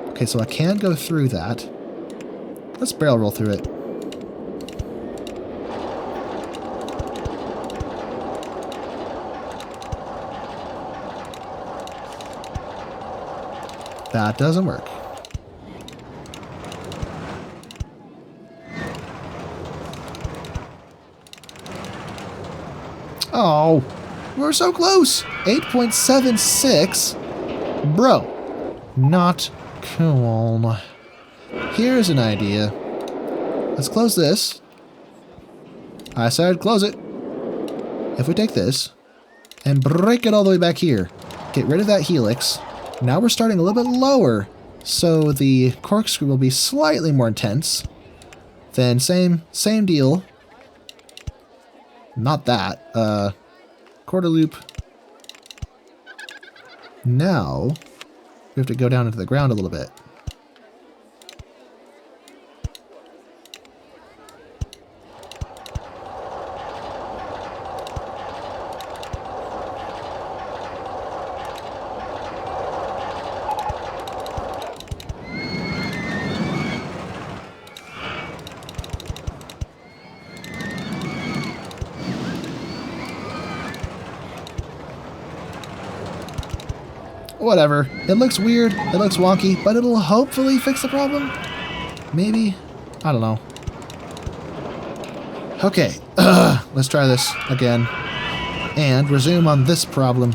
Okay, so I can go through that. Let's barrel roll through it. That doesn't work. Oh, we're so close. 8.76. Bro, not cool. Here's an idea. Let's close this. I said close it. If we take this and break it all the way back here, get rid of that helix. Now we're starting a little bit lower, so the corkscrew will be slightly more intense. Then same deal. Not that. Quarter loop. Now we have to go down into the ground a little bit. Whatever. It looks weird, it looks wonky, but it'll hopefully fix the problem? Maybe? I don't know. Okay, let's try this again. And resume on this problem.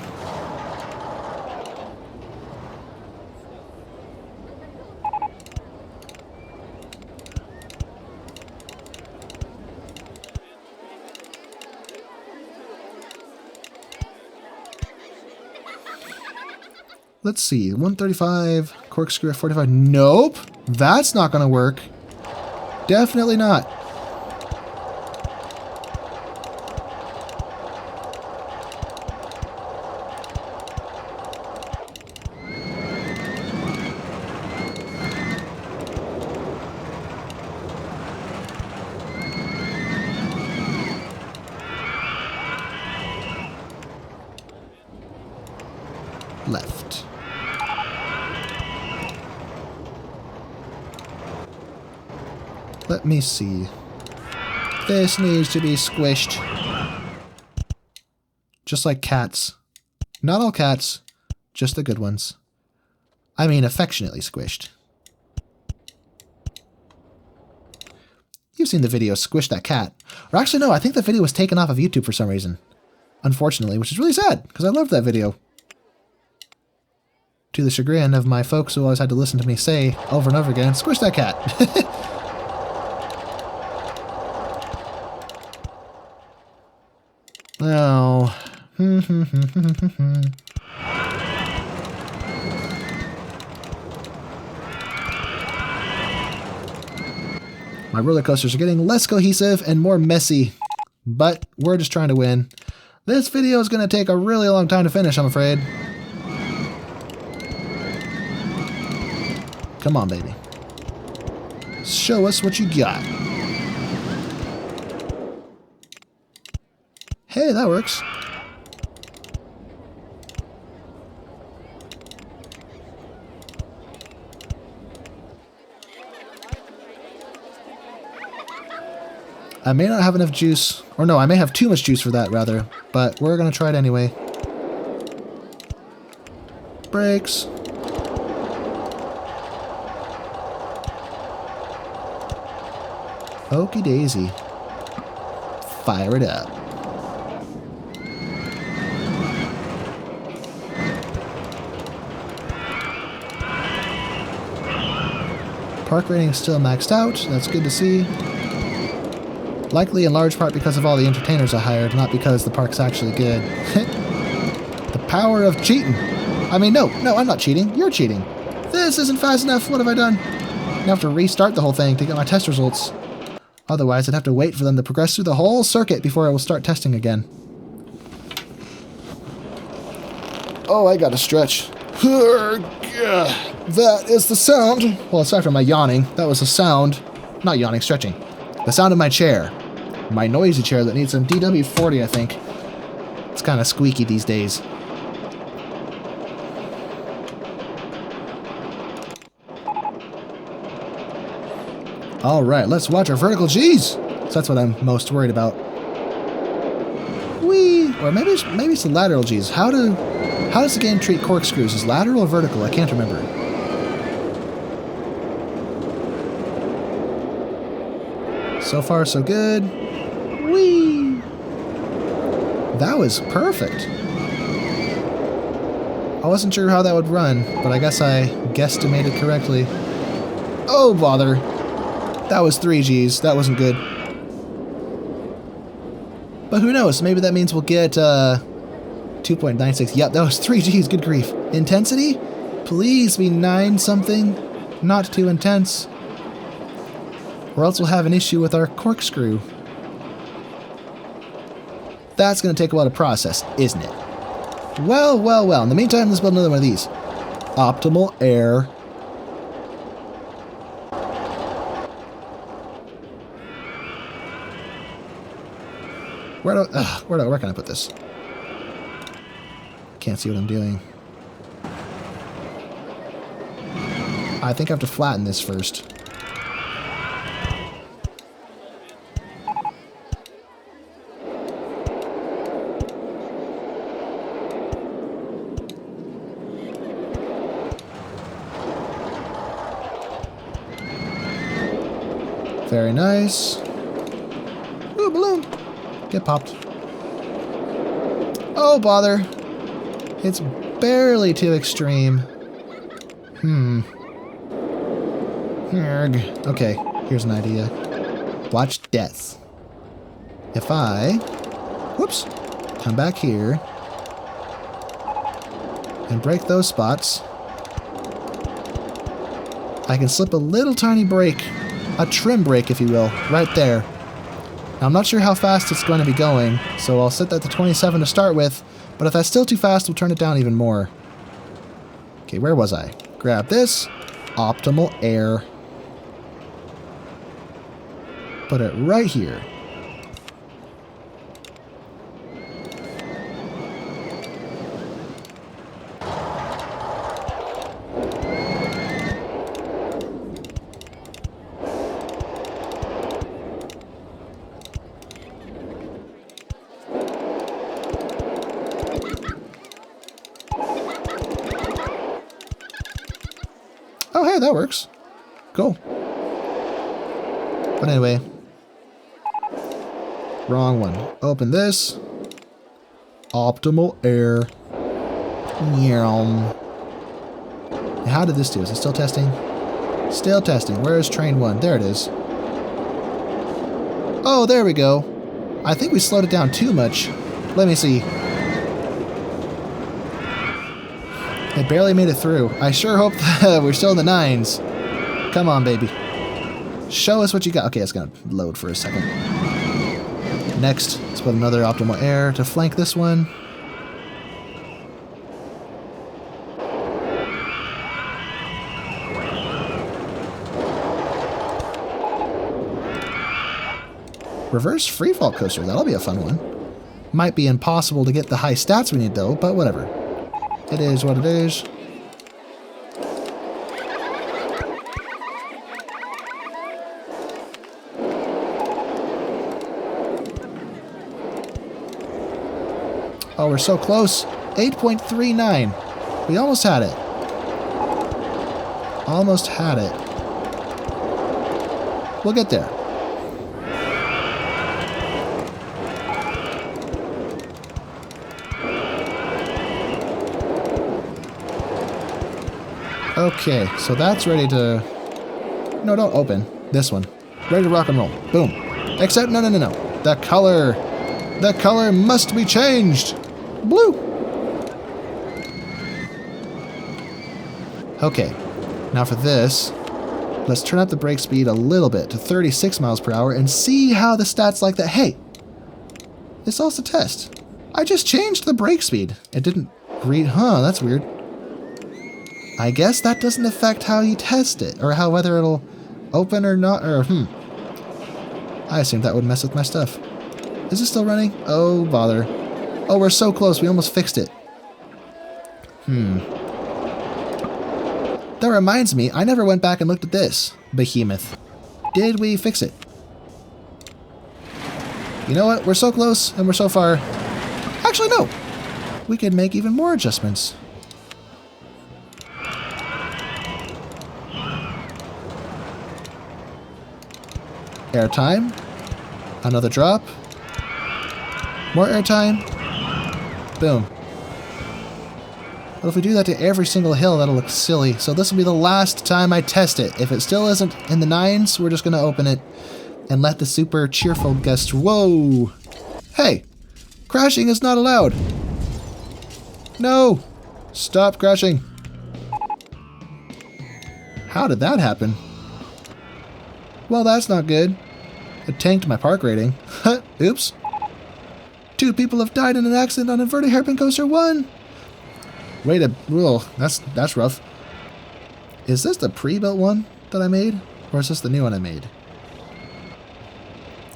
Let's see, 135, corkscrew at 45. Nope, that's not going to work. Definitely not. Left. Let me see. This needs to be squished. Just like cats. Not all cats, just the good ones. I mean affectionately squished. You've seen the video, Squish That Cat. Or actually, no, I think the video was taken off of YouTube for some reason. Unfortunately, which is really sad, because I loved that video. To the chagrin of my folks who always had to listen to me say over and over again, Squish That Cat. Oh. My roller coasters are getting less cohesive and more messy, but we're just trying to win. This video is going to take a really long time to finish, I'm afraid. Come on, baby. Show us what you got. Hey, that works. I may not have enough juice, or no, I may have too much juice for that, rather, but we're gonna try it anyway. Brakes. Okie daisy. Fire it up. Park rating is still maxed out, that's good to see. Likely in large part because of all the entertainers I hired, not because the park's actually good. The power of cheating. I mean, no, I'm not cheating. You're cheating. This isn't fast enough. What have I done? I have to restart the whole thing to get my test results. Otherwise, I'd have to wait for them to progress through the whole circuit before I will start testing again. Oh, I gotta stretch. That is the sound. Well, aside from my yawning, that was the sound. Not yawning, stretching. The sound of my chair. My noisy chair that needs some DW40, I think. It's kind of squeaky these days. Alright, let's watch our vertical G's. So that's what I'm most worried about. Whee! Or maybe it's the lateral G's. How does the game treat corkscrews? Is lateral or vertical? I can't remember. So far, so good. Whee! That was perfect. I wasn't sure how that would run, but I guess I guesstimated correctly. Oh, bother. That was 3 Gs. That wasn't good. But who knows? Maybe that means we'll get 2.96. Yep, that was 3 Gs. Good grief. Intensity? Please be 9 something. Not too intense. Or else we'll have an issue with our corkscrew. That's going to take a while to process, isn't it? Well. In the meantime, let's build another one of these. Optimal air. Where can I put this? Can't see what I'm doing. I think I have to flatten this first. Very nice. Ooh, balloon. Get popped. Oh, bother. It's barely too extreme. Okay, here's an idea. Watch death. If I... Whoops. Come back here. And break those spots. I can slip a little tiny brake. A trim brake, if you will. Right there. Now, I'm not sure how fast it's going to be going, so I'll set that to 27 to start with, but if that's still too fast, we'll turn it down even more. Okay, where was I? Grab this. Optimal air. Put it right here. Oh, hey, that works. Cool. But anyway, Wrong one. Open this. Optimal air. Meow. How did this do? Is it still testing? Still testing. Where is train 1? There it is. Oh, there we go. I think we slowed it down too much. Let me see. It barely made it through. I sure hope that we're still in the 9s. Come on, baby. Show us what you got. Okay, it's going to load for a second. Next, let's put another optimal air to flank this one. Reverse freefall coaster. That'll be a fun one. Might be impossible to get the high stats we need, though, but whatever. It is what it is. Oh, we're so close. 8.39. We almost had it. Almost had it. We'll get there. Okay, so that's ready to... No, don't open. This one. Ready to rock and roll. Boom. Except, no. The color. The color must be changed. Blue. Okay, now for this, let's turn up the brake speed a little bit to 36 miles per hour and see how the stats like that. Hey, it's also a test. I just changed the brake speed. It didn't read, that's weird. I guess that doesn't affect how you test it, or how whether it'll open or not, or I assumed that would mess with my stuff. Is it still running? Oh, bother. Oh, we're so close, we almost fixed it. That reminds me, I never went back and looked at this behemoth. Did we fix it? You know what? We're so close, and we're so far. Actually, no. We could make even more adjustments. Airtime. Another drop. More airtime. Boom. But if we do that to every single hill, that'll look silly. So this will be the last time I test it. If it still isn't in the 9s, we're just going to open it and let the super cheerful guest... Whoa! Hey! Crashing is not allowed! No! Stop crashing! How did that happen? Well, that's not good. It tanked my park rating. Oops. 2 people have died in an accident on Inverted Hairpin Coaster 1! Wait a... Whoa, that's rough. Is this the pre-built one that I made? Or is this the new one I made?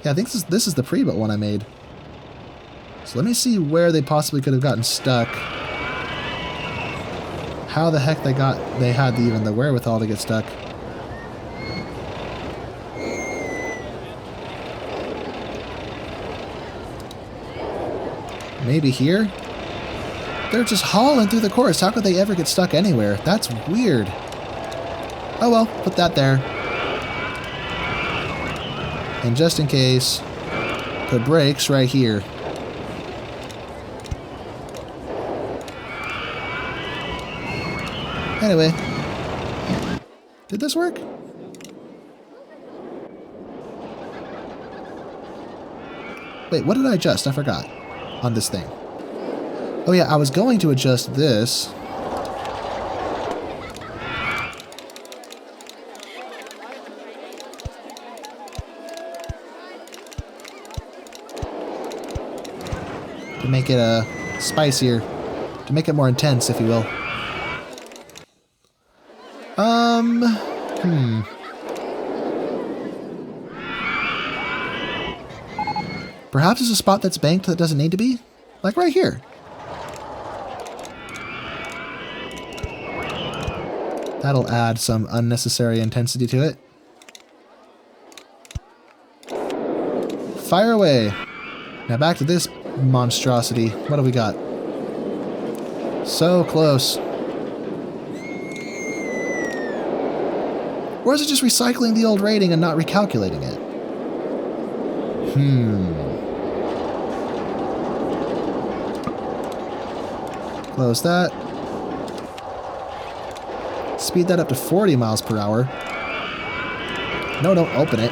Yeah, I think this is the pre-built one I made. So let me see where they possibly could have gotten stuck. How the heck they had even the wherewithal to get stuck. Maybe here? They're just hauling through the course. How could they ever get stuck anywhere? That's weird. Oh well, put that there. And just in case, put brakes right here. Anyway. Did this work? Wait, what did I adjust? I forgot. On this thing. Oh yeah, I was going to adjust this. To make it spicier. To make it more intense, if you will. Perhaps there's a spot that's banked that doesn't need to be? Like right here. That'll add some unnecessary intensity to it. Fire away. Now back to this monstrosity. What do we got? So close. Or is it just recycling the old rating and not recalculating it? Close that. Speed that up to 40 miles per hour. No, don't open it.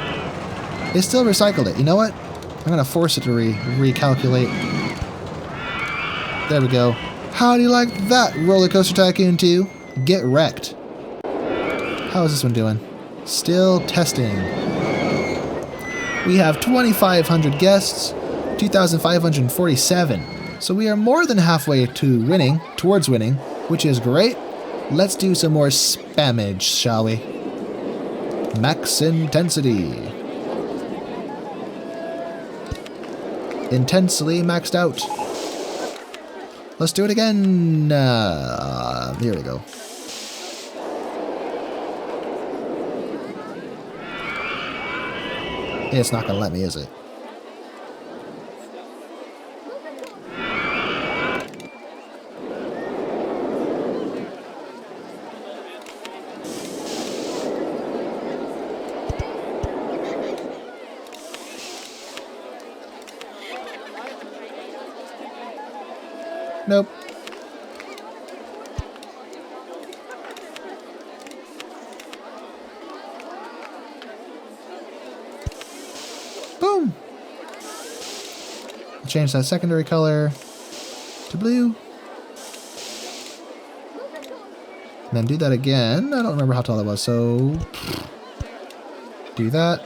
They still recycled it. You know what? I'm going to force it to recalculate. There we go. How do you like that, RollerCoaster Tycoon 2? Get wrecked. How is this one doing? Still testing. We have 2,500 guests, 2,547. So we are more than halfway to winning, towards winning, which is great. Let's do some more spammage, shall we? Max intensity. Intensely maxed out. Let's do it again. Here we go. It's not going to let me, is it? Nope. Boom! Change that secondary color to blue. And then do that again. I don't remember how tall it was, so do that.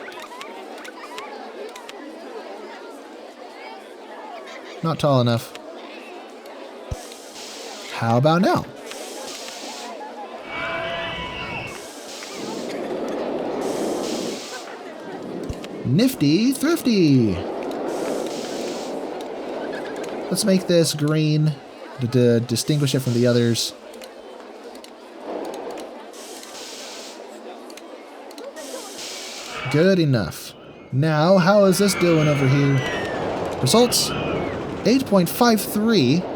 Not tall enough. How about now? Nifty thrifty. Let's make this green to distinguish it from the others. Good enough. Now, how is this doing over here? Results? 8.53.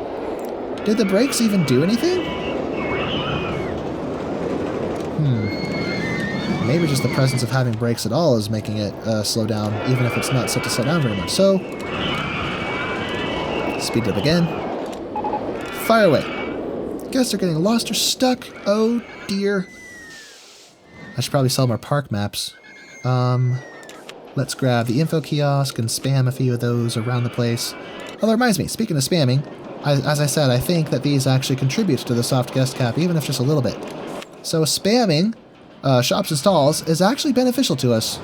Did the brakes even do anything? Maybe just the presence of having brakes at all is making it slow down, even if it's not set to slow down very much. So, speed it up again. Fire away. Guess they're getting lost or stuck. Oh dear. I should probably sell more park maps. Let's grab the info kiosk and spam a few of those around the place. Oh, that reminds me, speaking of spamming, as I said, I think that these actually contribute to the soft guest cap, even if just a little bit. So spamming shops and stalls is actually beneficial to us.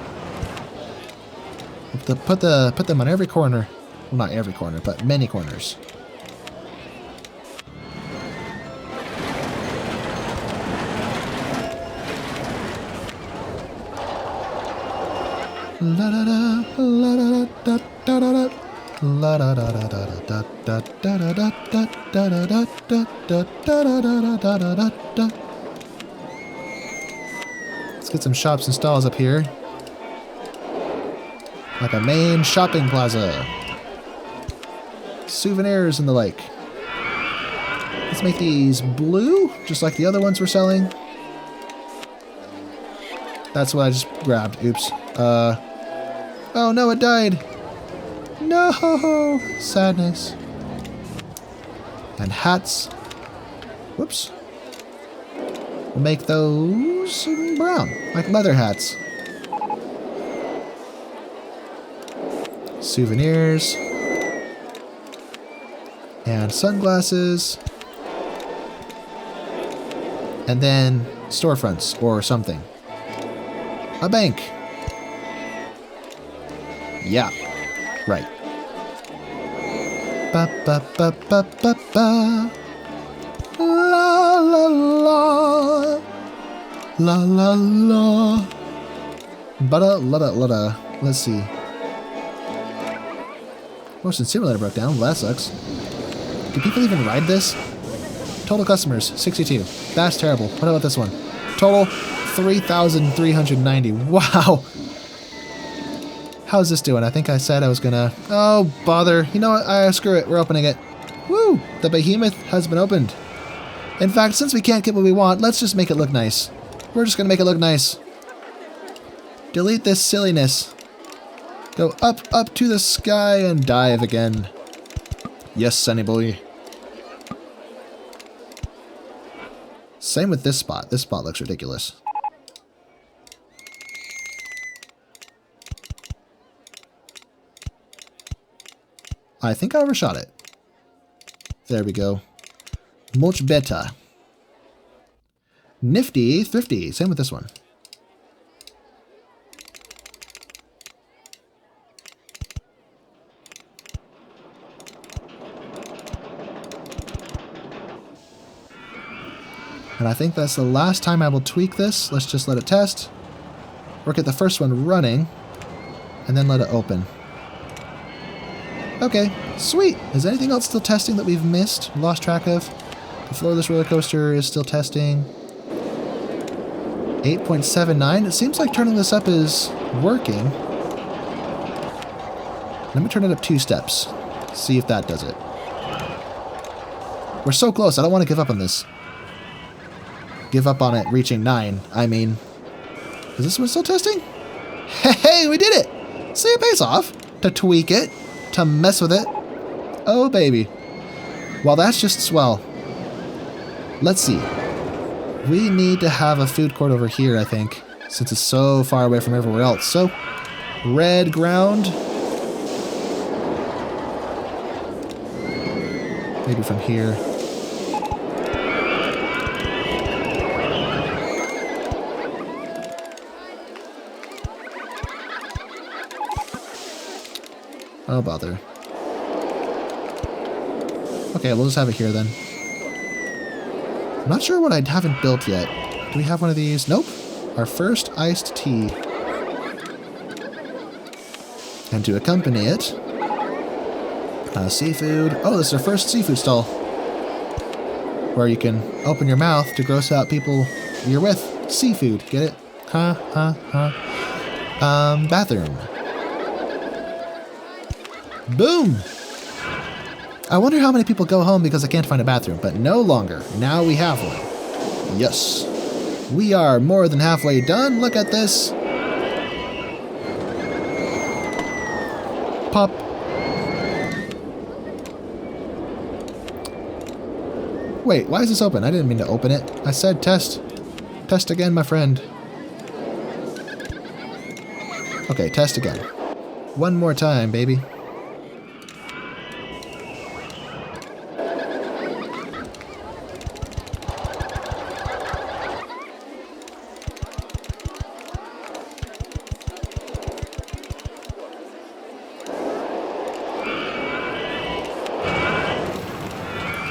Put them on every corner. Well, not every corner, but many corners. La da da la da da da da da. La da da da da da da da da da da da da da da da da da da. Let's get some shops and stalls up here. Like a main shopping plaza. Souvenirs and the like. Let's make these blue, just like the other ones we're selling. That's what I just grabbed. Oops. Oh no, it died. No! Sadness. And hats. Whoops. We'll make those brown, like leather hats. Souvenirs. And sunglasses. And then storefronts or something. A bank. Yeah. Right. Ba ba ba ba ba ba. La la la. La la la. Bada lada lada. Let's see. Motion simulator broke down. Well, that sucks. Do people even ride this? Total customers 62. That's terrible. What about this one? Total 3,390. Wow. How's this doing? I think I said I was gonna... Oh, bother. You know what? Screw it. We're opening it. Woo! The behemoth has been opened. In fact, since we can't get what we want, let's just make it look nice. We're just gonna make it look nice. Delete this silliness. Go up, up to the sky and dive again. Yes, Sunny boy. Same with this spot. This spot looks ridiculous. I think I overshot it. There we go. Much better. Nifty, thrifty. Same with this one. And I think that's the last time I will tweak this. Let's just let it test. Or get the first one running. And then let it open. Okay, sweet. Is anything else still testing that we've missed? Lost track of? The floorless roller coaster is still testing. 8.79. It seems like turning this up is working. Let me turn it up 2 steps. See if that does it. We're so close. I don't want to give up on this. Give up on it reaching 9. I mean, is this one still testing? Hey, we did it! See, it pays off to tweak it, to mess with it. Oh, baby. Well, that's just swell. Let's see. We need to have a food court over here, I think, since it's so far away from everywhere else. So, red ground. Maybe from here. Oh, bother. Okay, we'll just have it here then. I'm not sure what I haven't built yet. Do we have one of these? Nope. Our first iced tea. And to accompany it, seafood. Oh, this is our first seafood stall. Where you can open your mouth to gross out people you're with. Seafood. Get it? Ha, ha, ha. Bathroom. Boom! I wonder how many people go home because I can't find a bathroom, but no longer. Now we have one. Yes. We are more than halfway done. Look at this. Pop. Wait, why is this open? I didn't mean to open it. I said test. Test again, my friend. Okay, test again. One more time, baby.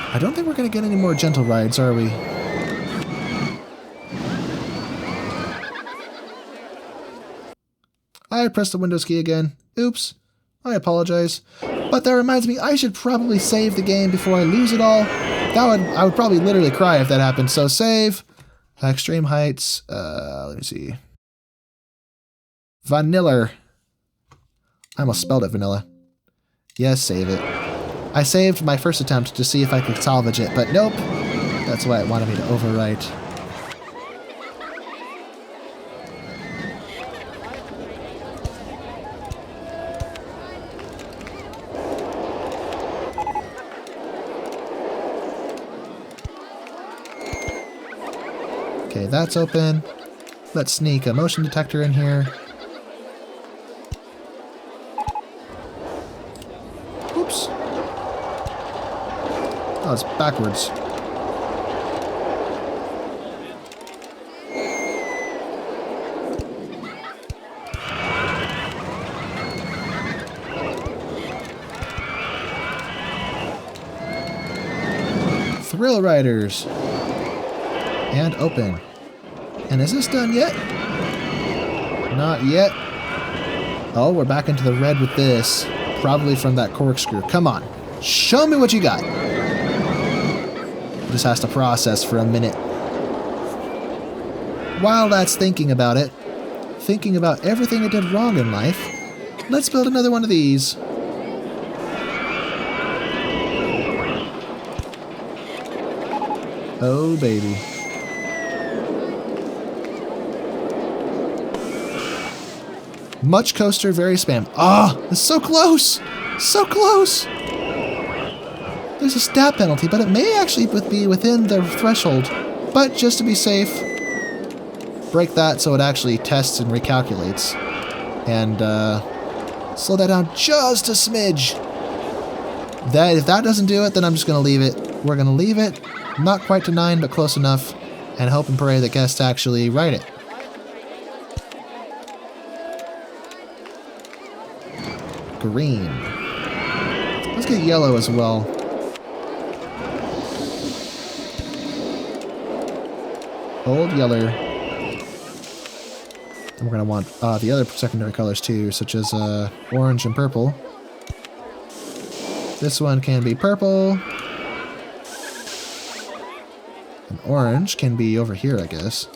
I don't think we're going to get any more gentle rides, are we? I pressed the Windows key again. Oops. I apologize. But that reminds me, I should probably save the game before I lose it all. I would probably literally cry if that happened. So save. Extreme Heights. Let me see. Vanilla. I almost spelled it vanilla. Yes, save it. I saved my first attempt to see if I could salvage it, but nope. That's why it wanted me to overwrite. Okay, that's open. Let's sneak a motion detector in here. Oops. Oh, it's backwards. Thrill Riders. And open. And is this done yet? Not yet. Oh, we're back into the red with this. Probably from that corkscrew. Come on. Show me what you got. Just has to process for a minute. While that's thinking about it, thinking about everything it did wrong in life, let's build another one of these. Oh, baby. Much coaster, very spam. Ah, it's so close! So close! There's a stat penalty, but it may actually be within the threshold. But just to be safe, break that so it actually tests and recalculates. And slow that down just a smidge. If that doesn't do it, then I'm just going to leave it. We're going to leave it, not quite to 9, but close enough, and hope and pray that guests actually write it. Green. Let's get yellow as well. Old yeller. And we're going to want the other secondary colors too, such as orange and purple. This one can be purple. And orange can be over here, I guess.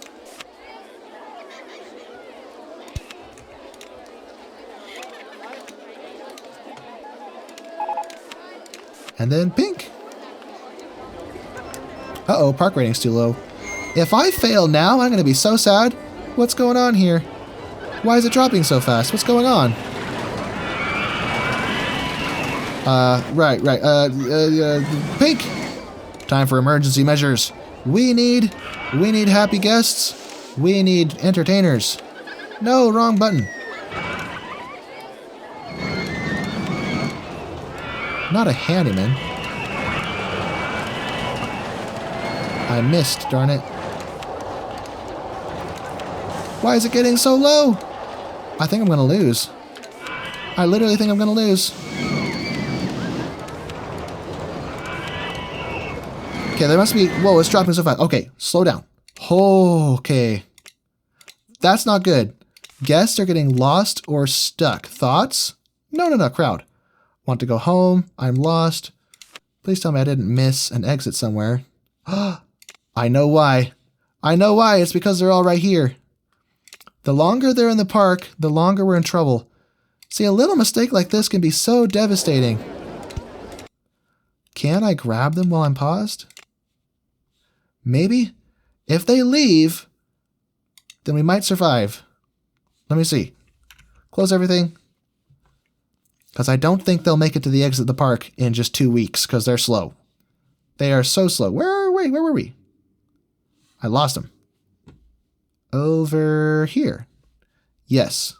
And then pink. Uh-oh, park rating's too low. If I fail now, I'm going to be so sad. What's going on here? Why is it dropping so fast? What's going on? Right. Pink! Time for emergency measures. We need happy guests. We need entertainers. No, wrong button. Not a handyman. I missed, darn it. Why is it getting so low? I think I'm gonna lose. I literally think I'm gonna lose. Okay, there must be... Whoa, it's dropping so fast. Okay, slow down. Oh, okay. That's not good. Guests are getting lost or stuck. Thoughts? No, crowd. Want to go home. I'm lost. Please tell me I didn't miss an exit somewhere. I know why. I know why. It's because they're all right here. The longer they're in the park, the longer we're in trouble. See, a little mistake like this can be so devastating. Can I grab them while I'm paused? Maybe? If they leave, then we might survive. Let me see. Close everything. Because I don't think they'll make it to the exit of the park in just 2 weeks, because they're slow. They are so slow. Where were we? I lost them. Over here. Yes.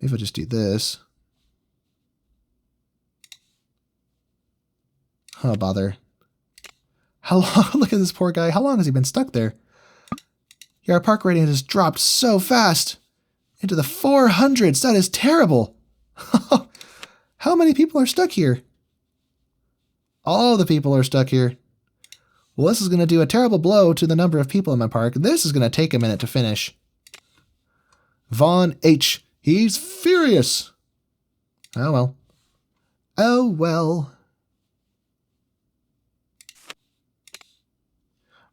Maybe I'll just do this. Oh, bother. How long? Look at this poor guy. How long has he been stuck there? Yeah, our park rating has dropped so fast. Into the 400s. That is terrible. How many people are stuck here? All the people are stuck here. Well, this is going to do a terrible blow to the number of people in my park. This is going to take a minute to finish. Vaughn H. He's furious. Oh, well. Oh, well.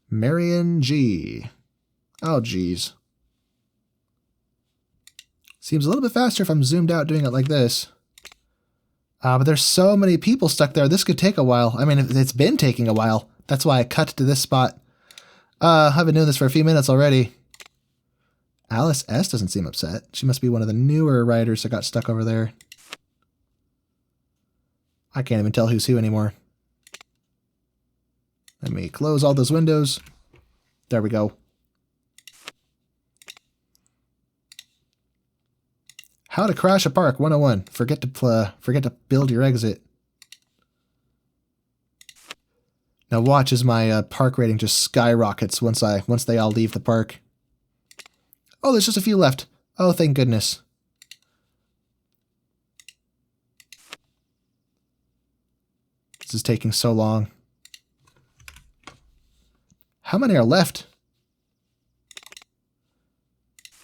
Marion G. Oh, geez. Seems a little bit faster if I'm zoomed out doing it like this. But there's so many people stuck there. This could take a while. I mean, it's been taking a while. That's why I cut to this spot. I've been doing this for a few minutes already. Alice S. doesn't seem upset. She must be one of the newer riders that got stuck over there. I can't even tell who's who anymore. Let me close all those windows. There we go. How to crash a park 101. Forget to build your exit. Now watch as my park rating just skyrockets once they all leave the park. Oh, there's just a few left. Oh, thank goodness. This is taking so long. How many are left?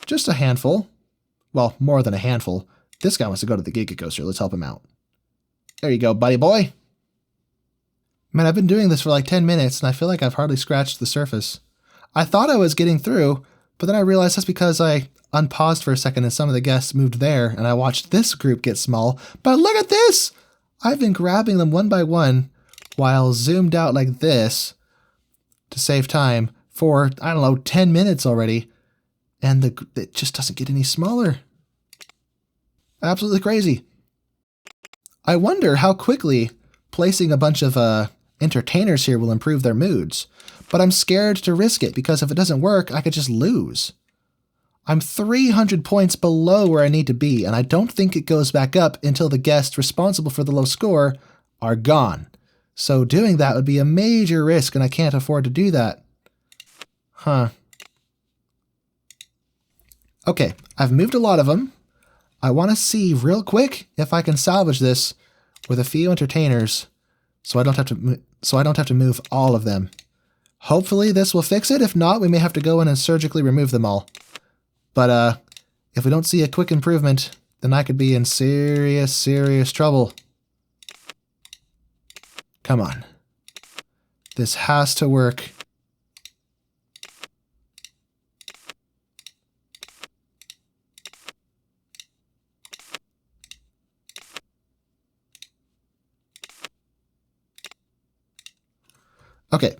Just a handful. Well, more than a handful. This guy wants to go to the Giga Coaster. Let's help him out. There you go, buddy boy. Man, I've been doing this for like 10 minutes, and I feel like I've hardly scratched the surface. I thought I was getting through, but then I realized that's because I unpaused for a second and some of the guests moved there, and I watched this group get small. But look at this! I've been grabbing them one by one while zoomed out like this to save time for, I don't know, 10 minutes already. And it just doesn't get any smaller. Absolutely crazy. I wonder how quickly placing a bunch of entertainers here will improve their moods. But I'm scared to risk it because if it doesn't work, I could just lose. I'm 300 points below where I need to be, and I don't think it goes back up until the guests responsible for the low score are gone. So doing that would be a major risk, and I can't afford to do that. Huh. Okay, I've moved a lot of them. I want to see real quick if I can salvage this with a few entertainers, so I don't have to move all of them. Hopefully this will fix it. If not, we may have to go in and surgically remove them all. But if we don't see a quick improvement, then I could be in serious, serious trouble. Come on. This has to work. Okay.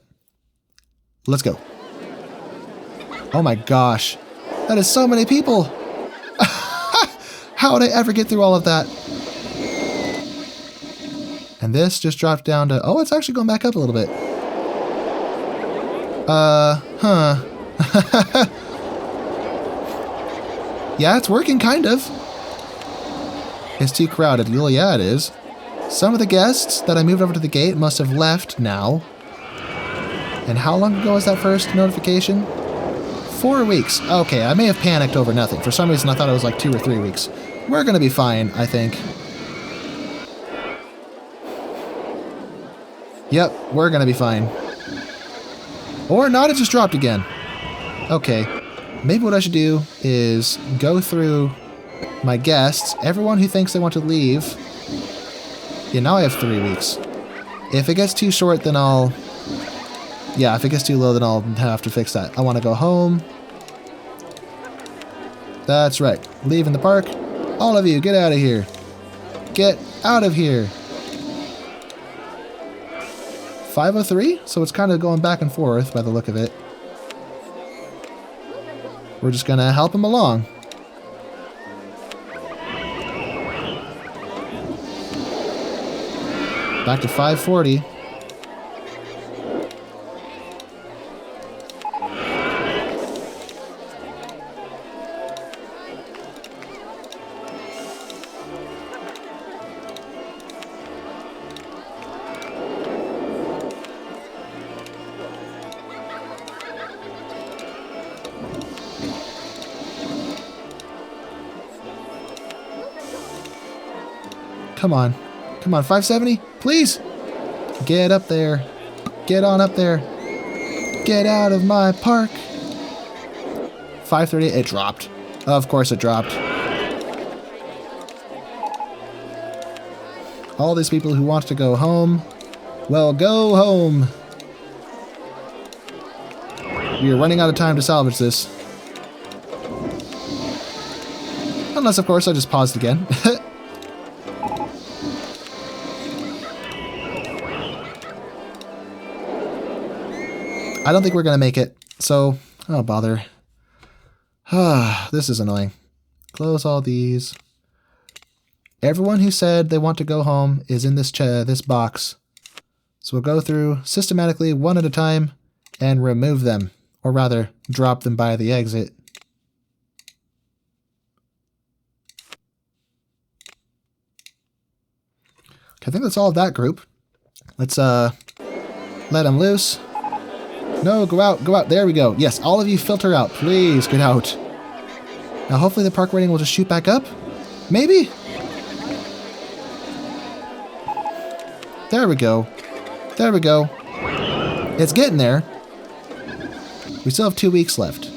Let's go. Oh my gosh. That is so many people. How would I ever get through all of that? And this just dropped down to... Oh, it's actually going back up a little bit. Huh. Yeah, it's working, kind of. It's too crowded. Well, yeah, it is. Some of the guests that I moved over to the gate must have left now. And how long ago was that first notification? 4 weeks. Okay, I may have panicked over nothing. For some reason, I thought it was like 2 or 3 weeks. We're gonna be fine, I think. Yep, we're gonna be fine. Or not, it just dropped again. Okay, maybe what I should do is go through my guests, everyone who thinks they want to leave. Yeah, now I have 3 weeks. If it gets too short, then I'll... Yeah, if it gets too low, then I'll have to fix that. I want to go home. That's right. Leaving the park. All of you, get out of here. Get out of here. 503? So it's kind of going back and forth by the look of it. We're just going to help him along. Back to 540. Come on. Come on, 570? Please! Get up there. Get on up there. Get out of my park. 530, it dropped. Of course it dropped. All these people who want to go home, well, go home. We are running out of time to salvage this. Unless, of course, I just paused again. I don't think we're going to make it, so, oh bother. This is annoying. Close all these. Everyone who said they want to go home is in this box. So we'll go through systematically one at a time and remove them, or rather, drop them by the exit. Okay, I think that's all of that group. Let's let them loose. No, go out, go out. There we go. Yes, all of you filter out. Please get out. Now, hopefully the park rating will just shoot back up. Maybe? There we go. There we go. It's getting there. We still have 2 weeks left.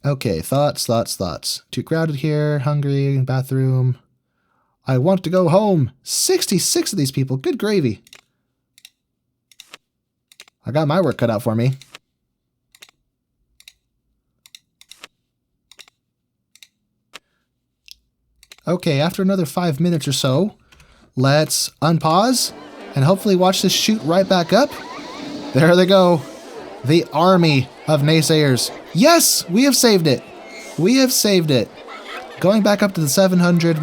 Okay, thoughts. Too crowded here, hungry, bathroom. I want to go home. 66 of these people. Good gravy. I got my work cut out for me. Okay, after another 5 minutes or so, let's unpause and hopefully watch this shoot right back up. There they go. The army of naysayers. Yes, we have saved it. We have saved it. Going back up to the 700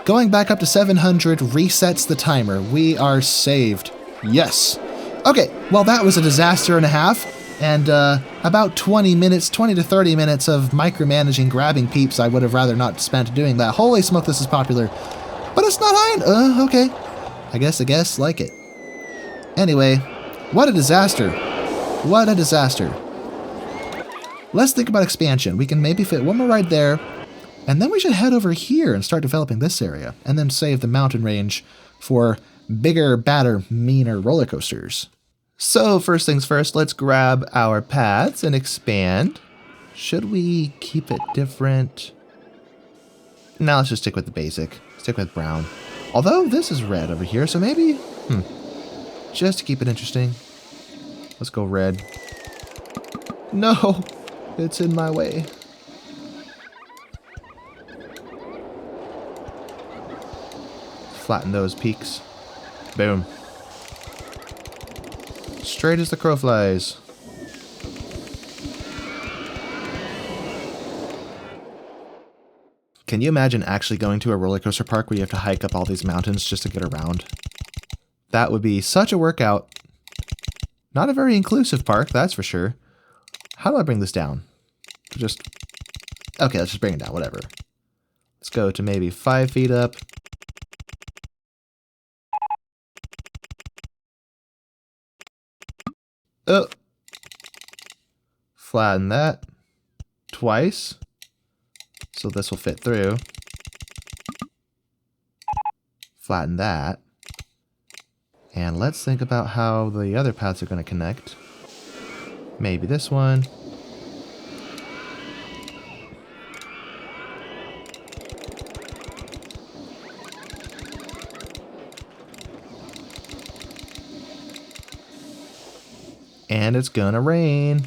Going back up to 700 resets the timer. We are saved. Yes. Okay, well that was a disaster and a half. And about 20 to 30 minutes of micromanaging grabbing peeps I would have rather not spent doing that. Holy smoke, this is popular. But it's not high. Okay. I guess like it. Anyway, what a disaster. What a disaster. Let's think about expansion. We can maybe fit one more ride there, and then we should head over here and start developing this area, and then save the mountain range for bigger, badder, meaner roller coasters. So first things first, let's grab our paths and expand. Should we keep it different? Now let's just stick with the basic. Stick with brown. Although this is red over here, so maybe... Just to keep it interesting. Let's go red. No! It's in my way. Flatten those peaks. Boom. Straight as the crow flies. Can you imagine actually going to a roller coaster park where you have to hike up all these mountains just to get around? That would be such a workout. Not a very inclusive park, that's for sure. How do I bring this down? Okay, let's just bring it down, whatever. Let's go to maybe 5 feet up. Oh. Flatten that twice. So this will fit through. Flatten that. And let's think about how the other paths are going to connect. Maybe this one. And it's gonna rain.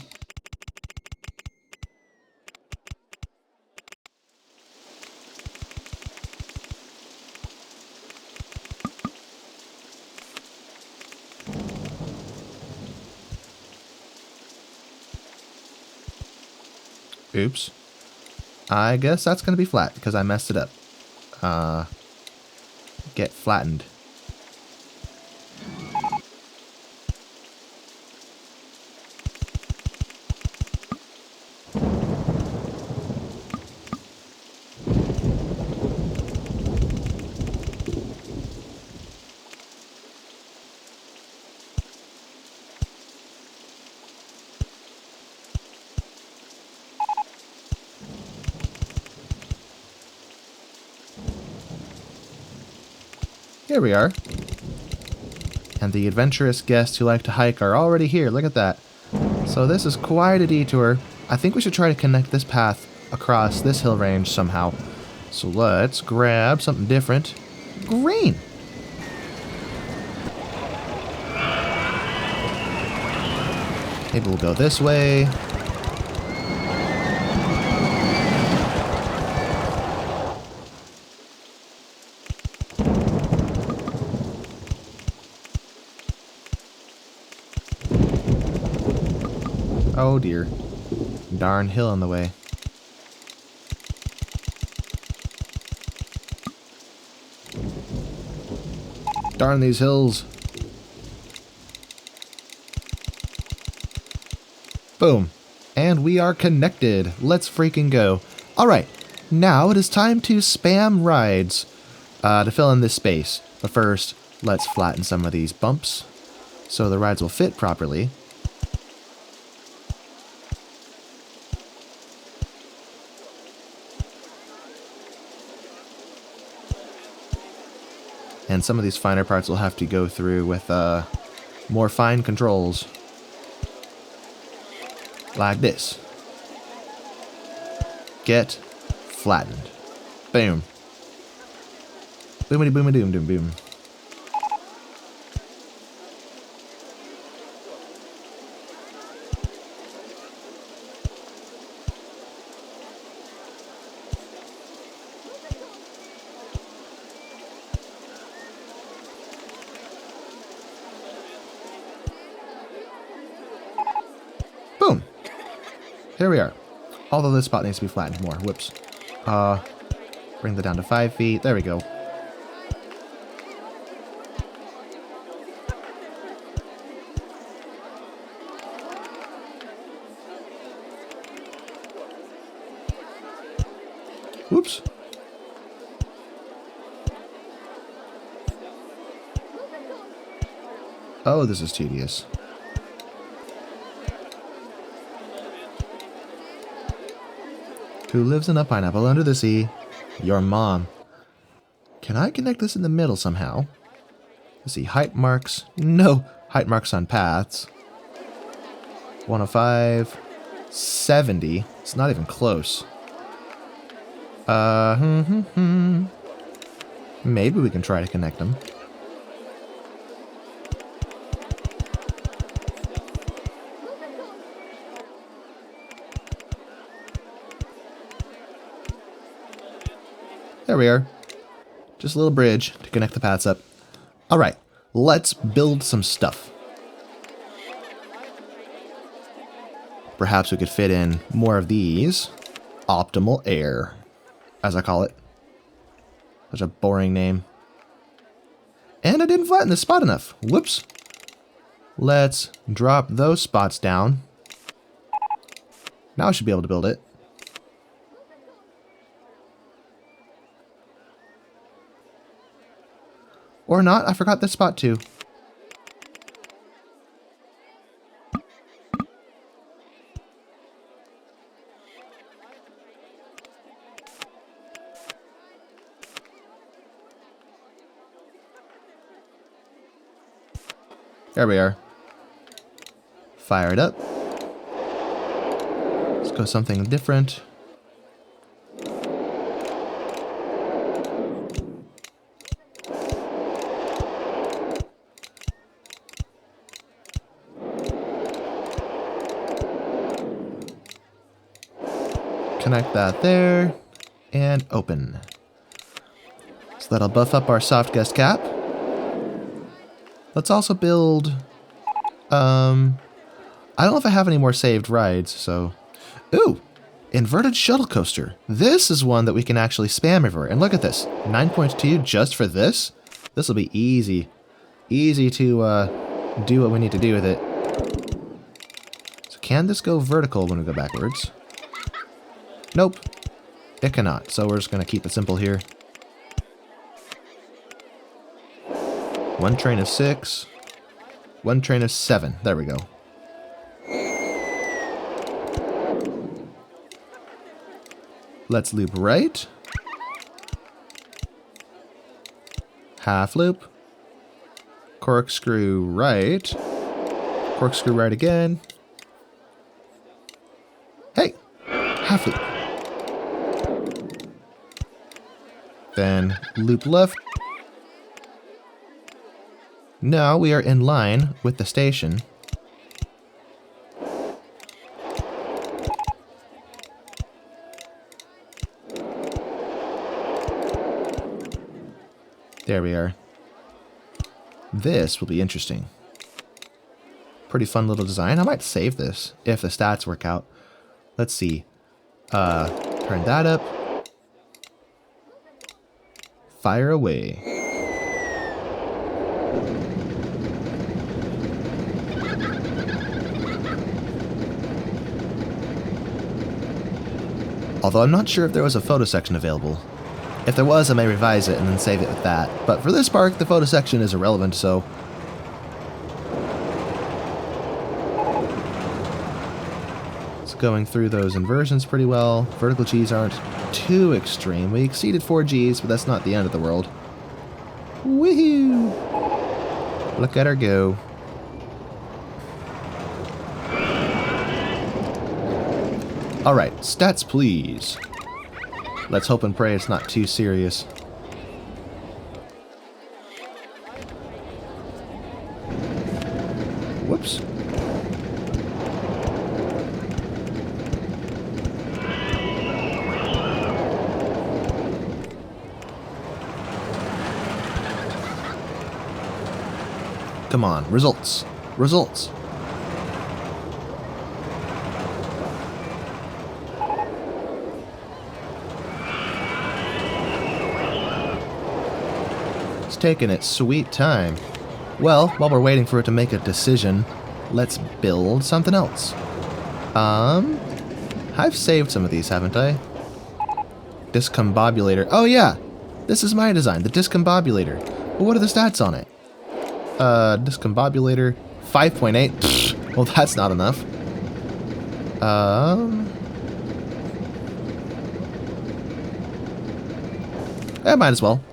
Oops. I guess that's gonna be flat because I messed it up. Get flattened. Here we are. And the adventurous guests who like to hike are already here. Look at that. So this is quite a detour. I think we should try to connect this path across this hill range somehow. So let's grab something different. Green! Maybe we'll go this way. Oh dear. Darn hill in the way. Darn these hills. Boom. And we are connected. Let's freaking go. Alright, now it is time to spam rides to fill in this space. But first, let's flatten some of these bumps so the rides will fit properly. And some of these finer parts will have to go through with more fine controls. Like this. Get flattened. Boom. Boomity boomity doom doom boom. Boom. Here we are. Although this spot needs to be flattened more. Whoops. Bring that down to 5 feet. There we go. Whoops. Oh, this is tedious. Who lives in a pineapple under the sea? Your mom. Can I connect this in the middle somehow? Let's see, height marks. No, height marks on paths. 105. 70. It's not even close. Maybe we can try to connect them. There we are. Just a little bridge to connect the paths up. Alright, let's build some stuff. Perhaps we could fit in more of these. Optimal air, as I call it. Such a boring name. And I didn't flatten this spot enough. Whoops. Let's drop those spots down. Now I should be able to build it. Or not, I forgot this spot too. There we are. Fire it up. Let's go something different. Connect that there, and open. So that'll buff up our soft gust cap. Let's also build, I don't know if I have any more saved rides, so... Ooh! Inverted shuttle coaster. This is one that we can actually spam everywhere. And look at this, 9.2 just for this? This will be easy. Easy to, do what we need to do with it. So can this go vertical when we go backwards? Nope, it cannot, so we're just going to keep it simple here. One train of 6, one train of 7, there we go. Let's loop right. Half loop. Corkscrew right. Corkscrew right again. Hey, half loop. Then loop left. Now we are in line with the station. There we are. This will be interesting. Pretty fun little design. I might save this if the stats work out. Let's see. Turn that up. Fire away. Although I'm not sure if there was a photo section available. If there was, I may revise it and then save it with that. But for this park, the photo section is irrelevant, so... It's going through those inversions pretty well. Vertical Gs aren't too extreme. We exceeded 4 Gs, but that's not the end of the world. Woohoo! Look at her go. Alright, stats please. Let's hope and pray it's not too serious. Whoops. Come on, results. Results. It's taking its sweet time. Well, while we're waiting for it to make a decision, let's build something else. I've saved some of these, haven't I? Discombobulator. Oh yeah, this is my design, the discombobulator. Well, what are the stats on it? Discombobulator 5.8. Well, that's not enough. I might as well.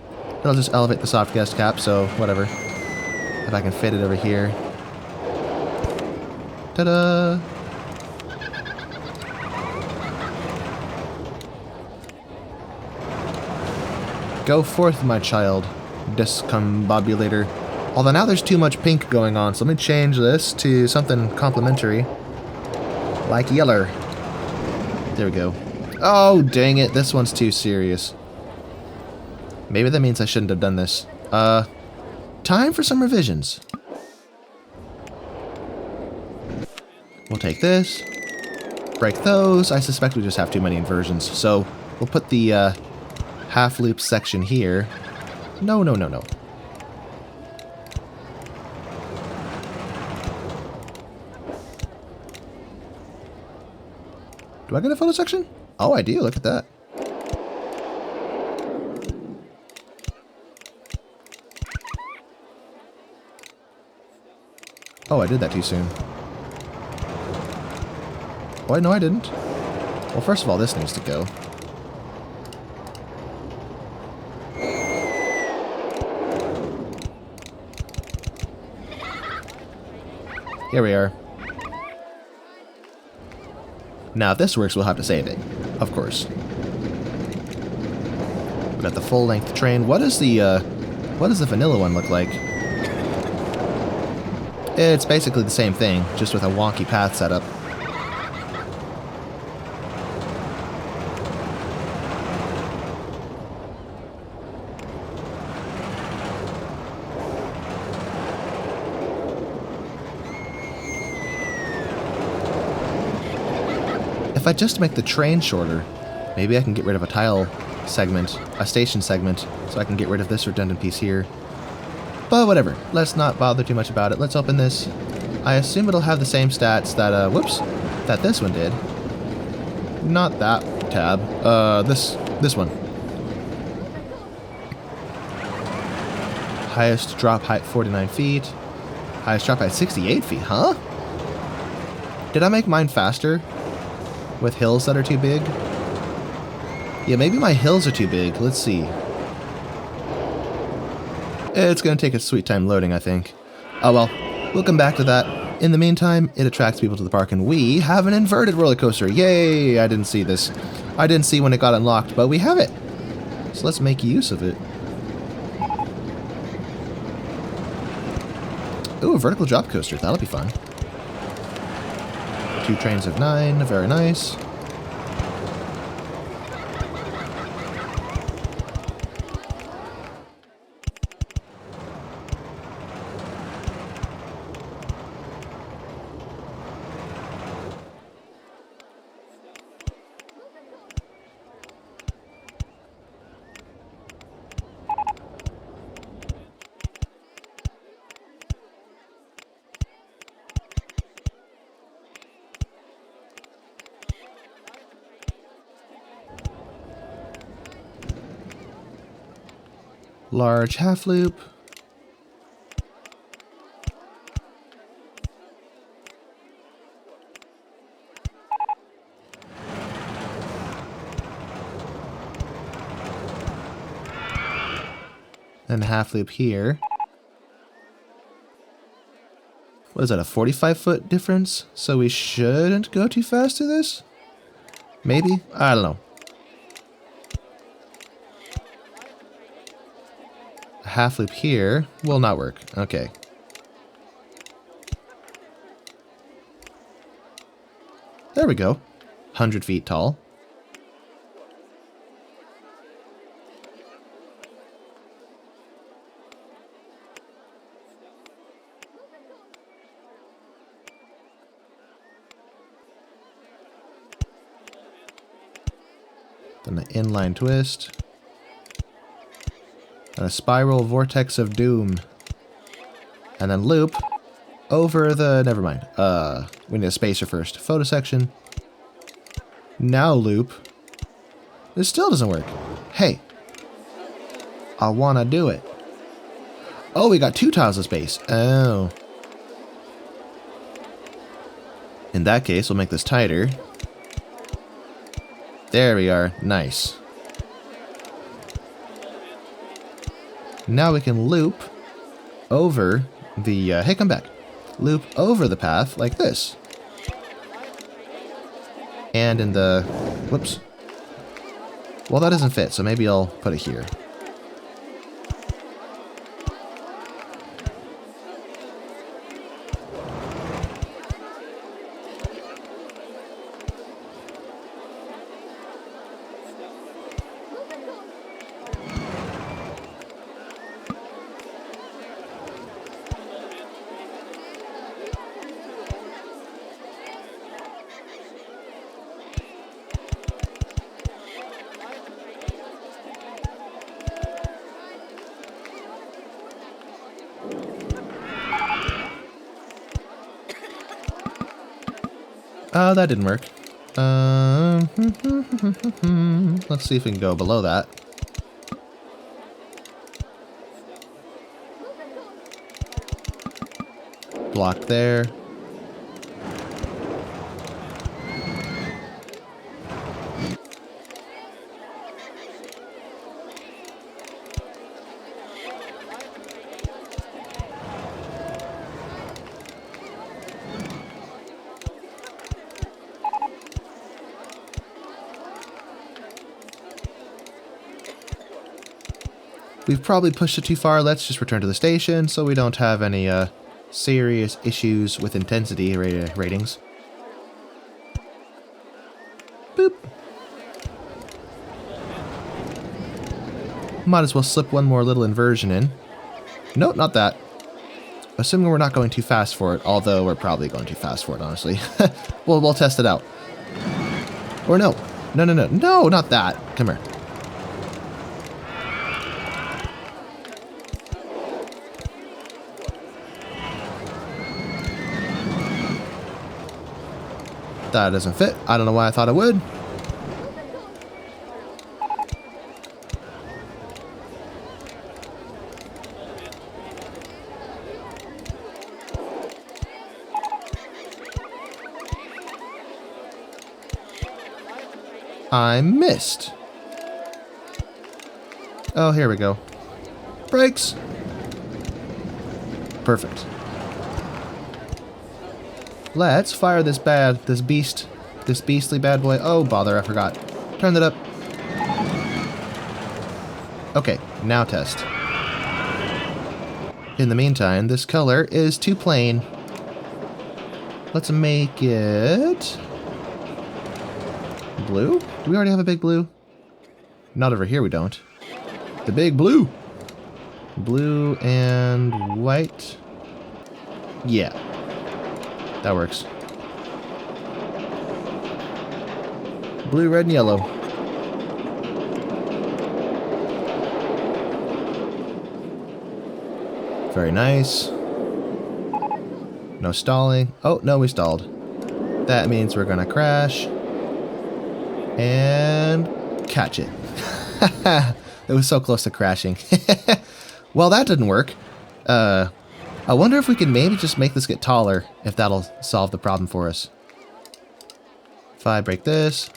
It'll just elevate the soft guest cap, so whatever. If I can fit it over here. Ta-da! Go forth, my child, discombobulator. Although now there's too much pink going on, so let me change this to something complimentary. Like yeller. There we go. Oh, dang it, this one's too serious. Maybe that means I shouldn't have done this. Time for some revisions. We'll take this. Break those. I suspect we just have too many inversions, so we'll put the, half loop section here. No, no, no, no. Do I get a photo section? Oh, I do. Look at that. Oh, I did that too soon. Oh, no, I didn't. Well, first of all, this needs to go. Here we are. Now, if this works, we'll have to save it. Of course. We've got the full-length train. What does the vanilla one look like? It's basically the same thing, just with a wonky path setup. If I just make the train shorter, maybe I can get rid of a tile segment, a station segment, so I can get rid of this redundant piece here. But whatever, let's not bother too much about it. Let's open this. I assume it'll have the same stats that, whoops, that this one did. Not that tab, this one. Highest drop height 49 feet. Highest drop height 68 feet, huh? Did I make mine faster? With hills that are too big? Yeah, maybe my hills are too big. Let's see. It's going to take a sweet time loading, I think. Oh well, we'll come back to that. In the meantime, it attracts people to the park, and we have an inverted roller coaster. Yay! I didn't see this. I didn't see when it got unlocked, but we have it. So let's make use of it. Ooh, a vertical drop coaster. That'll be fun. 2 trains of 9. Very nice. Large half loop. And a half loop here. What is that, a 45-foot difference? So we shouldn't go too fast to this? Maybe? I don't know. A half loop here will not work. Okay. There we go. 100 feet tall. Then an inline twist. And a spiral vortex of doom. And then loop over the... Never mind. We need a spacer first. Photo section. Now loop It still doesn't work. Hey, I want to do it. Oh, we got 2 tiles of space. Oh. In that case, we'll make this tighter. There we are. Nice. Now we can loop over the... hey, come back. Loop over the path like this. And in the... Whoops. Well, that doesn't fit, so maybe I'll put it here. Oh, that didn't work. Let's see if we can go below that. Block there. We've probably pushed it too far. Let's just return to the station so we don't have any serious issues with intensity ratings. Boop. Might as well slip one more little inversion in. Nope, not that. Assuming we're not going too fast for it, although we're probably going too fast for it, honestly. We'll test it out. Or no. No, not that. Come here. That doesn't fit. I don't know why I thought it would. I missed. Oh, here we go. Brakes. Perfect. Let's fire this beastly bad boy. Oh, bother, I forgot. Turn that up. Okay, now test. In the meantime, this color is too plain. Let's make it... blue? Do we already have a big blue? Not over here, we don't. The big blue! Blue and white. Yeah. That works. Blue, red, and yellow. Very nice. No stalling. Oh, no, we stalled. That means we're gonna crash. And catch it. It was so close to crashing. Well, that didn't work. I wonder if we can maybe just make this get taller, if that'll solve the problem for us. If I break this.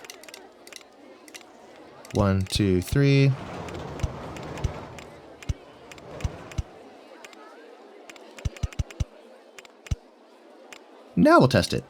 1, 2, 3. Now we'll test it.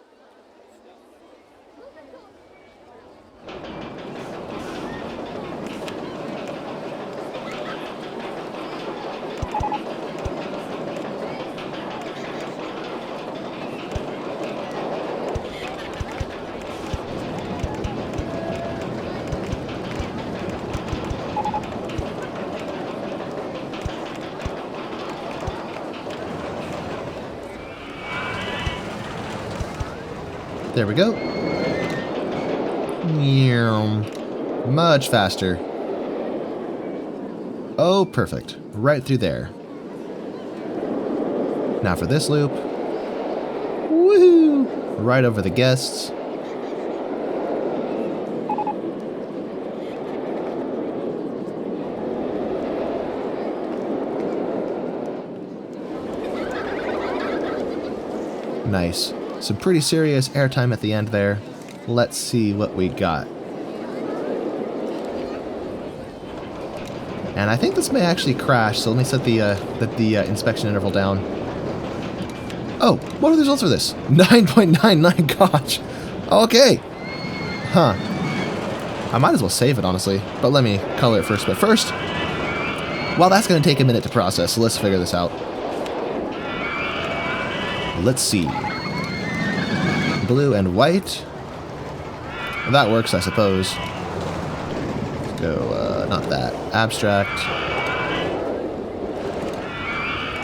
There we go. Much faster. Oh, perfect. Right through there. Now for this loop. Woohoo! Right over the guests. Nice. Some pretty serious airtime at the end there. Let's see what we got. And I think this may actually crash, so let me set the inspection interval down. Oh, what are the results for this? 9.99, gosh. Okay. Huh. I might as well save it, honestly. But let me color it first. But first, well, that's going to take a minute to process, so let's figure this out. Let's see. Blue and white. That works, I suppose. Let's go, not that. Abstract.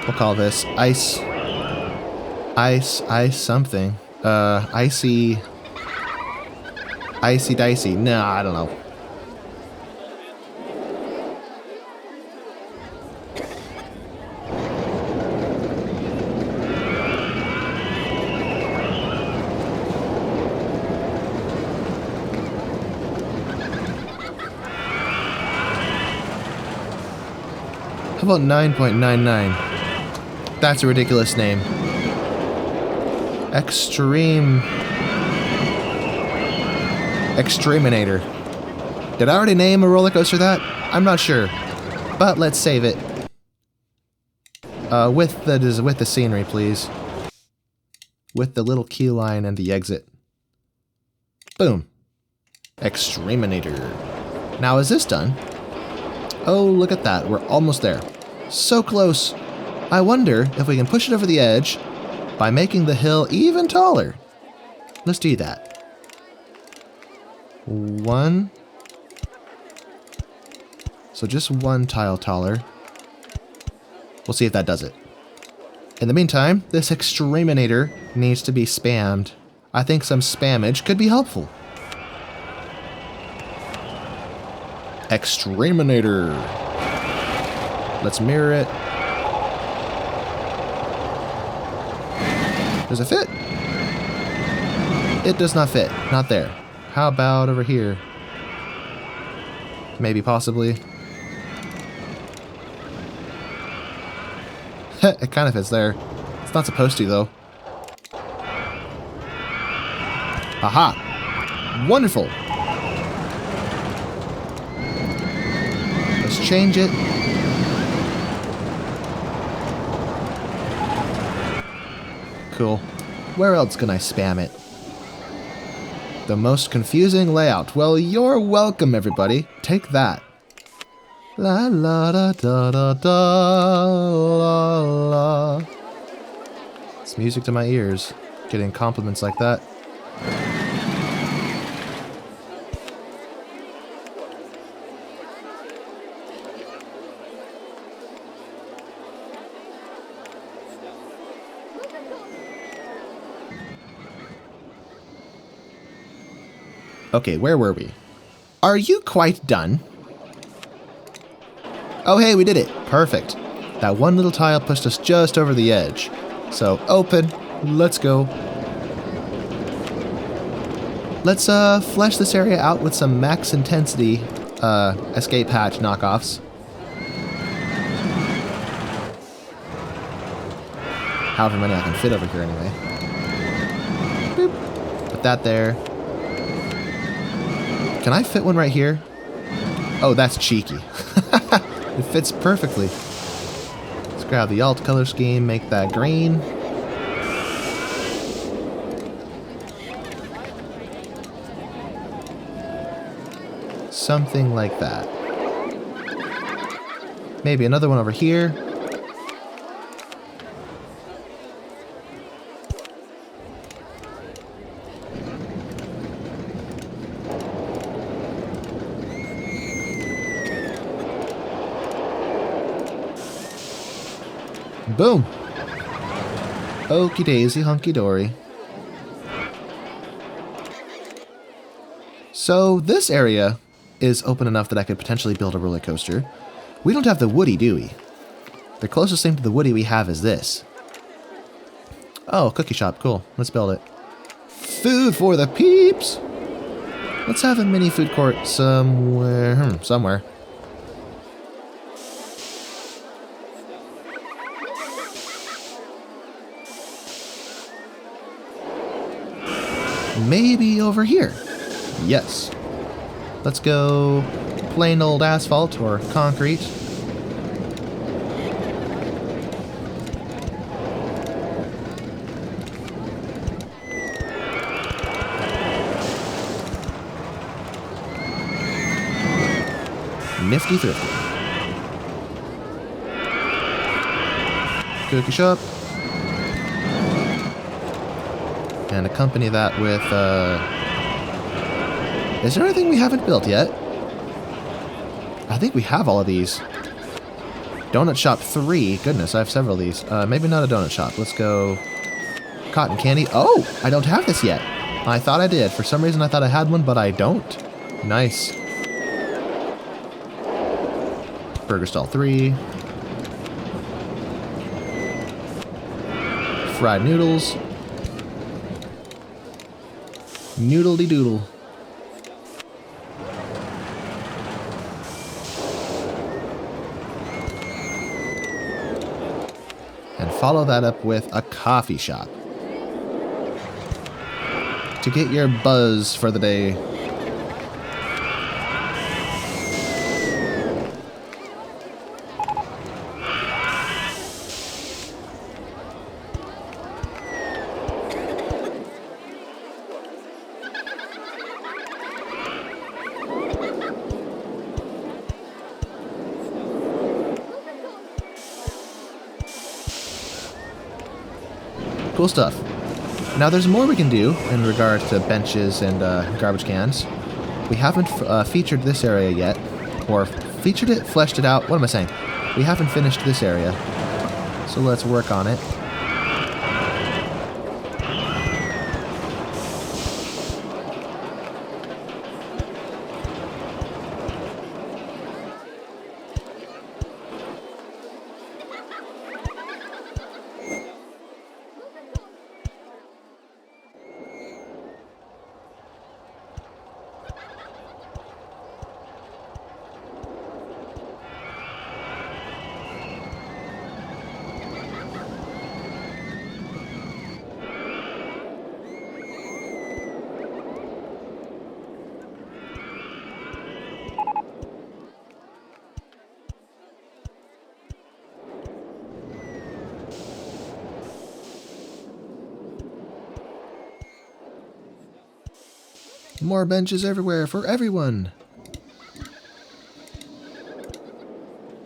We'll call this ice. Ice something. Icy dicey. No, I don't know. How about 9.99? That's a ridiculous name. Extreminator. Did I already name a roller coaster that? I'm not sure. But let's save it. With the scenery, please. With the little key line and the exit. Boom. Extreminator. Now is this done? Oh, look at that. We're almost there. So close. I wonder if we can push it over the edge by making the hill even taller. Let's do that. 1. So just 1 tile taller. We'll see if that does it. In the meantime, this Extreminator needs to be spammed. I think some spammage could be helpful. Extreminator. Let's mirror it. Does it fit? It does not fit. Not there. How about over here? Maybe, possibly. It kind of fits there. It's not supposed to, though. Aha! Wonderful! Let's change it. Cool. Where else can I spam it? The most confusing layout. Well, you're welcome, everybody. Take that. La la da da da da la la. It's music to my ears. Getting compliments like that. Okay, where were we? Are you quite done? Oh, hey, we did it. Perfect. That one little tile pushed us just over the edge. So, open. Let's go. Let's flesh this area out with some max intensity escape hatch knockoffs. However many I can fit over here anyway. Boop. Put that there. Can I fit one right here? Oh, that's cheeky. It fits perfectly. Let's grab the alt color scheme, make that green. Something like that. Maybe another one over here. Boom! Okie daisy, hunky dory. So this area is open enough that I could potentially build a roller coaster. We don't have the Woody, do we? The closest thing to the Woody we have is this. Oh, cookie shop, cool. Let's build it. Food for the peeps! Let's have a mini food court somewhere. Somewhere. Maybe over here. Yes. Let's go plain old asphalt or concrete. Nifty thrifty. Cookie shop. And accompany that with, is there anything we haven't built yet? I think we have all of these. Donut shop 3. Goodness, I have several of these. Maybe not a donut shop. Let's go cotton candy. Oh, I don't have this yet. I thought I did. For some reason I thought I had one, but I don't. Nice. Burger stall 3. Fried noodles. Noodle-de-doodle. And follow that up with a coffee shop. To get your buzz for the day. Cool stuff. Now there's more we can do in regards to benches and garbage cans. We haven't featured this area yet, or featured it, fleshed it out. What am I saying? We haven't finished this area, so let's work on it. More benches everywhere for everyone.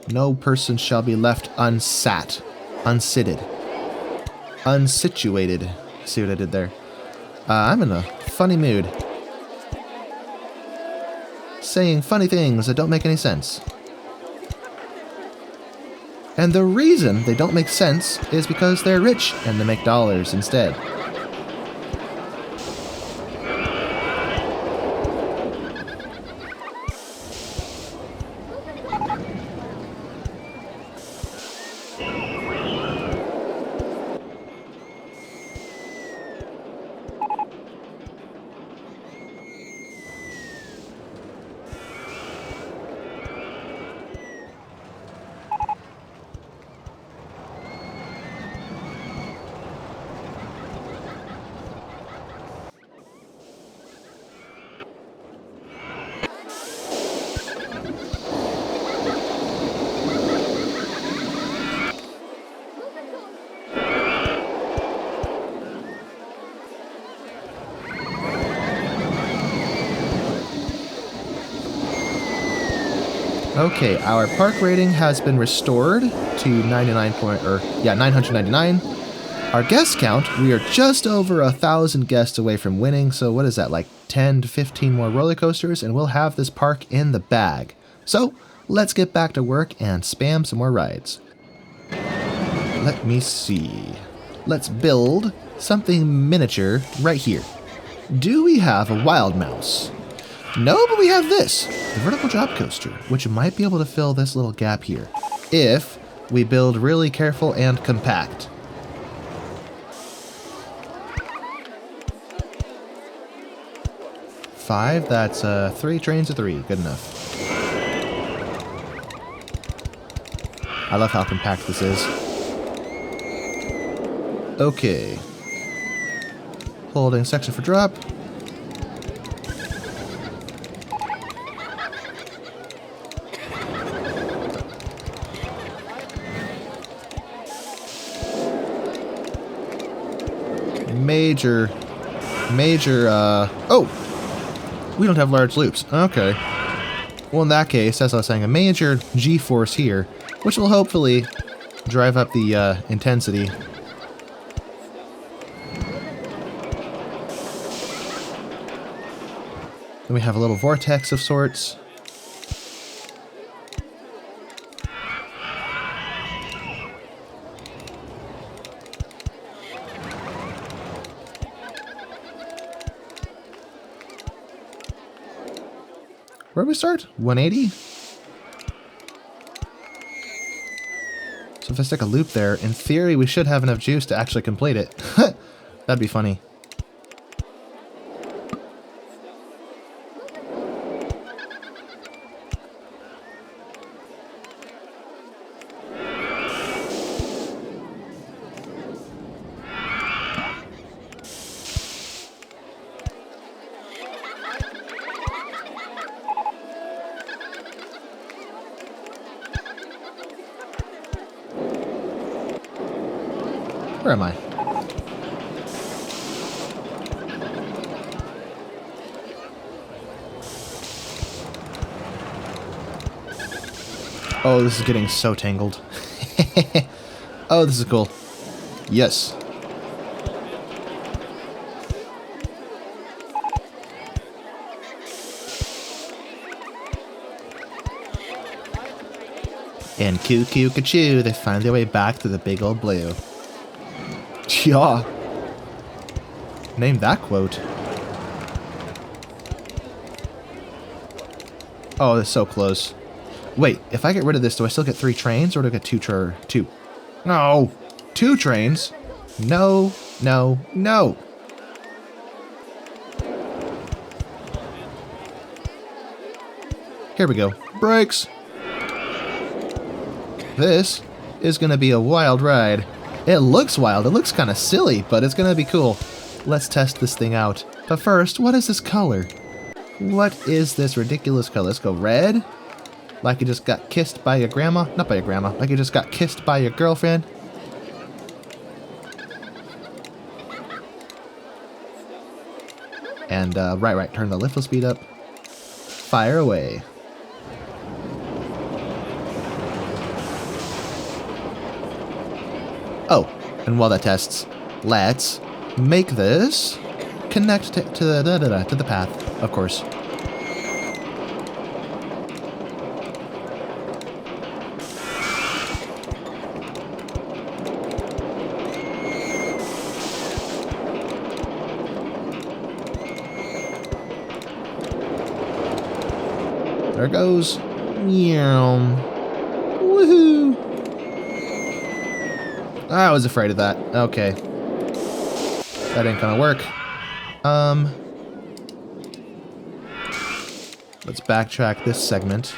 No person shall be left unsat, unsitted, unsituated. See what I did there? I'm in a funny mood. Saying funny things that don't make any sense. And the reason they don't make sense is because they're rich and they make dollars instead. Okay, our park rating has been restored to 999. Our guest count, we are just over 1,000 guests away from winning, so what is that, like 10 to 15 more roller coasters, and we'll have this park in the bag. So, let's get back to work and spam some more rides. Let me see. Let's build something miniature right here. Do we have a wild mouse? No, but we have this, the vertical drop coaster, which might be able to fill this little gap here, if we build really careful and compact. Five, that's 3 trains of 3, good enough. I love how compact this is. Okay. Holding section for drop. major, oh! We don't have large loops. Okay. Well, in that case, as I was saying, a major G-force here, which will hopefully drive up the intensity. Then we have a little vortex of sorts. Where do we start? 180? So if I stick a loop there, in theory we should have enough juice to actually complete it. That'd be funny. Where am I? Oh, this is getting so tangled. Oh, this is cool. Yes. And coo-coo-ca-choo, they find their way back to the big old blue. Yeah. Name that quote. Oh, that's so close. Wait, if I get rid of this, do I still get 3 trains or do I get 2? No! 2 trains? No, no, no! Here we go. Brakes! This is gonna be a wild ride. It looks wild, it looks kind of silly, but it's gonna be cool. Let's test this thing out. But first, what is this color? What is this ridiculous color? Let's go red. Like you just got kissed by your grandma. Not by your grandma. Like you just got kissed by your girlfriend. And, right, turn the lift wheel speed up. Fire away. Oh, and while that tests, let's make this connect to the path, of course. There it goes. Meow. Woohoo! I was afraid of that. Okay. That ain't gonna work. Let's backtrack this segment.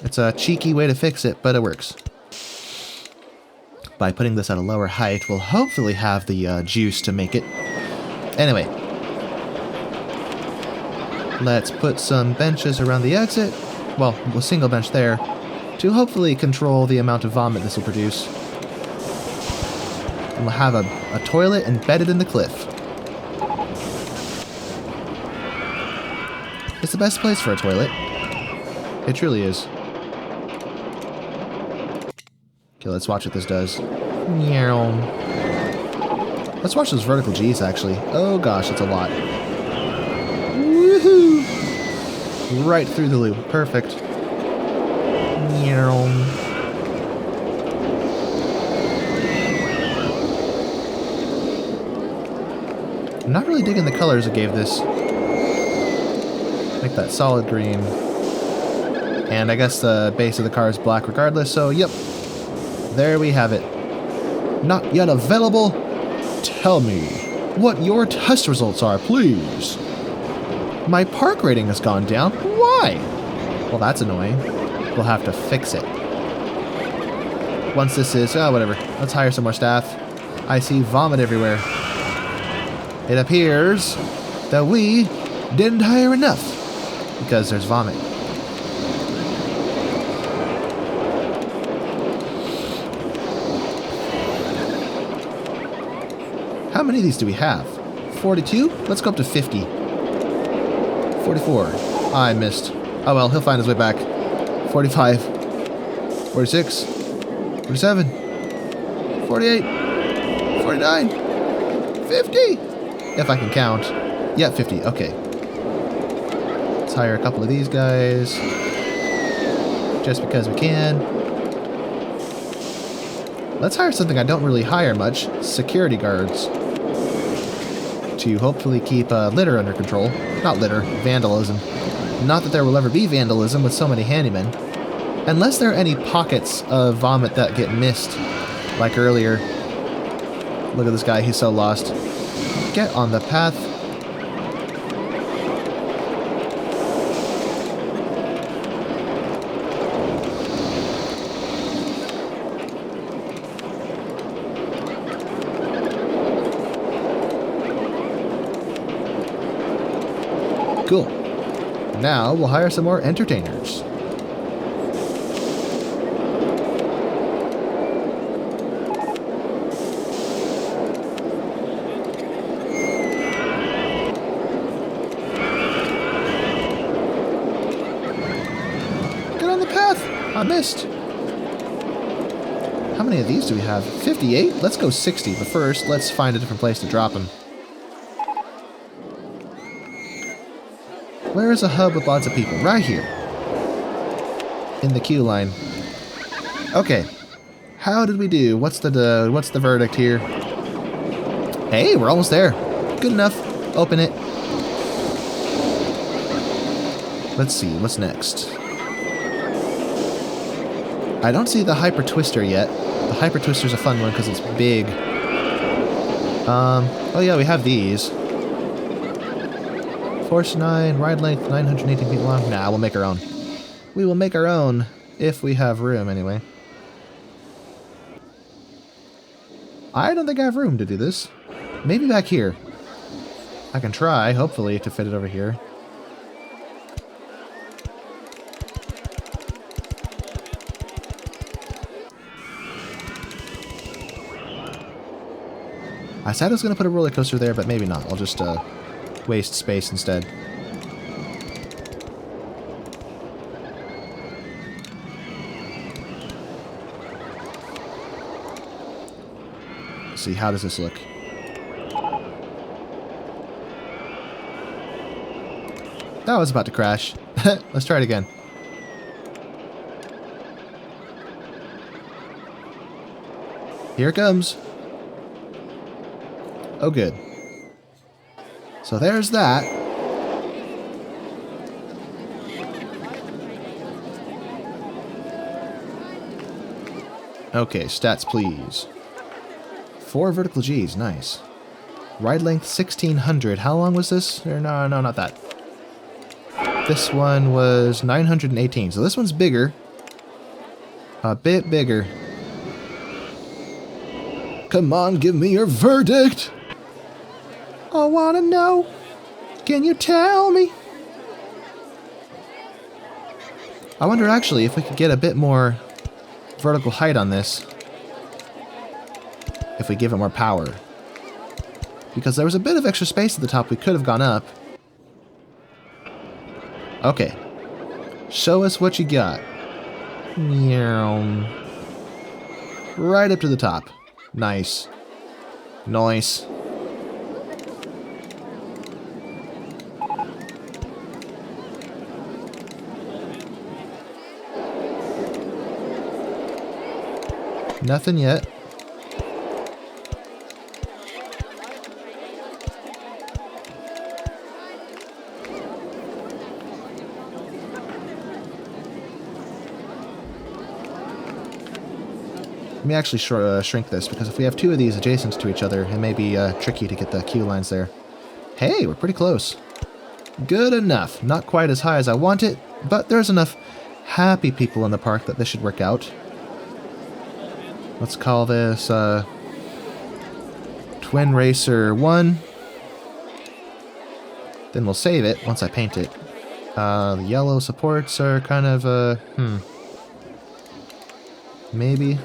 It's a cheeky way to fix it, but it works. By putting this at a lower height, we'll hopefully have the juice to make it. Anyway. Let's put some benches around the exit. Well, a single bench there. To hopefully control the amount of vomit this will produce. And we'll have a toilet embedded in the cliff. It's the best place for a toilet. It truly is. Okay, let's watch what this does. Meow. Let's watch those vertical G's, actually. Oh gosh, it's a lot. Woohoo! Right through the loop. Perfect. Meow. I'm not really digging the colors it gave this. Make that solid green. And I guess the base of the car is black regardless, so yep. There we have it. Not yet available? Tell me what your test results are, please. My park rating has gone down. Why? Well, that's annoying. We'll have to fix it. Once this is... oh, whatever. Let's hire some more staff. I see vomit everywhere. It appears that we didn't hire enough because there's vomit. How many of these do we have? 42? Let's go up to 50. 44. I missed. Oh well, he'll find his way back. 45. 46. 47. 48. 49. 50! If I can count. Yeah, 50. Okay. Let's hire a couple of these guys. Just because we can. Let's hire something I don't really hire much. Security guards. To hopefully keep litter under control. Not litter, vandalism. Not that there will ever be vandalism with so many handymen. Unless there are any pockets of vomit that get missed. Like earlier. Look at this guy, he's so lost. Get on the path. Cool. Now we'll hire some more entertainers. Get on the path! I missed. How many of these do we have? 58? Let's go 60, but first, let's find a different place to drop them. Where is a hub with lots of people? Right here. In the queue line. Okay. How did we do? What's the verdict here? Hey, we're almost there. Good enough. Open it. Let's see. What's next? I don't see the Hyper Twister yet. The Hyper Twister's a fun one because it's big. Oh yeah, we have these. Force 9, ride length 918 feet long. Nah, we'll make our own. We will make our own if we have room, anyway. I don't think I have room to do this. Maybe back here. I can try, hopefully, to fit it over here. I said I was going to put a roller coaster there, but maybe not. I'll just waste space instead. Let's see, how does this look? That was about to crash. Let's try it again. Here it comes. Oh, good. So there's that. Okay, stats please. 4 vertical Gs, nice. Ride length 1600. How long was this? Or no, not that. This one was 918. So this one's bigger. A bit bigger. Come on, give me your verdict. I wanna know. Can you tell me? I wonder actually if we could get a bit more vertical height on this. If we give it more power. Because there was a bit of extra space at the top we could have gone up. Okay. Show us what you got. Right up to the top. Nice. Nice. Nothing yet. Let me actually shrink this, because if we have 2 of these adjacent to each other, it may be tricky to get the queue lines there. Hey, we're pretty close. Good enough. Not quite as high as I want it, but there's enough happy people in the park that this should work out. Let's call this Twin Racer 1. Then we'll save it once I paint it. The yellow supports are kind of, maybe.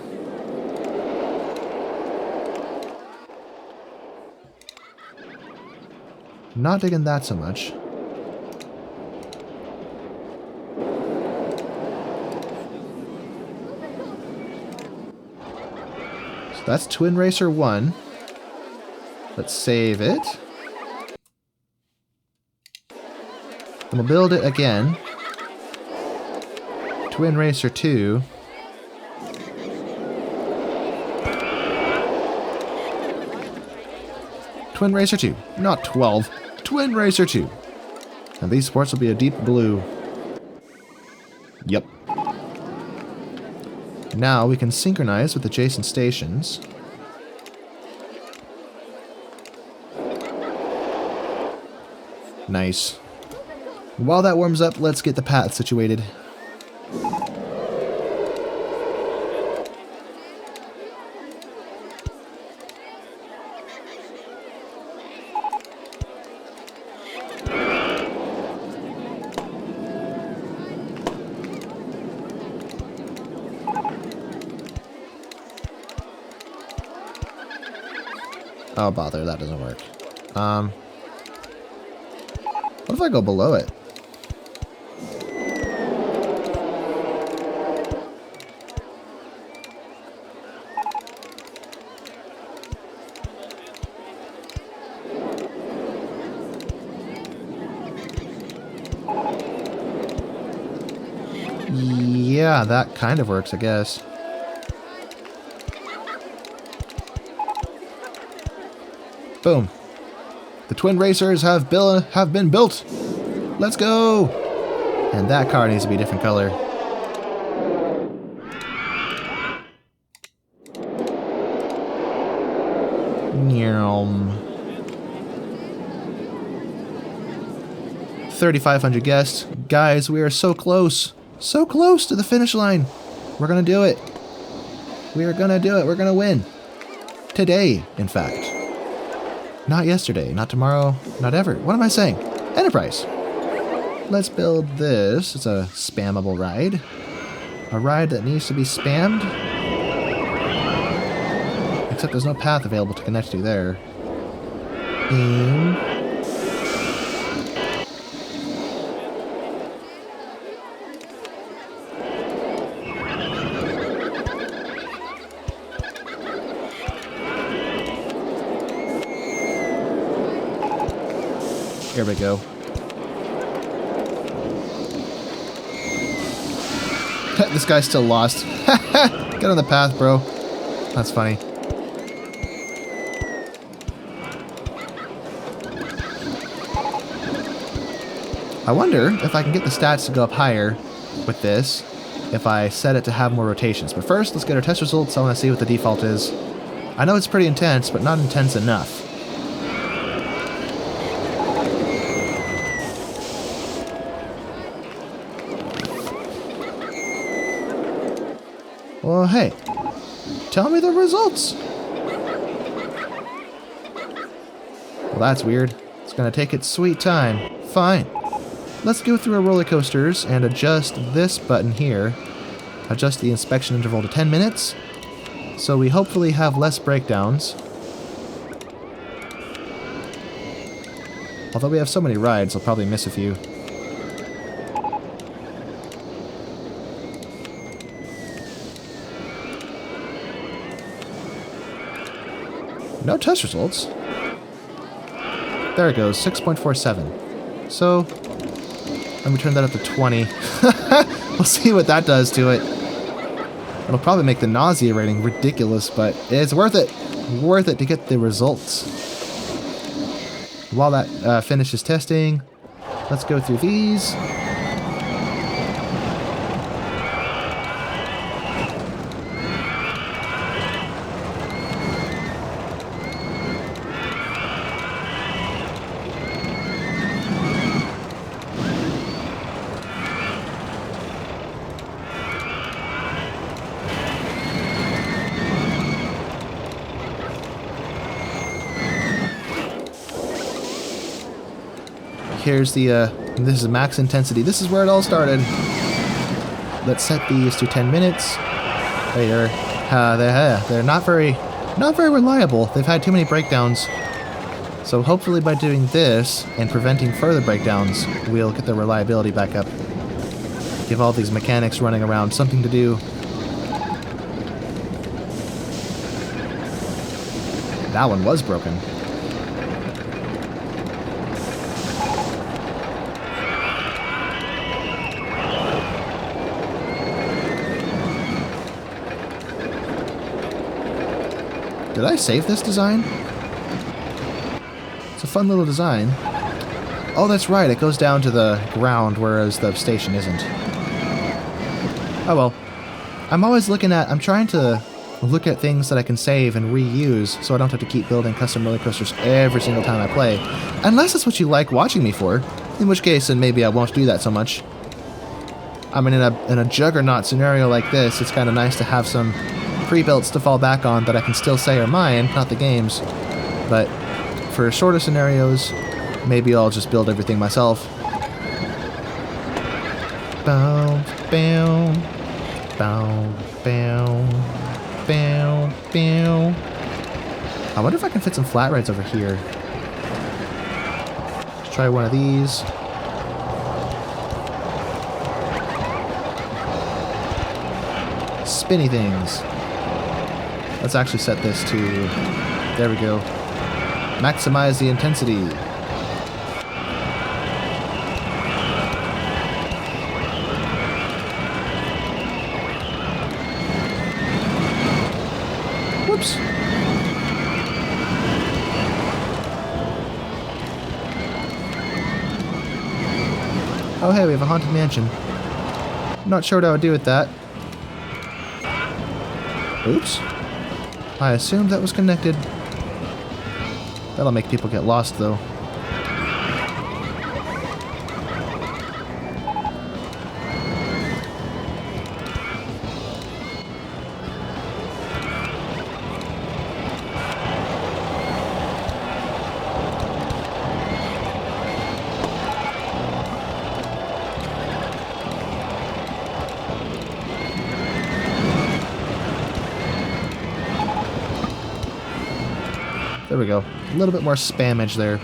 Not digging that so much. So that's Twin Racer 1. Let's save it. Then we'll build it again. Twin Racer 2. Twin Racer 2, not 12. Twin Racer 2. And these sports will be a deep blue. Yep. Now we can synchronize with adjacent stations. Nice. While that warms up, let's get the path situated. Oh, bother, that doesn't work. What if I go below it? Yeah, that kind of works, I guess. Boom. The Twin Racers have been built. Let's go. And that car needs to be a different color. Nyom. 3,500 guests. Guys, we are so close. So close to the finish line. We're gonna do it. We are gonna do it. We're gonna win. Today, in fact. Not yesterday, not tomorrow, not ever. What am I saying? Enterprise. Let's build this. It's a spammable ride. A ride that needs to be spammed. Except there's no path available to connect to there. Here we go. This guy's still lost. Get on the path, bro. That's funny. I wonder if I can get the stats to go up higher with this if I set it to have more rotations. But first, let's get our test results. I want to see what the default is. I know it's pretty intense, but not intense enough. Well, hey, tell me the results. Well, that's weird. It's gonna take its sweet time. Fine. Let's go through our roller coasters and adjust this button here. Adjust the inspection interval to 10 minutes. So we hopefully have less breakdowns. Although we have so many rides, I'll probably miss a few. No test results. There it goes, 6.47. So, let me turn that up to 20. We'll see what that does to it. It'll probably make the nausea rating ridiculous, but it's worth it. Worth it to get the results. While that finishes testing, let's go through these. here's the, this is max intensity. This is where it all started. Let's set these to 10 minutes. They're not very reliable. They've had too many breakdowns. So hopefully by doing this and preventing further breakdowns, we'll get the reliability back up. Give all these mechanics running around something to do. That one was broken. Did I save this design? It's a fun little design. Oh, that's right, it goes down to the ground, whereas the station isn't. Oh well. I'm trying to look at things that I can save and reuse, so I don't have to keep building custom roller coasters every single time I play. Unless that's what you like watching me for, in which case, then maybe I won't do that so much. I mean, in a juggernaut scenario like this, it's kind of nice to have some pre-builts to fall back on that I can still say are mine, not the game's. But for shorter scenarios, maybe I'll just build everything myself. Bow, bow, bow, bow, bow, bow. I wonder if I can fit some flat rides over here. Let's try one of these. Spinny things. Let's actually set this to, there we go. Maximize the intensity. Whoops. Oh hey, we have a haunted mansion. Not sure what I would do with that. Oops. I assumed that was connected. That'll make people get lost, though. There we go. A little bit more spammage there.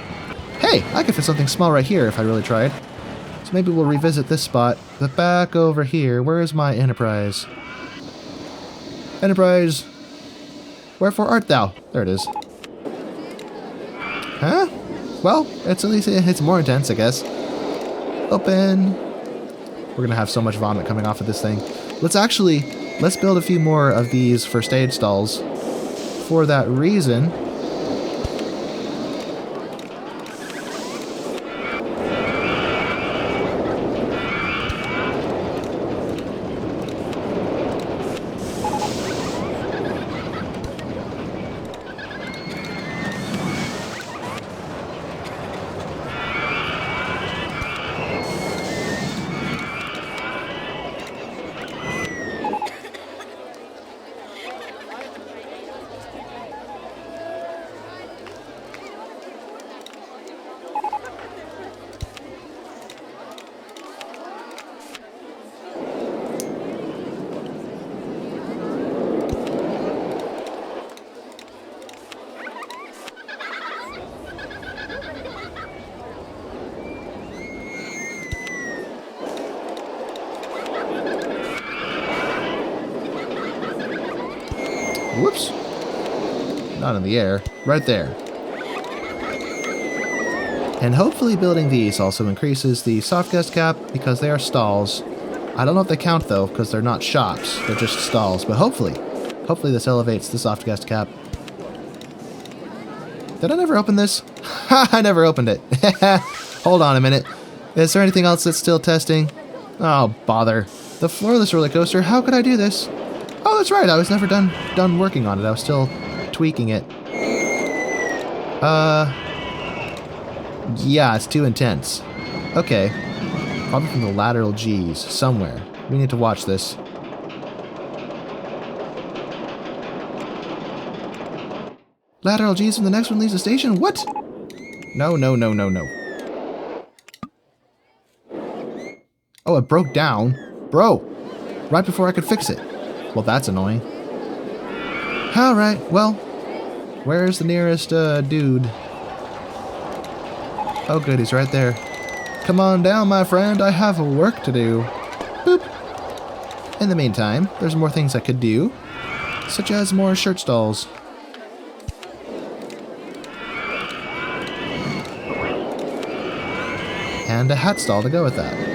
Hey, I could fit something small right here if I really tried. So maybe we'll revisit this spot. But back over here, where is my Enterprise? Enterprise! Wherefore art thou? There it is. Huh? Well, it's at least it's more intense, I guess. Open. We're gonna have so much vomit coming off of this thing. Let's build a few more of these first aid stalls. For that reason, whoops. Not in the air. Right there. And hopefully building these also increases the soft guest cap because they are stalls. I don't know if they count though because they're not shops. They're just stalls. But hopefully this elevates the soft guest cap. Did I never open this? I never opened it. Hold on a minute. Is there anything else that's still testing? Oh, bother. The floorless roller coaster. How could I do this? Oh, that's right. I was never done working on it. I was still tweaking it. Yeah, it's too intense. Okay. Probably from the lateral G's. Somewhere. We need to watch this. Lateral G's when the next one leaves the station? What? No, no, no, no, no. Oh, it broke down. Bro, right before I could fix it. Well, that's annoying. Alright, well, where's the nearest dude? Oh good, he's right there. Come on down, my friend, I have work to do. Boop. In the meantime, there's more things I could do, such as more shirt stalls. And a hat stall to go with that.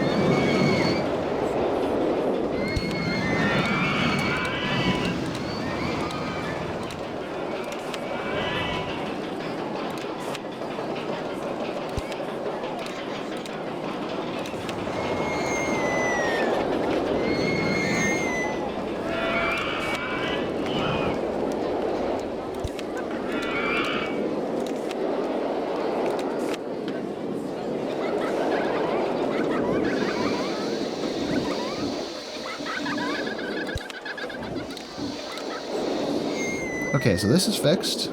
Okay, so this is fixed.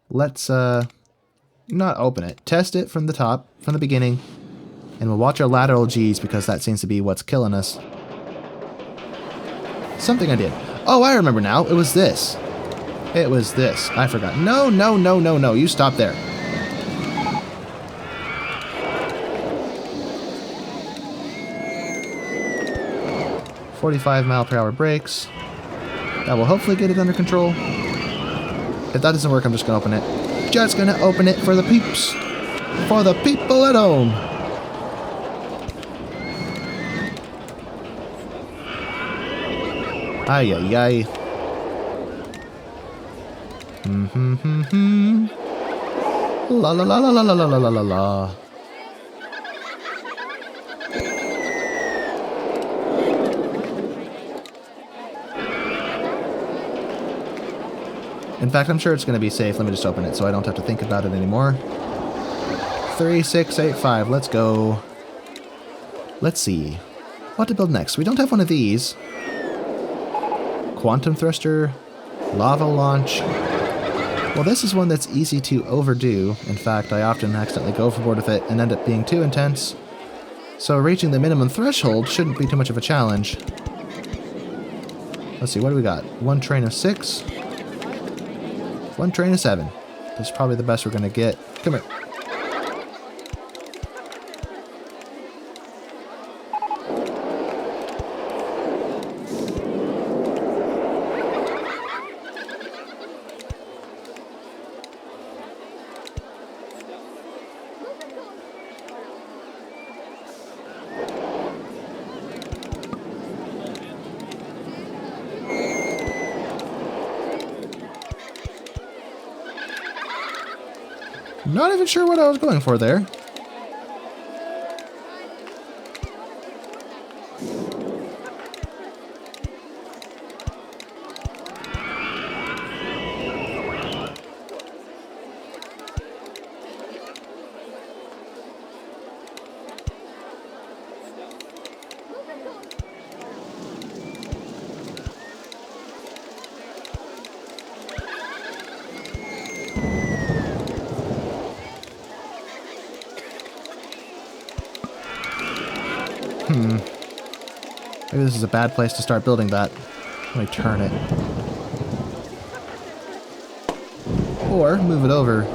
Let's, not open it. Test it from the top, from the beginning. And we'll watch our lateral G's because that seems to be what's killing us. Something I did. Oh, I remember now. It was this. It was this. I forgot. No, no, no, no, no. You stop there. .45-mile-per-hour brakes. That will hopefully get it under control. If that doesn't work, I'm just going to open it. Just going to open it for the peeps. For the people at home. Ay, ay, ay. La la la la la la la la la la. In fact, I'm sure it's going to be safe. Let me just open it so I don't have to think about it anymore. 3685, let's go. Let's see. What to build next? We don't have one of these. Quantum thruster, lava launch. Well, this is one that's easy to overdo. In fact, I often accidentally go overboard with it and end up being too intense. So reaching the minimum threshold shouldn't be too much of a challenge. Let's see, what do we got? One train of 6. One train of 7. That's probably the best we're going to get. Come here. Not even sure what I was going for there. Maybe this is a bad place to start building that. Let me turn it. Or move it over.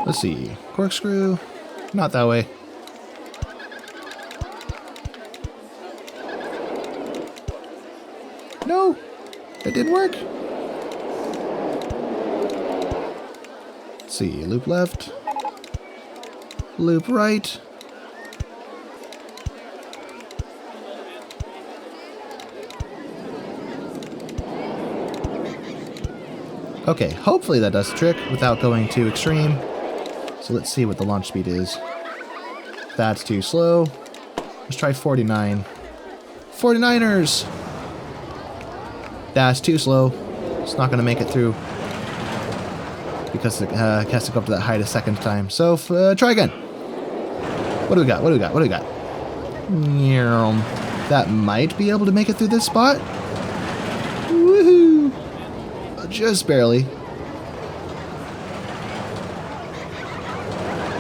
Let's see. Corkscrew. Not that way. No! It didn't work. Let's see. Loop left. Loop right. Okay, hopefully that does the trick without going too extreme. So let's see what the launch speed is. That's too slow. Let's try 49. 49ers! That's too slow. It's not going to make it through. Because it has to go up to that height a second time. So, try again. What do we got? What do we got? What do we got? That might be able to make it through this spot. Woohoo! Just barely.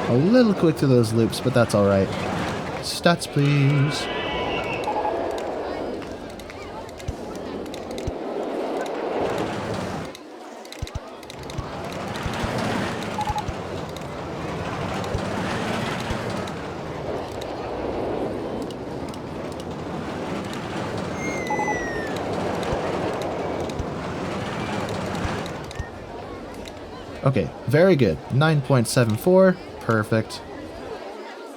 A little quick through those loops, but that's alright. Stats, please. Okay, very good. 9.74. Perfect.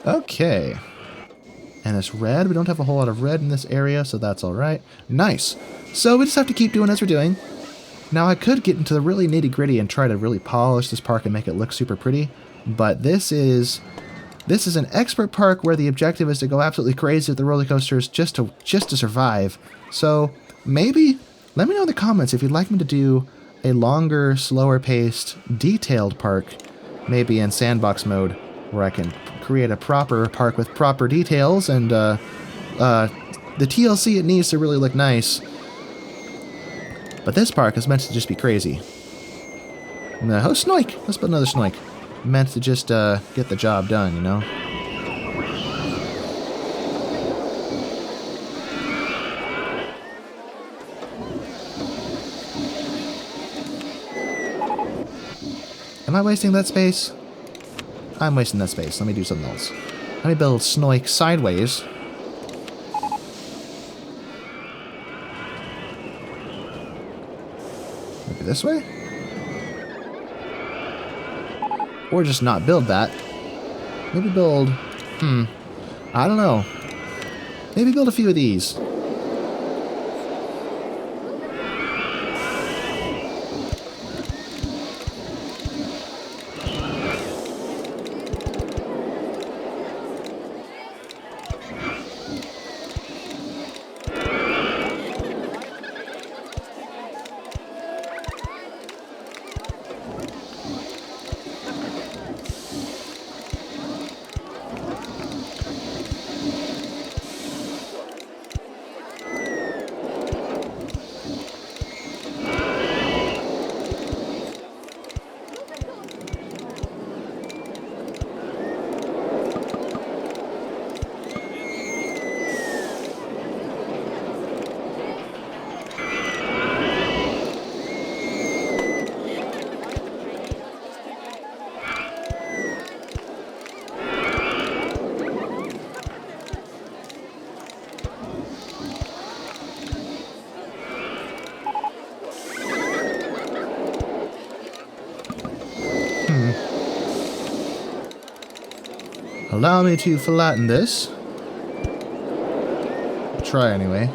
Okay. And it's red. We don't have a whole lot of red in this area, so that's alright. Nice. So we just have to keep doing as we're doing. Now I could get into the really nitty-gritty and try to really polish this park and make it look super pretty, but this is an expert park where the objective is to go absolutely crazy with the roller coasters just to survive. So maybe let me know in the comments if you'd like me to do a longer, slower paced, detailed park, maybe in sandbox mode, where I can create a proper park with proper details and the TLC it needs to really look nice. But this park is meant to just be crazy. No, oh, snoik! Let's put another snoik. Meant to just get the job done, you know? Am I wasting that space? I'm wasting that space. Let me do something else. Let me build snoik sideways. Maybe this way? Or just not build that. Maybe build... I don't know. Maybe build a few of these. Allow me to flatten this. Try anyway.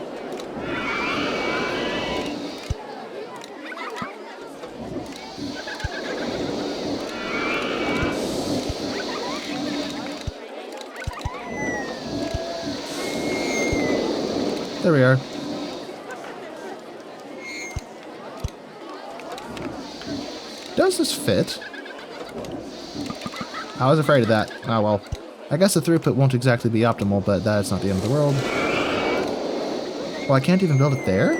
There we are. Does this fit? I was afraid of that. Oh well. I guess the throughput won't exactly be optimal, but that's not the end of the world. Well, I can't even build it there?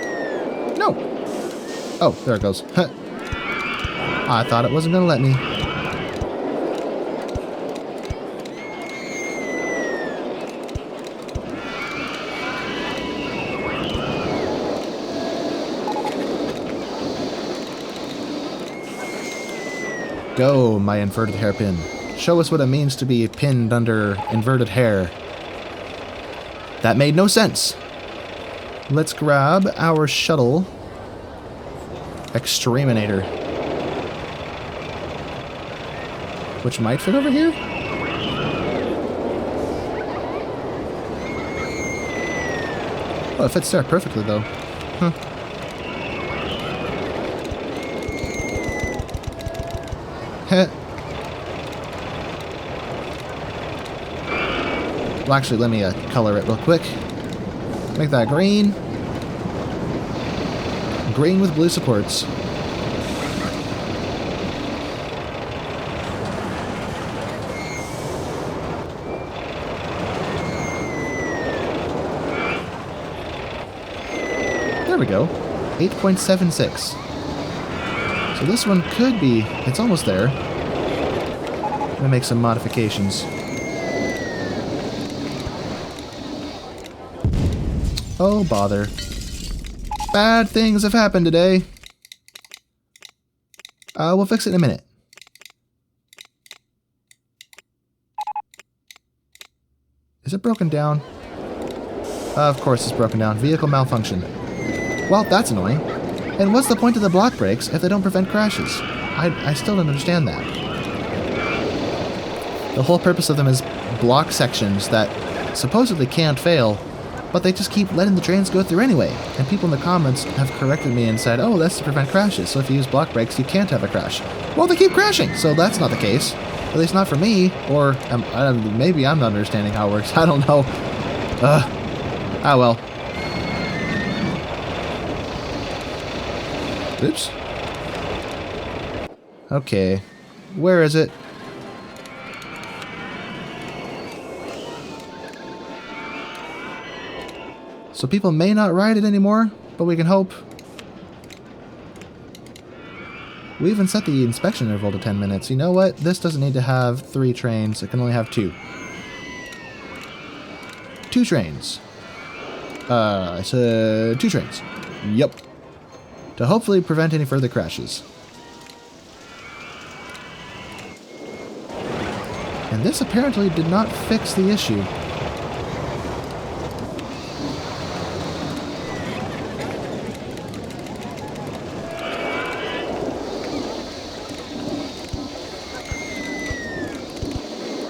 No! Oh, there it goes. I thought it wasn't gonna let me. Go, my inverted hairpin. Show us what it means to be pinned under inverted hair. That made no sense. Let's grab our shuttle. Exterminator. Which might fit over here? Oh, it fits there perfectly, though. Huh. Heh. Well, actually, let me color it real quick. Make that green. Green with blue supports. There we go. 8.76. So this one could be... It's almost there. I'm gonna make some modifications. Oh, bother. Bad things have happened today. We'll fix it in a minute. Is it broken down? Of course it's broken down. Vehicle malfunction. Well, that's annoying. And what's the point of the block brakes if they don't prevent crashes? I still don't understand that. The whole purpose of them is block sections that supposedly can't fail, but they just keep letting the trains go through anyway. And people in the comments have corrected me and said, oh, that's to prevent crashes, so if you use block brakes, you can't have a crash. Well, they keep crashing, so that's not the case. At least not for me, or maybe I'm not understanding how it works. I don't know. Ah well. Oops. Okay. Where is it? So people may not ride it anymore, but we can hope. We even set the inspection interval to 10 minutes. You know what? This doesn't need to have 3 trains. It can only have 2. 2 trains. I said 2 trains. Yep. To hopefully prevent any further crashes. And this apparently did not fix the issue.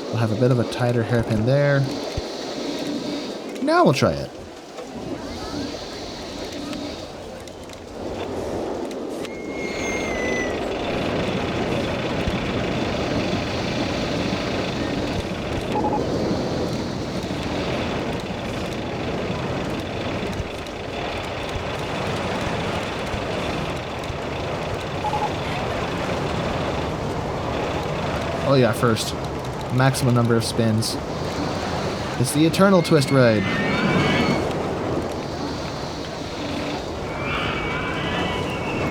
We'll have a bit of a tighter hairpin there. Now we'll try it. Oh yeah, first. Maximum number of spins. It's the eternal twist ride.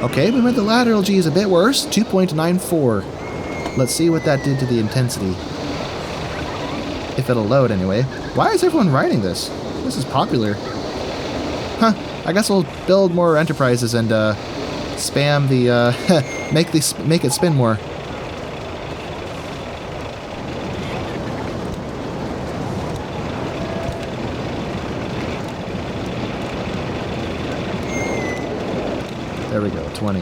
Okay, we made the lateral G's a bit worse. 2.94. Let's see what that did to the intensity. If it'll load anyway. Why is everyone riding this? This is popular. Huh. I guess we'll build more enterprises and spam the make it spin more. There we go, 20.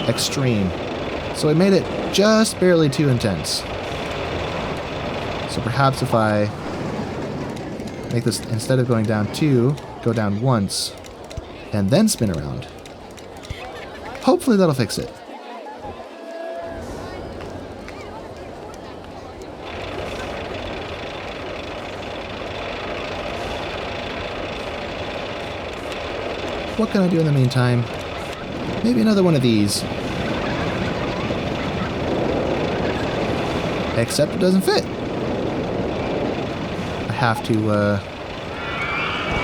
Extreme. So I made it just barely too intense. So perhaps if I make this, instead of going down 2, go down once, and then spin around. Hopefully that'll fix it. What can I do in the meantime? Maybe another one of these. Except it doesn't fit. I have to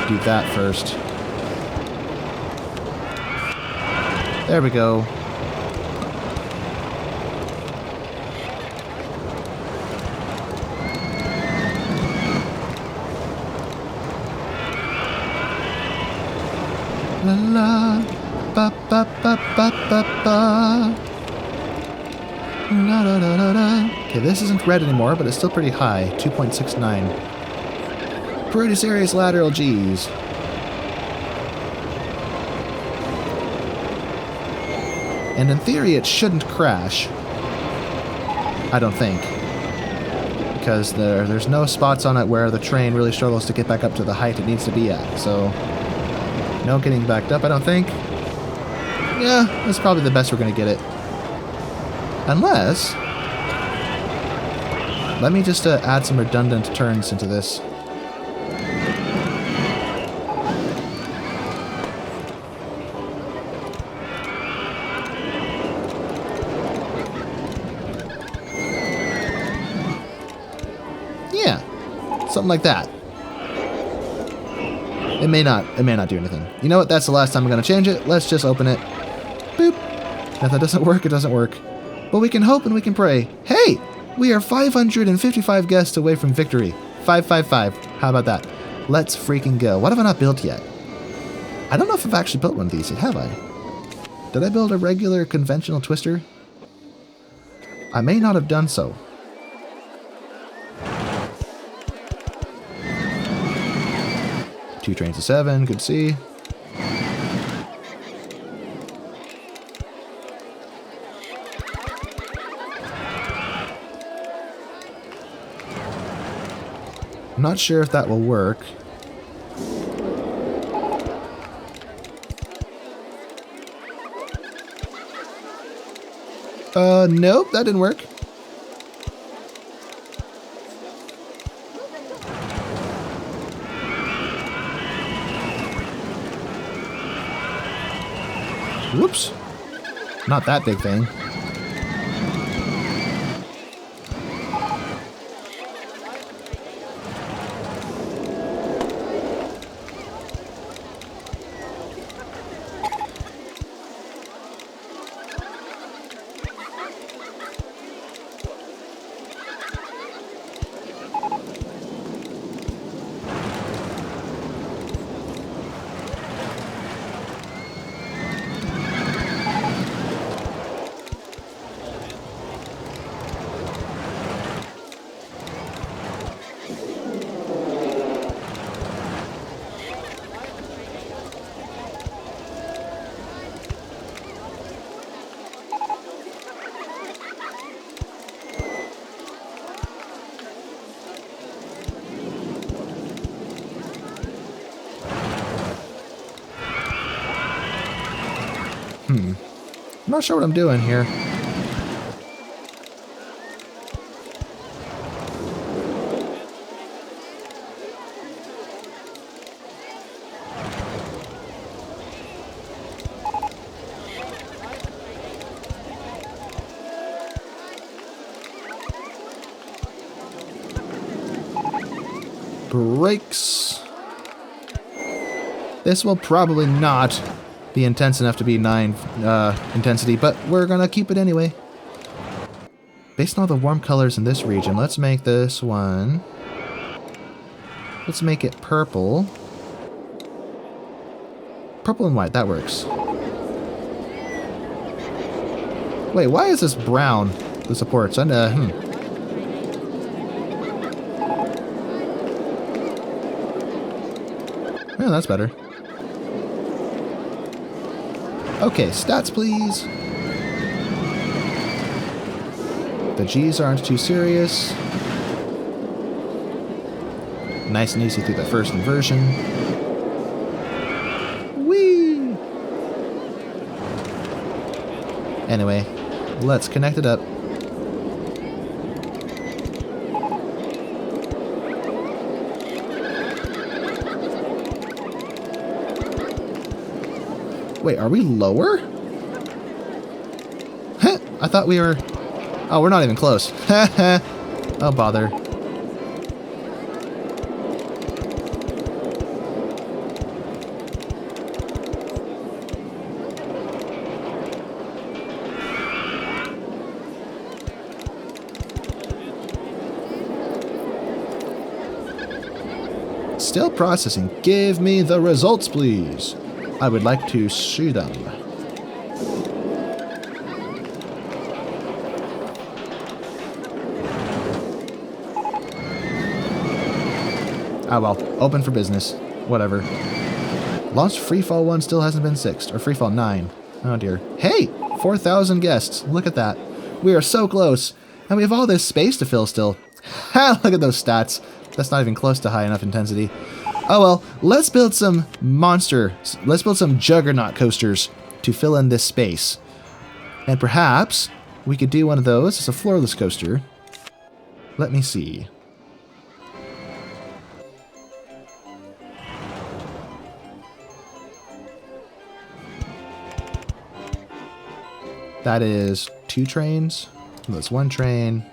do that first. There we go. La la, ba ba ba ba ba ba. La la la la la. Okay, this isn't red anymore, but it's still pretty high, 2.69. Pretty serious lateral G's. And in theory, it shouldn't crash. I don't think. Because there's no spots on it where the train really struggles to get back up to the height it needs to be at. So, no getting backed up, I don't think. Yeah, that's probably the best we're going to get it. Unless... Let me just add some redundant turns into this. Yeah, something like that. It may not do anything. You know what? That's the last time I'm going to change it. Let's just open it. Boop. If that doesn't work, it doesn't work. But we can hope and we can pray. Hey, we are 555 guests away from victory. 555. How about that? Let's freaking go. What have I not built yet? I don't know if I've actually built one of these yet, have I? Did I build a regular conventional twister? I may not have done so. Two trains of 7, good to see. I'm not sure if that will work. Nope, that didn't work. Whoops. Not that big thing. I'm not sure what I'm doing here. Brakes. This will probably not be intense enough to be 9 intensity, but we're gonna keep it anyway. Based on all the warm colors in this region, let's make this one. Let's make it purple. Purple and white, that works. Wait, why is this brown? The supports, and Yeah, that's better. Okay, stats please. The G's aren't too serious. Nice and easy through the first inversion. Whee! Anyway, let's connect it up. Wait, are we lower? Huh, I thought we were... Oh, we're not even close. Oh, bother. Still processing. Give me the results, please. I would like to see them. Ah well, open for business. Whatever. Lost Freefall 1 still hasn't been 6th, or Freefall 9. Oh dear. Hey! 4,000 guests. Look at that. We are so close. And we have all this space to fill still. Ha! Look at those stats. That's not even close to high enough intensity. Oh well, let's build some let's build some juggernaut coasters to fill in this space. And perhaps we could do one of those as a floorless coaster. Let me see. That is 2 trains. That's 1 train.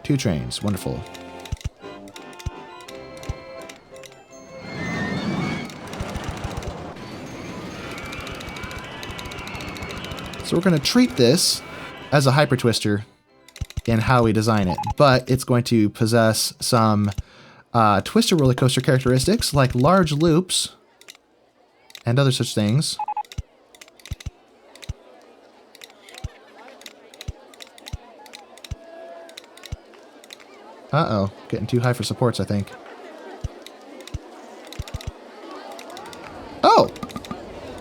2 trains. Wonderful. So we're going to treat this as a hyper twister in how we design it, but it's going to possess some twister roller coaster characteristics like large loops and other such things. Uh-oh, getting too high for supports, I think. Oh!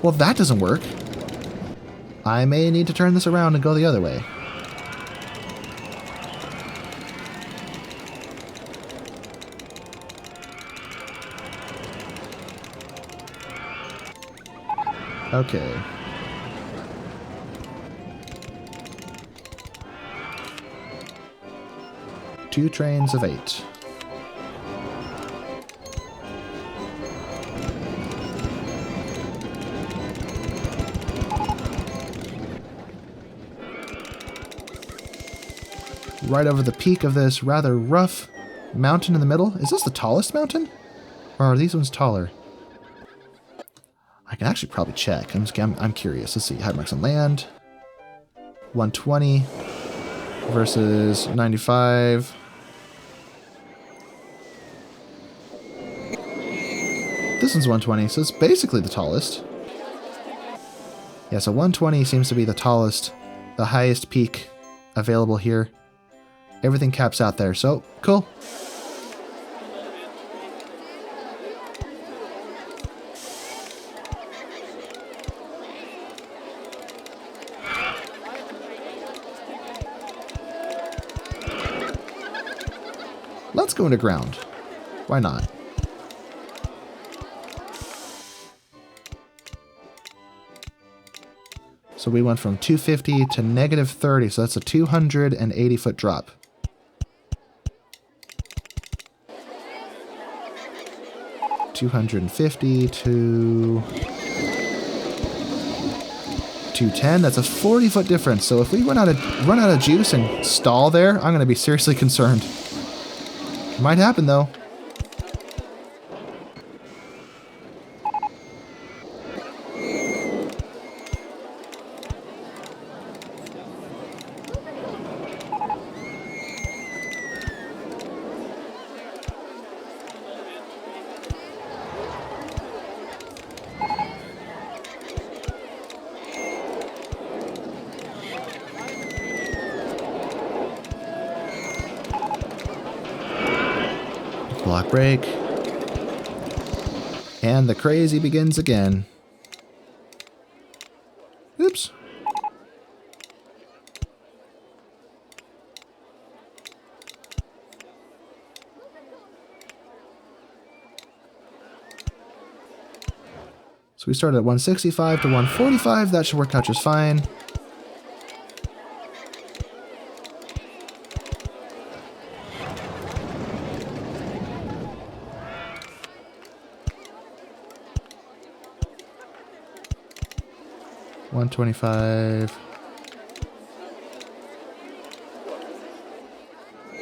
Well, that doesn't work. I may need to turn this around and go the other way. Okay. Two trains of 8. Right over the peak of this rather rough mountain in the middle. Is this the tallest mountain? Or are these ones taller? I can actually probably check. I'm curious. Let's see. Height marks on land. 120 versus 95. This one's 120, so it's basically the tallest. Yeah, so 120 seems to be the tallest, the highest peak available here. Everything caps out there, so cool. Let's go into ground. Why not? So we went from 250 to negative 30, so that's a 280 foot drop. $250 to 210. That's a 40-foot difference. So if we run out of juice and stall there, I'm going to be seriously concerned. Might happen though. Block break. And the crazy begins again. Oops. So we started at 165 to 145. That should work out just fine. $125.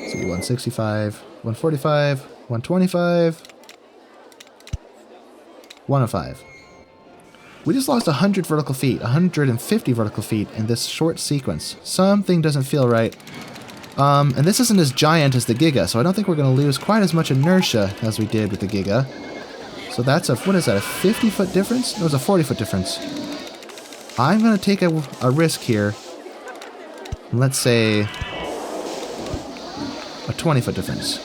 See, 165, 145, 125, 105. We just lost 100 vertical feet, 150 vertical feet in this short sequence. Something doesn't feel right. And this isn't as giant as the Giga, so I don't think we're going to lose quite as much inertia as we did with the Giga. So that's a, what is that, a 50-foot difference? No, it's a 40-foot difference. I'm going to take a risk here. Let's say a 20-foot difference.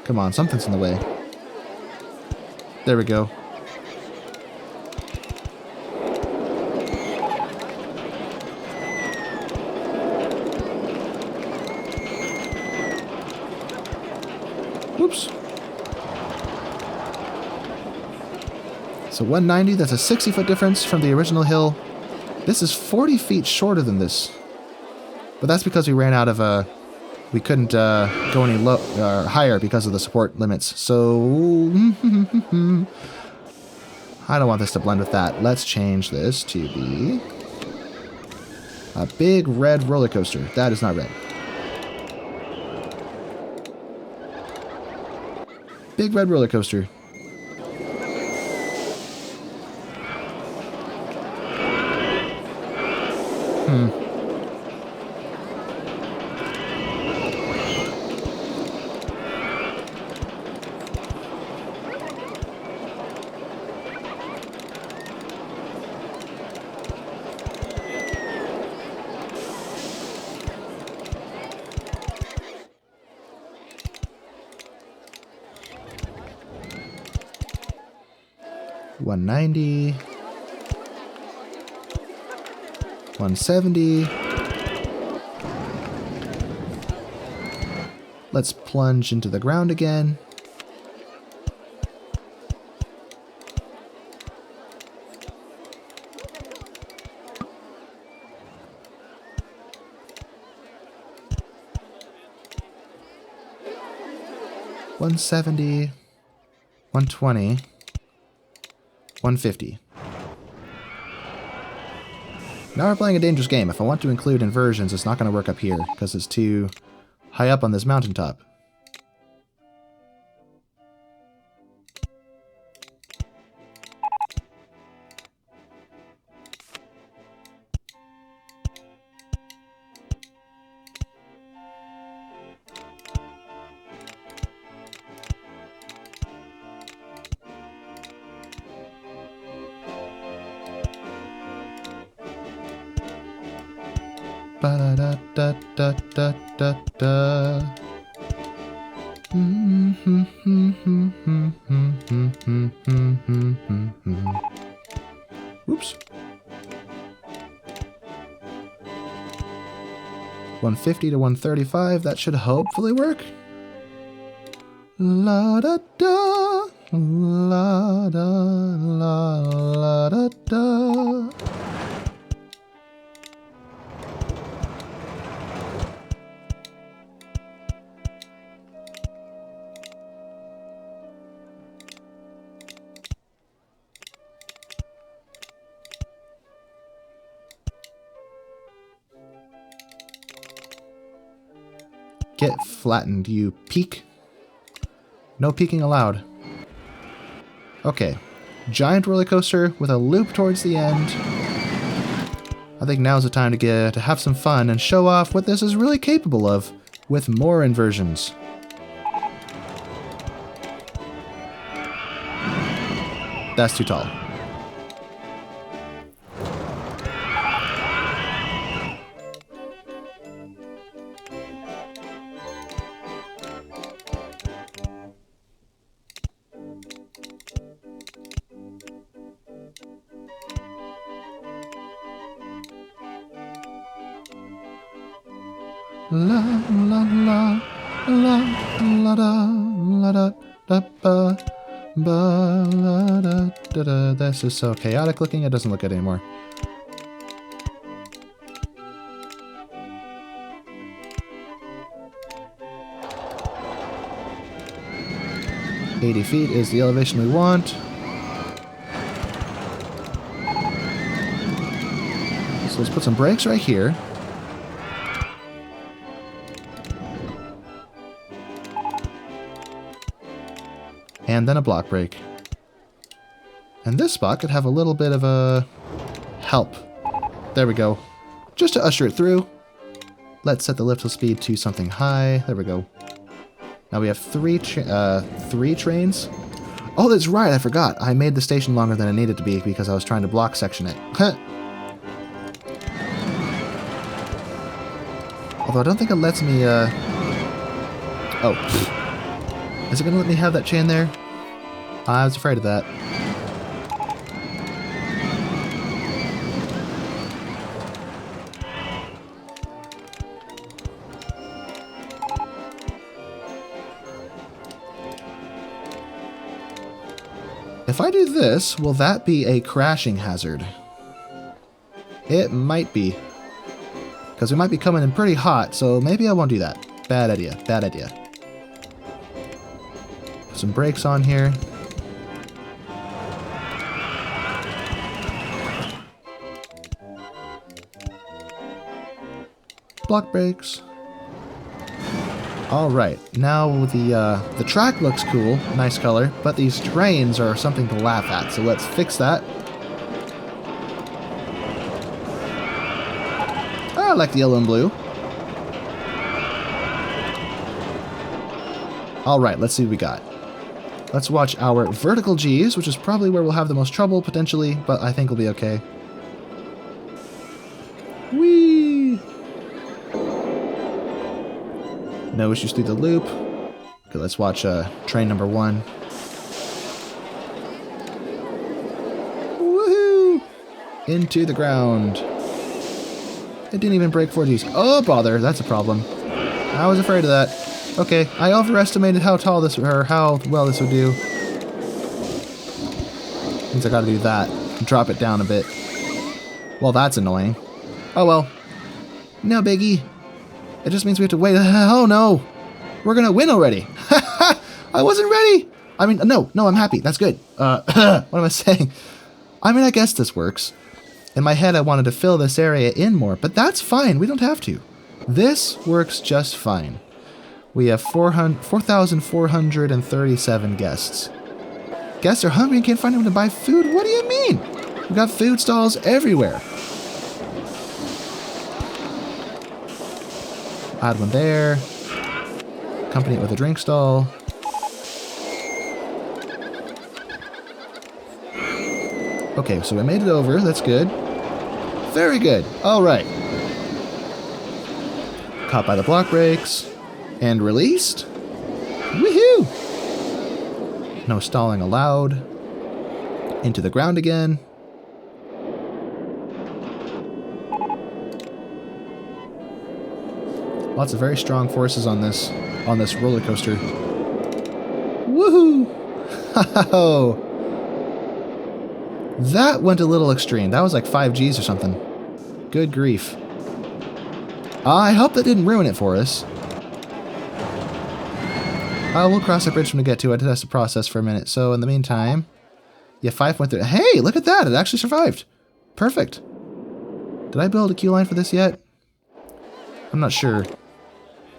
Come on, something's in the way. There we go. Whoops. So 190, that's a 60-foot difference from the original hill. This is 40 feet shorter than this. But that's because we ran out of we couldn't go any higher because of the support limits. So I don't want this to blend with that. Let's change this to be a big red roller coaster. That is not red. Big red roller coaster. Hmm. $190, $170. Let's plunge into the ground again. $170, $120. 150. Now we're playing a dangerous game. If I want to include inversions, it's not going to work up here because it's too high up on this mountaintop. Ba-da-da-da-da-da-da. Oops. 150 to 135, that should hopefully work. La da da, la da la la da da. Get flattened, you peak. No peeking allowed. Okay. Giant roller coaster with a loop towards the end. I think now's the time to have some fun and show off what this is really capable of with more inversions. That's too tall. La la la la la da la da da ba ba la da da da. This is so chaotic looking, it doesn't look good anymore. $80 feet is the elevation we want. So let's put some brakes right here. And then a block brake. And this spot could have a little bit of a help. There we go. Just to usher it through. Let's set the lift speed to something high. There we go. Now we have three trains. Oh, that's right, I forgot. I made the station longer than it needed to be because I was trying to block section it. Although I don't think it lets me, Oh. Is it going to let me have that chain there? I was afraid of that. If I do this, will that be a crashing hazard? It might be. Because we might be coming in pretty hot, so maybe I won't do that. Bad idea, bad idea. Put some brakes on here. Block brakes. Alright, now the track looks cool, nice color, but these trains are something to laugh at, so let's fix that. I like the yellow and blue. Alright, let's see what we got. Let's watch our vertical G's, which is probably where we'll have the most trouble, potentially, but I think we'll be okay. Whee! No issues through the loop. Okay, let's watch train number 1. Woohoo! Into the ground. It didn't even break 4Gs. Oh, bother, that's a problem. I was afraid of that. Okay, I overestimated how tall this, or how well this would do. Means I gotta do that. Drop it down a bit. Well, that's annoying. Oh well. No biggie. It just means we have to wait. Oh no! We're gonna win already! I wasn't ready! I mean, no, I'm happy. That's good. What am I saying? I mean, I guess this works. In my head, I wanted to fill this area in more, but that's fine. We don't have to. This works just fine. We have 4,437 guests. Guests are hungry and can't find anyone to buy food? What do you mean? We've got food stalls everywhere. Add one there. Accompany it with a drink stall. Okay, so we made it over. That's good. Very good. All right. Caught by the block brakes. And released. Woohoo! No stalling allowed. Into the ground again. Lots of very strong forces on this roller coaster. Woohoo! Ho! That went a little extreme. That was like 5 Gs or something. Good grief. I hope that didn't ruin it for us. We'll cross the bridge when we get to it. It has to process for a minute. So in the meantime, yeah, 5.3. Hey, look at that! It actually survived. Perfect. Did I build a queue line for this yet? I'm not sure.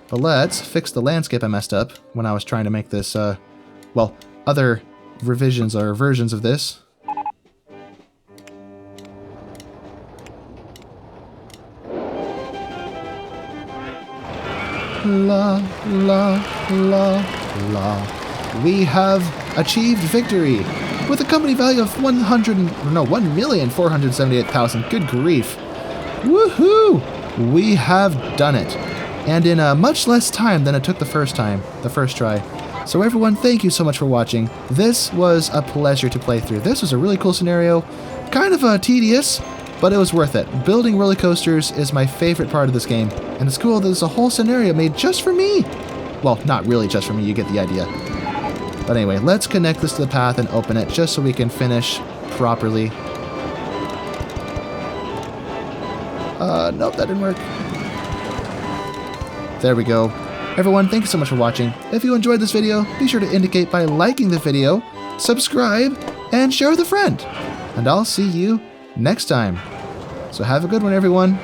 But let's fix the landscape I messed up when I was trying to make this, well, other revisions or versions of this. La, la, la, la. We have achieved victory with a company value of 1,478,000. Good grief. Woohoo! We have done it. And in much less time than it took the first try. So everyone, thank you so much for watching. This was a pleasure to play through. This was a really cool scenario. Kind of tedious, but it was worth it. Building roller coasters is my favorite part of this game. And it's cool that there's a whole scenario made just for me. Well, not really just for me, you get the idea. But anyway, let's connect this to the path and open it just so we can finish properly. Nope, that didn't work. There we go. Everyone, thank you so much for watching. If you enjoyed this video, be sure to indicate by liking the video, subscribe, and share with a friend. And I'll see you next time. So have a good one, everyone.